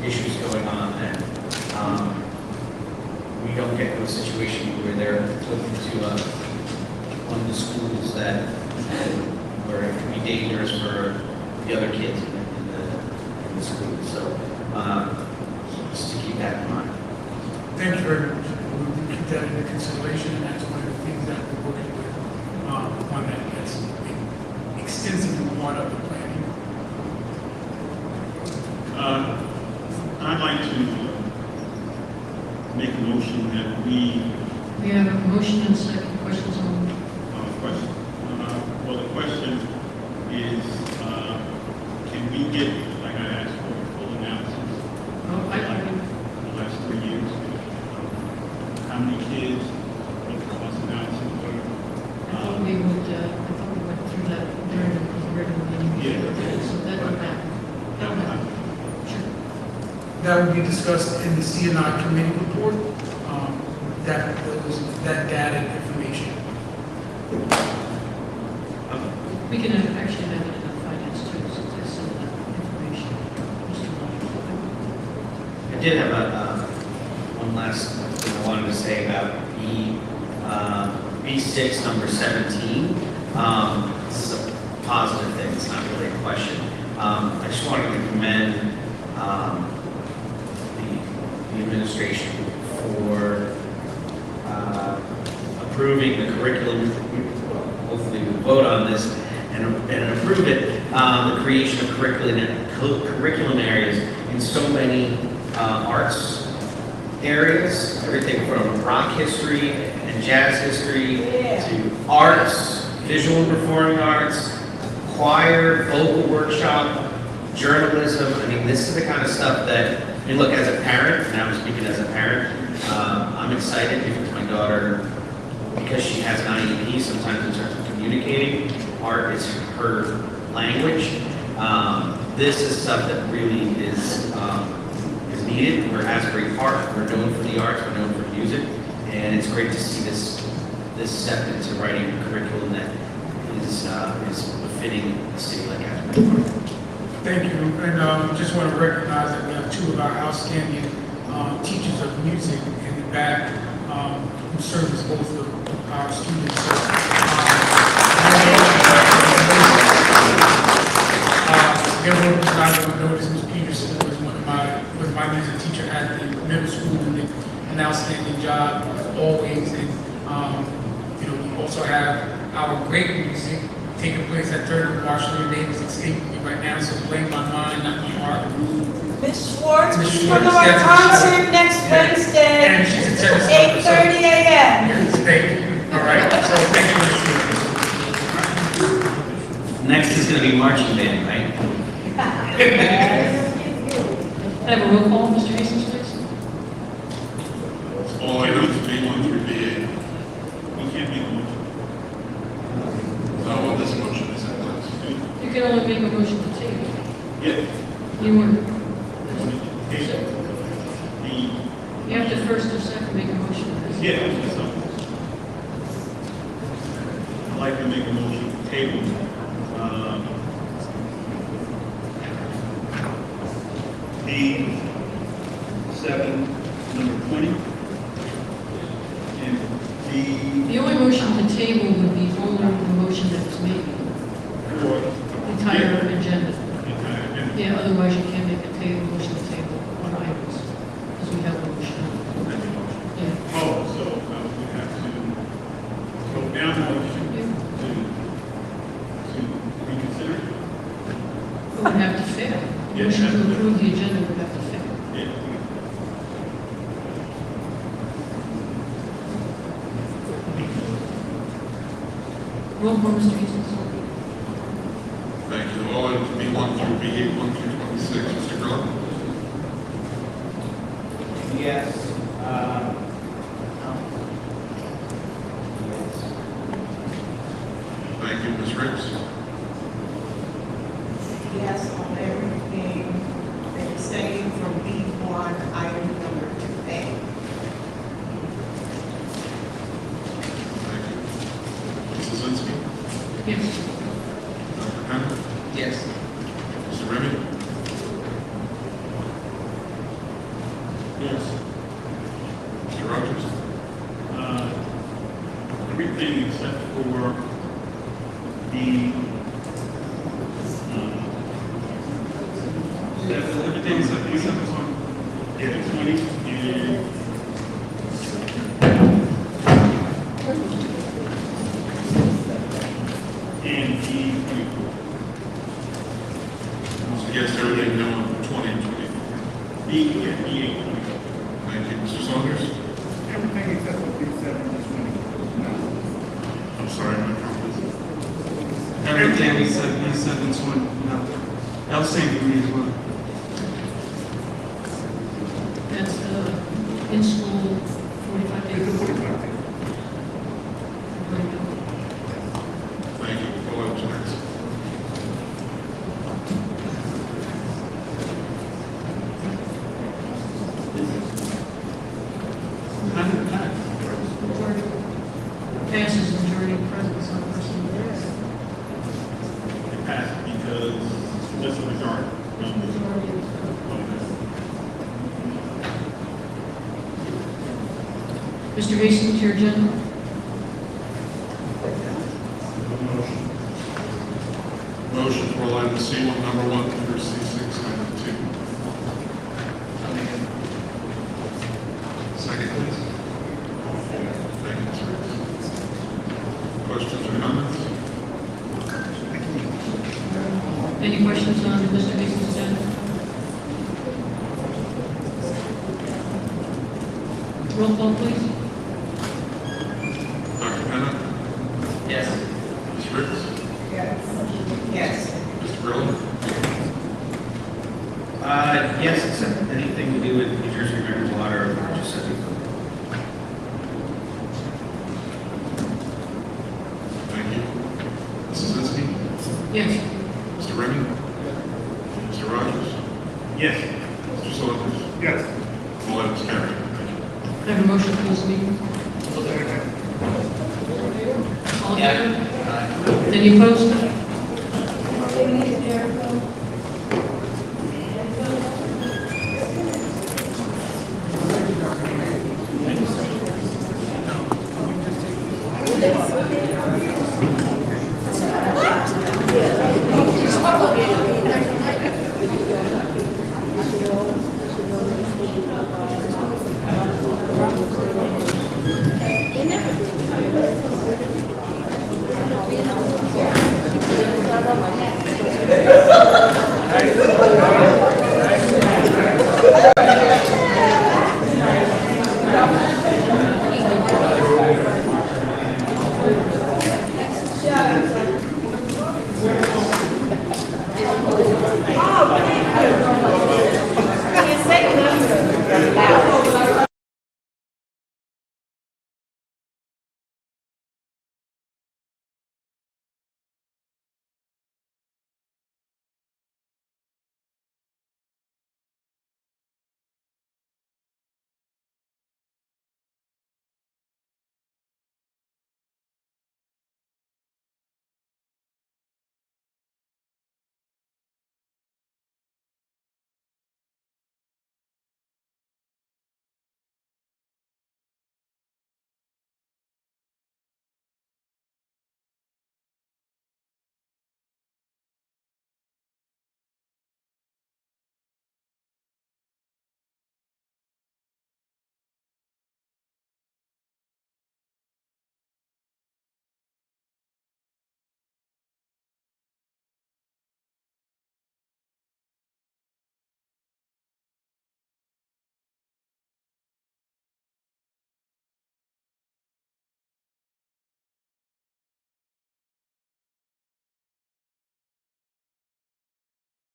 [SPEAKER 8] issues going on, and we don't get to a situation where they're looking to one of the schools that where it can be dangerous for the other kids in the school. So just to keep that in mind.
[SPEAKER 11] Thank you very much. We'll keep that into consideration, and that's one of the things that we're working with on that's extensively part of the planning.
[SPEAKER 15] I'd like to make a motion that we
[SPEAKER 13] have a motion and second. Questions on
[SPEAKER 15] question. Well, the question is, can we get, like I asked for, a full analysis the last 3 years? How many kids, what the cost analysis were?
[SPEAKER 13] I thought we went through that during the regular meeting.
[SPEAKER 15] Yeah.
[SPEAKER 13] So that don't happen.
[SPEAKER 11] That will be discussed in the CNI committee report, that data and information.
[SPEAKER 13] We can actually have it in the finance too, so there's some of that information.
[SPEAKER 8] I did have one last thing I wanted to say about B6 number 17. This is a positive thing, it's not really a question. I just wanted to commend the administration for approving the curriculum. Hopefully we'll vote on this and approve it, the creation of curriculum areas in so many arts areas, everything from rock history and jazz history to arts, visual and performing arts, choir, vocal workshop, journalism. I mean, this is the kind of stuff that, I mean, look, as a parent, and I'm speaking as a parent, I'm excited because my daughter, because she has an IEP, sometimes in terms of communicating, art is her language. This is stuff that really is needed. We're Asbury Park, we're known for the arts, we're known for music, and it's great to see this step into writing a curriculum that is befitting a city like Asbury Park.
[SPEAKER 11] Thank you, and just want to recognize that we have two of our outstanding teachers of music in the back who serve as both of our students. Everyone was not going to notice Ms. Peterson was my music teacher at the middle school, and did an outstanding job always. And we also have our great music taking place at 3rd Marshall. Your name is escaping me right now, so blame my mind, not my heart.
[SPEAKER 2] Ms. Schwartz,
[SPEAKER 11] Ms.
[SPEAKER 2] for
[SPEAKER 11] Schwartz,
[SPEAKER 2] our
[SPEAKER 11] yes,
[SPEAKER 2] concert next Wednesday,
[SPEAKER 11] and she's a tennis
[SPEAKER 2] 8:30 a.m.
[SPEAKER 11] Yes, thank you. All right, so thank you, Ms. Schwartz.
[SPEAKER 8] Next is going to be marching band, right?
[SPEAKER 13] Can I have a roll call, Mr. Hastings, please?
[SPEAKER 15] All items being on through bid. We can't make a motion. So I want this motion is that
[SPEAKER 13] You can only make a motion to table.
[SPEAKER 15] yeah.
[SPEAKER 13] You want,
[SPEAKER 15] The
[SPEAKER 13] you have to first or second make a motion.
[SPEAKER 15] yeah, I'd like to make a motion to table. B7, number 20. And
[SPEAKER 13] The only motion to table would be only the motion that was made,
[SPEAKER 15] for
[SPEAKER 13] the entire agenda.
[SPEAKER 15] entire agenda.
[SPEAKER 13] Yeah, otherwise you can't make a motion to table on items, because we have a motion. Yeah.
[SPEAKER 15] Oh, so we have to go down the motion to reconsider it?
[SPEAKER 13] It would have to fail.
[SPEAKER 15] Yeah,
[SPEAKER 13] Motion
[SPEAKER 15] it has
[SPEAKER 13] to
[SPEAKER 15] to.
[SPEAKER 13] approve the agenda would have to fail.
[SPEAKER 15] Yeah.
[SPEAKER 13] Roll call, Mr. Eastick.
[SPEAKER 12] Thank you. All items B1 through B8, 1 through 26. Mr. Grillo?
[SPEAKER 8] Yes.
[SPEAKER 12] Thank you. Ms. Ricks?
[SPEAKER 6] Yes, on everything abstain from B1, item number 2A.
[SPEAKER 12] Thank you. Mrs. Zinsky?
[SPEAKER 13] Yes.
[SPEAKER 12] Dr. Penna?
[SPEAKER 8] Yes.
[SPEAKER 12] Mr. Remy?
[SPEAKER 11] Yes.
[SPEAKER 12] Mr. Rogers?
[SPEAKER 11] Everything except for the, everything except for 20 and E24.
[SPEAKER 12] So yes, everything now on 20 and 24.
[SPEAKER 11] B8, 24.
[SPEAKER 12] Thank you. Mr. Saunders?
[SPEAKER 11] Everything except for B7 and 24.
[SPEAKER 12] I'm sorry, my comments.
[SPEAKER 9] Everything except B720, no. That was same for me as well.
[SPEAKER 13] That's in school, 45 days.
[SPEAKER 12] Thank you. All items next.
[SPEAKER 13] Passes majority of presence on person.
[SPEAKER 11] It passed because that's a majority.
[SPEAKER 13] Mr. Eastick, your agenda.
[SPEAKER 12] Motion for line C1, number 1 through C6, number 2. Second, please. Thank you, Ms. Ricks. Questions or comments?
[SPEAKER 13] Any questions on Mr. Eastick's agenda? Roll call, please.
[SPEAKER 12] Dr. Penna?
[SPEAKER 8] Yes.
[SPEAKER 12] Ms. Ricks?
[SPEAKER 6] Yes.
[SPEAKER 12] Mr. Grillo?
[SPEAKER 8] Yes, except anything to do with New Jersey River Water, just said.
[SPEAKER 12] Thank you. Mrs. Zinsky?
[SPEAKER 13] Yes.
[SPEAKER 12] Mr. Remy? Mr. Rogers?
[SPEAKER 11] Yes.
[SPEAKER 12] Mr. Saunders?
[SPEAKER 11] Yes.
[SPEAKER 12] All items carried. Thank you.
[SPEAKER 13] Can I have a motion to close the meeting? All in favor? Any opposed?
[SPEAKER 2] Hey.